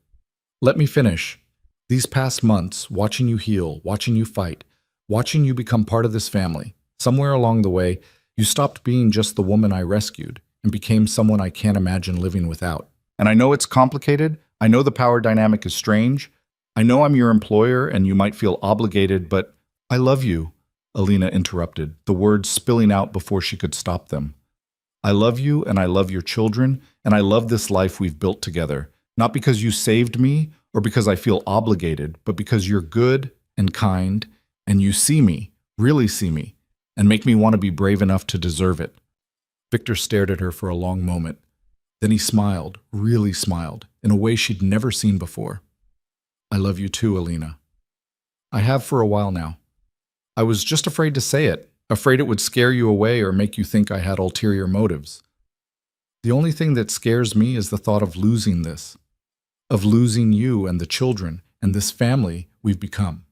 let me finish. These past months, watching you heal, watching you fight, watching you become part of this family, somewhere along the way, you stopped being just the woman I rescued and became someone I can't imagine living without. And I know it's complicated. I know the power dynamic is strange. I know I'm your employer and you might feel obligated, but I love you," Alina interrupted, the words spilling out before she could stop them. "I love you and I love your children and I love this life we've built together. Not because you saved me or because I feel obligated, but because you're good and kind and you see me, really see me, and make me want to be brave enough to deserve it. Victor stared at her for a long moment. Then he smiled, really smiled, in a way she'd never seen before. I love you too, Alina. I have for a while now. I was just afraid to say it, afraid it would scare you away or make you think I had ulterior motives. The only thing that scares me is the thought of losing this, of losing you and the children and this family we've become.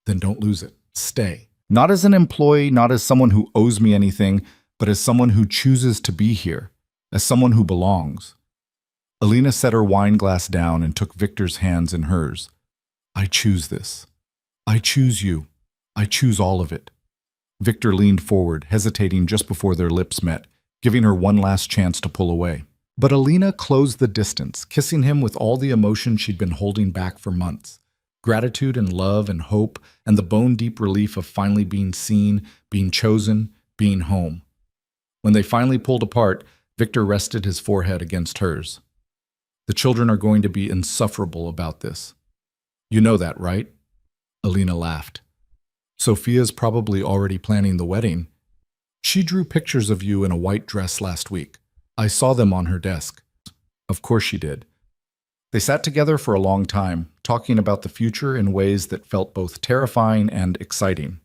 Then don't lose it. Stay. Not as an employee, not as someone who owes me anything, but as someone who chooses to be here, as someone who belongs. Alina set her wine glass down and took Victor's hands in hers. I choose this. I choose you. I choose all of it. Victor leaned forward, hesitating just before their lips met, giving her one last chance to pull away. But Alina closed the distance, kissing him with all the emotion she'd been holding back for months. Gratitude and love and hope and the bone-deep relief of finally being seen, being chosen, being home. When they finally pulled apart, Victor rested his forehead against hers. The children are going to be insufferable about this. You know that, right? Alina laughed. Sophia's probably already planning the wedding. She drew pictures of you in a white dress last week. I saw them on her desk. Of course she did. They sat together for a long time, talking about the future in ways that felt both terrifying and exciting.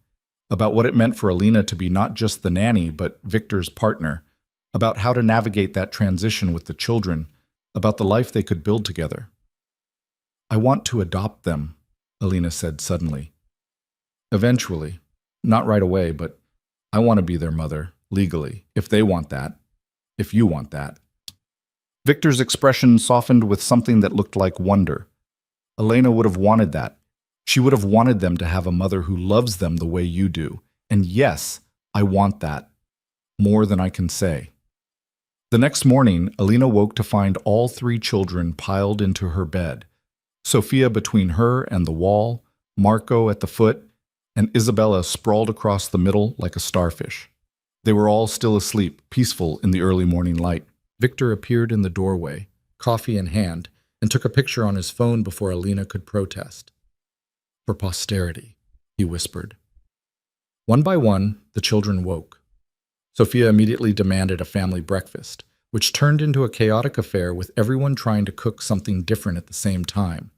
About what it meant for Alina to be not just the nanny, but Victor's partner. About how to navigate that transition with the children. About the life they could build together. I want to adopt them, Alina said suddenly. Eventually. Not right away, but I want to be their mother, legally, if they want that. If you want that. Victor's expression softened with something that looked like wonder. Alina would have wanted that. She would have wanted them to have a mother who loves them the way you do. And yes, I want that. More than I can say. The next morning, Alina woke to find all three children piled into her bed. Sophia between her and the wall, Marco at the foot, and Isabella sprawled across the middle like a starfish. They were all still asleep, peaceful in the early morning light. Victor appeared in the doorway, coffee in hand, and took a picture on his phone before Alina could protest. For posterity, he whispered. One by one, the children woke. Sophia immediately demanded a family breakfast, which turned into a chaotic affair with everyone trying to cook something different at the same time.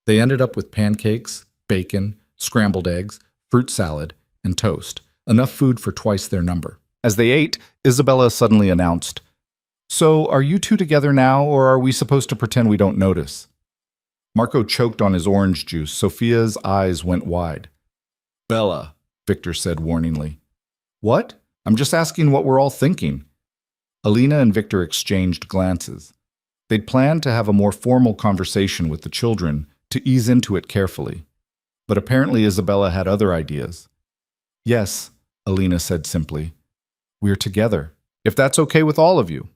They ended up with pancakes, bacon, scrambled eggs, fruit salad, and toast, enough food for twice their number. As they ate, Isabella suddenly announced, "So, are you two together now, or are we supposed to pretend we don't notice?" Marco choked on his orange juice. Sophia's eyes went wide. "Bella," Victor said warningly. "What? I'm just asking what we're all thinking." Alina and Victor exchanged glances. They'd planned to have a more formal conversation with the children to ease into it carefully. But apparently Isabella had other ideas. "Yes," Alina said simply. "We're together, if that's okay with all of you."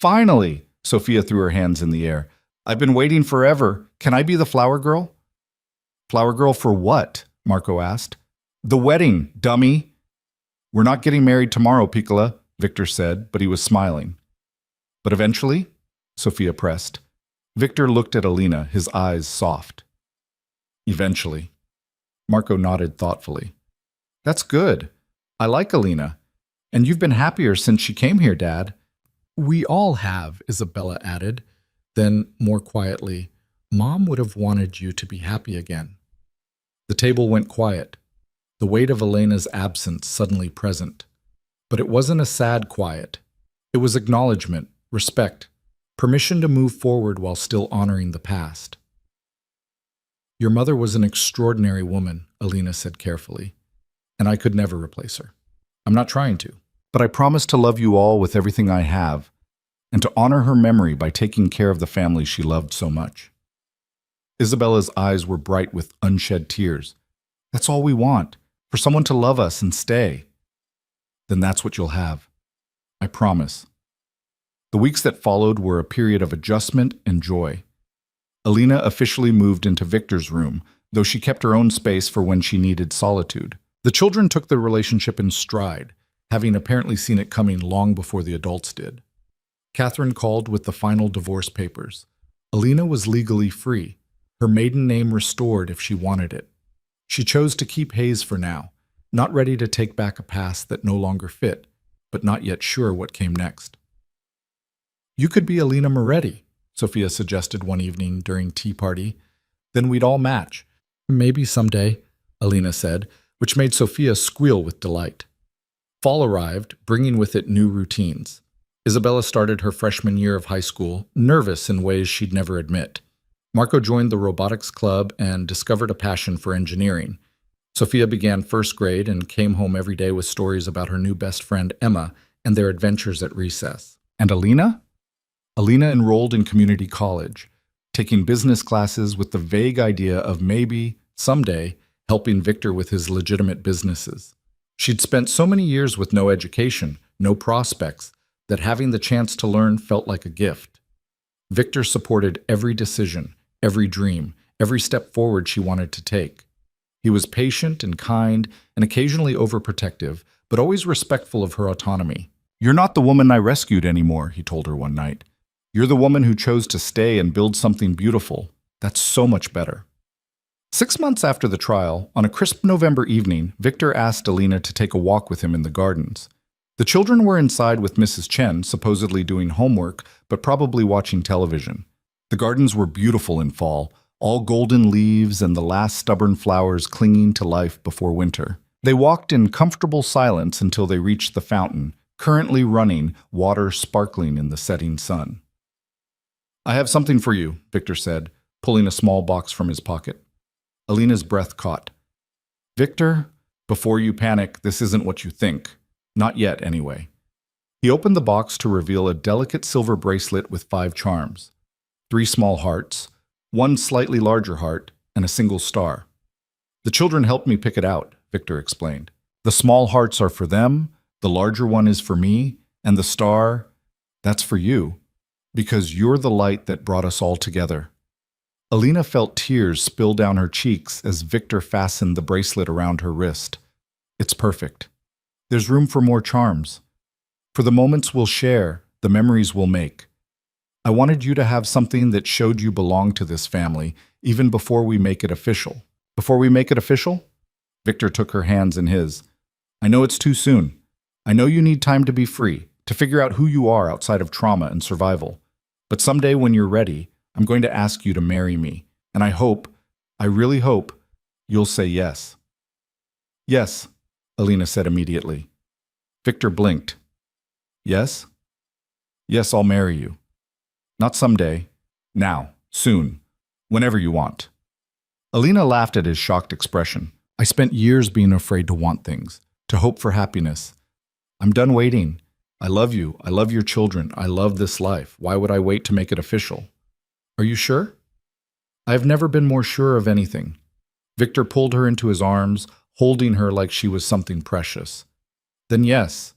"Finally!" Sophia threw her hands in the air. "I've been waiting forever. Can I be the flower girl?" "Flower girl for what?" Marco asked. "The wedding, dummy!" "We're not getting married tomorrow, Piccola," Victor said, but he was smiling. "But eventually?" Sophia pressed. Victor looked at Alina, his eyes soft. "Eventually." Marco nodded thoughtfully. "That's good. I like Alina. And you've been happier since she came here, Dad." "We all have," Isabella added. Then, more quietly, "Mom would have wanted you to be happy again." The table went quiet, the weight of Elena's absence suddenly present. But it wasn't a sad quiet. It was acknowledgement, respect, permission to move forward while still honoring the past. "Your mother was an extraordinary woman," Alina said carefully, "and I could never replace her. I'm not trying to. But I promise to love you all with everything I have, and to honor her memory by taking care of the family she loved so much." Isabella's eyes were bright with unshed tears. "That's all we want, for someone to love us and stay." "Then that's what you'll have. I promise." The weeks that followed were a period of adjustment and joy. Alina officially moved into Victor's room, though she kept her own space for when she needed solitude. The children took their relationship in stride, having apparently seen it coming long before the adults did. Catherine called with the final divorce papers. Alina was legally free, her maiden name restored if she wanted it. She chose to keep Hayes for now, not ready to take back a past that no longer fit, but not yet sure what came next. "You could be Alina Moretti," Sophia suggested one evening during tea party. "Then we'd all match." "Maybe someday," Alina said, which made Sophia squeal with delight. Fall arrived, bringing with it new routines. Isabella started her freshman year of high school, nervous in ways she'd never admit. Marco joined the robotics club and discovered a passion for engineering. Sophia began first grade and came home every day with stories about her new best friend Emma and their adventures at recess. And Alina? Alina enrolled in community college, taking business classes with the vague idea of maybe, someday, helping Victor with his legitimate businesses. She'd spent so many years with no education, no prospects, that having the chance to learn felt like a gift. Victor supported every decision, every dream, every step forward she wanted to take. He was patient and kind and occasionally overprotective, but always respectful of her autonomy. "You're not the woman I rescued anymore," he told her one night. "You're the woman who chose to stay and build something beautiful. That's so much better." 6 months after the trial, on a crisp November evening, Victor asked Alina to take a walk with him in the gardens. The children were inside with Mrs. Chen, supposedly doing homework, but probably watching television. The gardens were beautiful in fall, all golden leaves and the last stubborn flowers clinging to life before winter. They walked in comfortable silence until they reached the fountain, currently running, water sparkling in the setting sun. "I have something for you," Victor said, pulling a small box from his pocket. Alina's breath caught. "Victor, before you panic, this isn't what you think. Not yet, anyway." He opened the box to reveal a delicate silver bracelet with 5 charms. 3 small hearts, 1 slightly larger heart, and a single star. "The children helped me pick it out," Victor explained. "The small hearts are for them, the larger one is for me, and the star, that's for you, because you're the light that brought us all together." Alina felt tears spill down her cheeks as Victor fastened the bracelet around her wrist. "It's perfect. There's room for more charms. For the moments we'll share, the memories we'll make. I wanted you to have something that showed you belong to this family, even before we make it official." "Before we make it official?" Victor took her hands in his. "I know it's too soon. I know you need time to be free, to figure out who you are outside of trauma and survival. But someday when you're ready, I'm going to ask you to marry me, and I really hope, you'll say yes." "Yes," Alina said immediately. Victor blinked. "Yes? Yes, I'll marry you. Not someday. Now. Soon. Whenever you want." Alina laughed at his shocked expression. "I spent years being afraid to want things, to hope for happiness. I'm done waiting. I love you. I love your children. I love this life. Why would I wait to make it official?" "Are you sure?" "I have never been more sure of anything." Victor pulled her into his arms, holding her like she was something precious. "Then yes,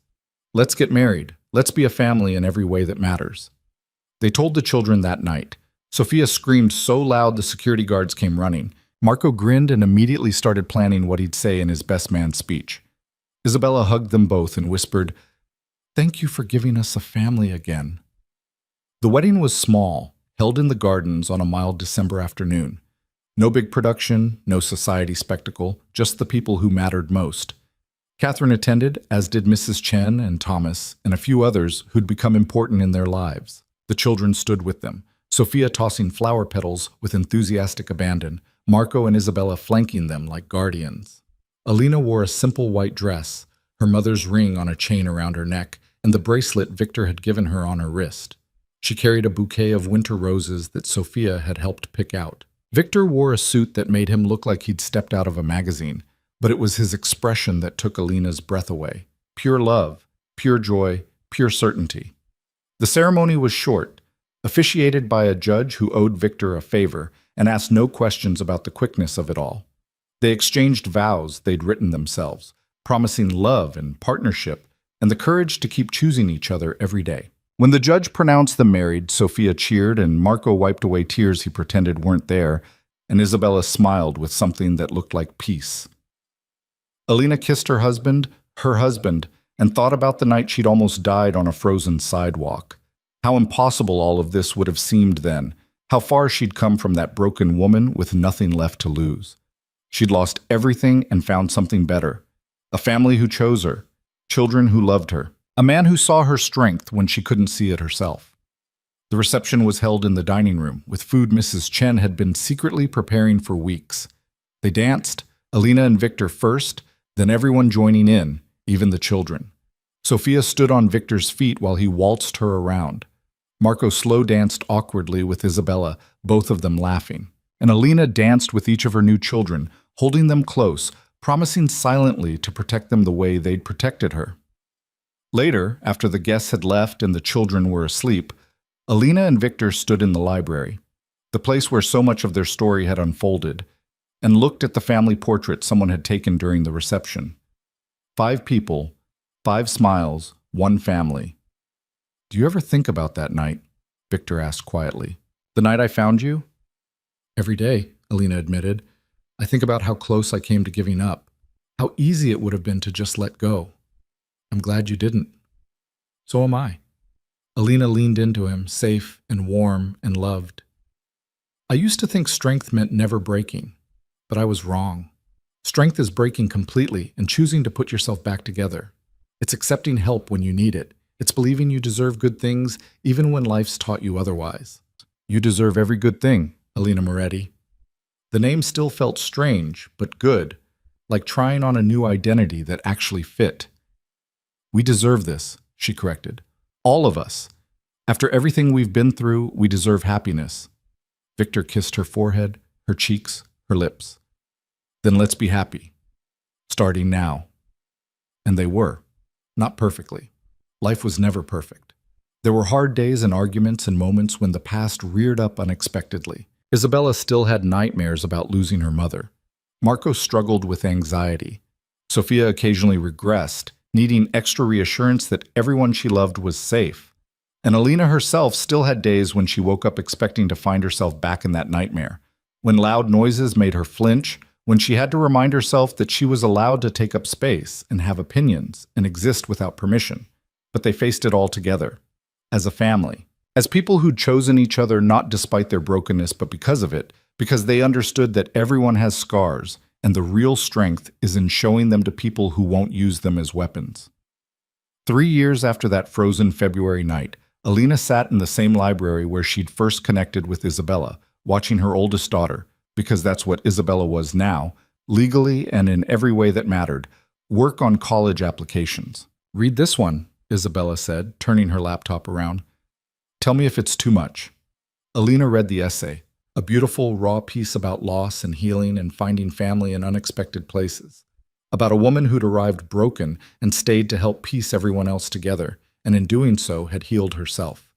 let's get married. Let's be a family in every way that matters." They told the children that night. Sophia screamed so loud the security guards came running. Marco grinned and immediately started planning what he'd say in his best man speech. Isabella hugged them both and whispered, "Thank you for giving us a family again." The wedding was small, held in the gardens on a mild December afternoon. No big production, no society spectacle, just the people who mattered most. Catherine attended, as did Mrs. Chen and Thomas, and a few others who'd become important in their lives. The children stood with them, Sophia tossing flower petals with enthusiastic abandon, Marco and Isabella flanking them like guardians. Alina wore a simple white dress, her mother's ring on a chain around her neck, and the bracelet Victor had given her on her wrist. She carried a bouquet of winter roses that Sophia had helped pick out. Victor wore a suit that made him look like he'd stepped out of a magazine, but it was his expression that took Alina's breath away. Pure love, pure joy, pure certainty. The ceremony was short, officiated by a judge who owed Victor a favor and asked no questions about the quickness of it all. They exchanged vows they'd written themselves, promising love and partnership and the courage to keep choosing each other every day. When the judge pronounced them married, Sophia cheered and Marco wiped away tears he pretended weren't there, and Isabella smiled with something that looked like peace. Alina kissed her husband, and thought about the night she'd almost died on a frozen sidewalk. How impossible all of this would have seemed then, How far she'd come from that broken woman with nothing left to lose. She'd lost everything and found something better. A family who chose her, children who loved her, a man who saw her strength when she couldn't see it herself. The reception was held in the dining room, with food Mrs. Chen had been secretly preparing for weeks. They danced, Alina and Victor first, then everyone joining in, even the children. Sophia stood on Victor's feet while he waltzed her around. Marco slow danced awkwardly with Isabella, both of them laughing. And Alina danced with each of her new children, holding them close, promising silently to protect them the way they'd protected her. Later, after the guests had left and the children were asleep, Alina and Victor stood in the library, the place where so much of their story had unfolded, and looked at the family portrait someone had taken during the reception. 5 people, 5 smiles, 1 family. "Do you ever think about that night?" Victor asked quietly. "The night I found you?" "Every day," Alina admitted. "I think about how close I came to giving up, how easy it would have been to just let go. I'm glad you didn't." "So am I." Alina leaned into him, safe and warm and loved. "I used to think strength meant never breaking, but I was wrong. Strength is breaking completely and choosing to put yourself back together. It's accepting help when you need it. It's believing you deserve good things even when life's taught you otherwise." "You deserve every good thing, Alina Moretti." The name still felt strange, but good, like trying on a new identity that actually fit. "We deserve this," she corrected. "All of us. After everything we've been through, we deserve happiness." Victor kissed her forehead, her cheeks, her lips. "Then let's be happy. Starting now." And they were. Not perfectly. Life was never perfect. There were hard days and arguments and moments when the past reared up unexpectedly. Isabella still had nightmares about losing her mother. Marco struggled with anxiety. Sophia occasionally regressed, needing extra reassurance that everyone she loved was safe. And Alina herself still had days when she woke up expecting to find herself back in that nightmare, when loud noises made her flinch, when she had to remind herself that she was allowed to take up space and have opinions and exist without permission. But they faced it all together, as a family, as people who'd chosen each other not despite their brokenness but because of it, because they understood that everyone has scars, and the real strength is in showing them to people who won't use them as weapons. 3 years after that frozen February night, Alina sat in the same library where she'd first connected with Isabella, watching her oldest daughter, because that's what Isabella was now, legally and in every way that mattered, work on college applications. "Read this one," Isabella said, turning her laptop around. "Tell me if it's too much." Alina read the essay, a beautiful, raw piece about loss and healing and finding family in unexpected places, about a woman who'd arrived broken and stayed to help piece everyone else together, and in doing so had healed herself.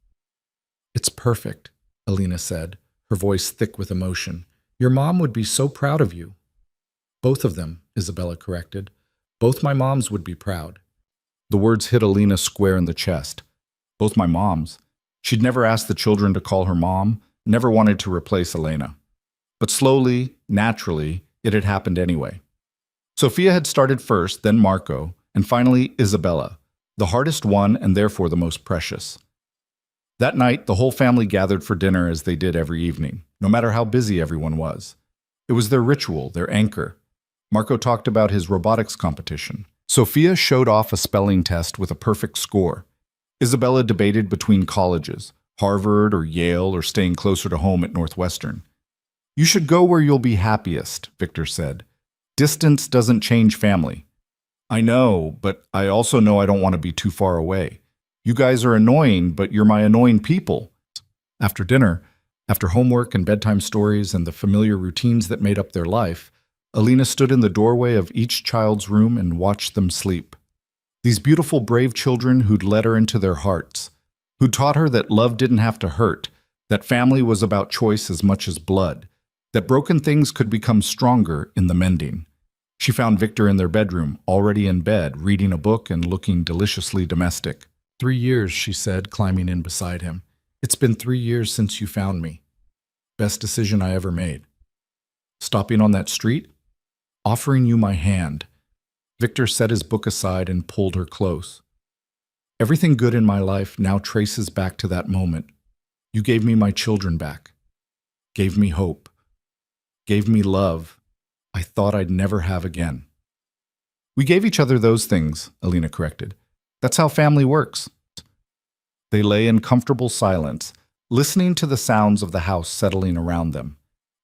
"It's perfect," Alina said, her voice thick with emotion. "Your mom would be so proud of you." "Both of them," Isabella corrected. "Both my moms would be proud." The words hit Alina square in the chest. Both my moms. She'd never asked the children to call her mom, never wanted to replace Elena. But slowly, naturally, it had happened anyway. Sophia had started first, then Marco, and finally Isabella, the hardest one and therefore the most precious. That night, the whole family gathered for dinner as they did every evening, no matter how busy everyone was. It was their ritual, their anchor. Marco talked about his robotics competition. Sophia showed off a spelling test with a perfect score. Isabella debated between colleges, Harvard or Yale or staying closer to home at Northwestern. "You should go where you'll be happiest," Victor said. "Distance doesn't change family." "I know, but I also know I don't want to be too far away. You guys are annoying, but you're my annoying people." After dinner, after homework and bedtime stories and the familiar routines that made up their life, Alina stood in the doorway of each child's room and watched them sleep. These beautiful, brave children who'd let her into their hearts, who taught her that love didn't have to hurt, that family was about choice as much as blood, that broken things could become stronger in the mending. She found Victor in their bedroom, already in bed, reading a book and looking deliciously domestic. 3 years, she said, climbing in beside him. "It's been 3 years since you found me. Best decision I ever made. Stopping on that street? Offering you my hand." Victor set his book aside and pulled her close. "Everything good in my life now traces back to that moment. You gave me my children back. gave me hope, gave me love I thought I'd never have again. We gave each other those things, Alina corrected. That's how family works. They lay in comfortable silence, listening to the sounds of the house settling around them.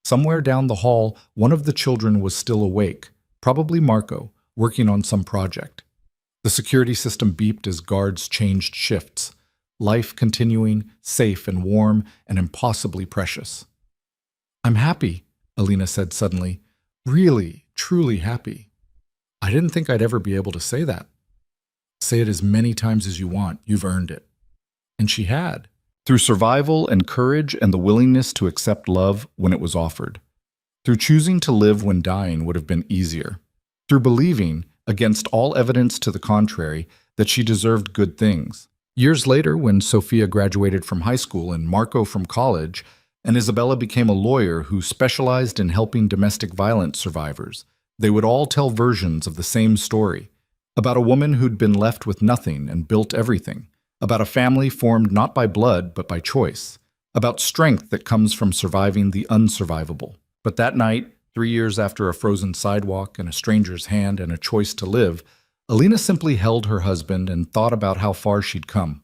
Somewhere down the hall, one of the children was still awake, probably Marco, working on some project. The security system beeped as guards changed shifts, life continuing, safe and warm and impossibly precious. "I'm happy," Alina said suddenly. "Really, truly happy. I didn't think I'd ever be able to say that." "Say it as many times as you want. You've earned it." And she had. Through survival and courage and the willingness to accept love when it was offered. Through choosing to live when dying would have been easier. Through believing, against all evidence to the contrary, that she deserved good things. Years later, when Sophia graduated from high school and Marco from college, and Isabella became a lawyer who specialized in helping domestic violence survivors, they would all tell versions of the same story, about a woman who'd been left with nothing and built everything, about a family formed not by blood but by choice, about strength that comes from surviving the unsurvivable. But that night, 3 years after a frozen sidewalk and a stranger's hand and a choice to live, Alina simply held her husband and thought about how far she'd come.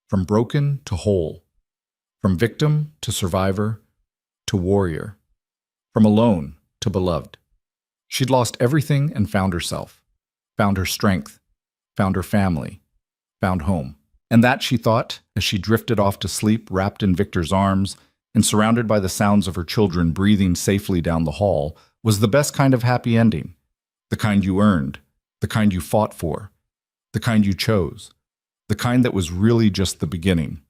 From broken to whole. From victim to survivor to warrior. From alone to beloved. She'd lost everything and found herself. Found her strength. Found her family. Found home. And that, she thought, as she drifted off to sleep wrapped in Victor's arms and surrounded by the sounds of her children breathing safely down the hall, was the best kind of happy ending. The kind you earned. The kind you fought for. The kind you chose. The kind that was really just the beginning.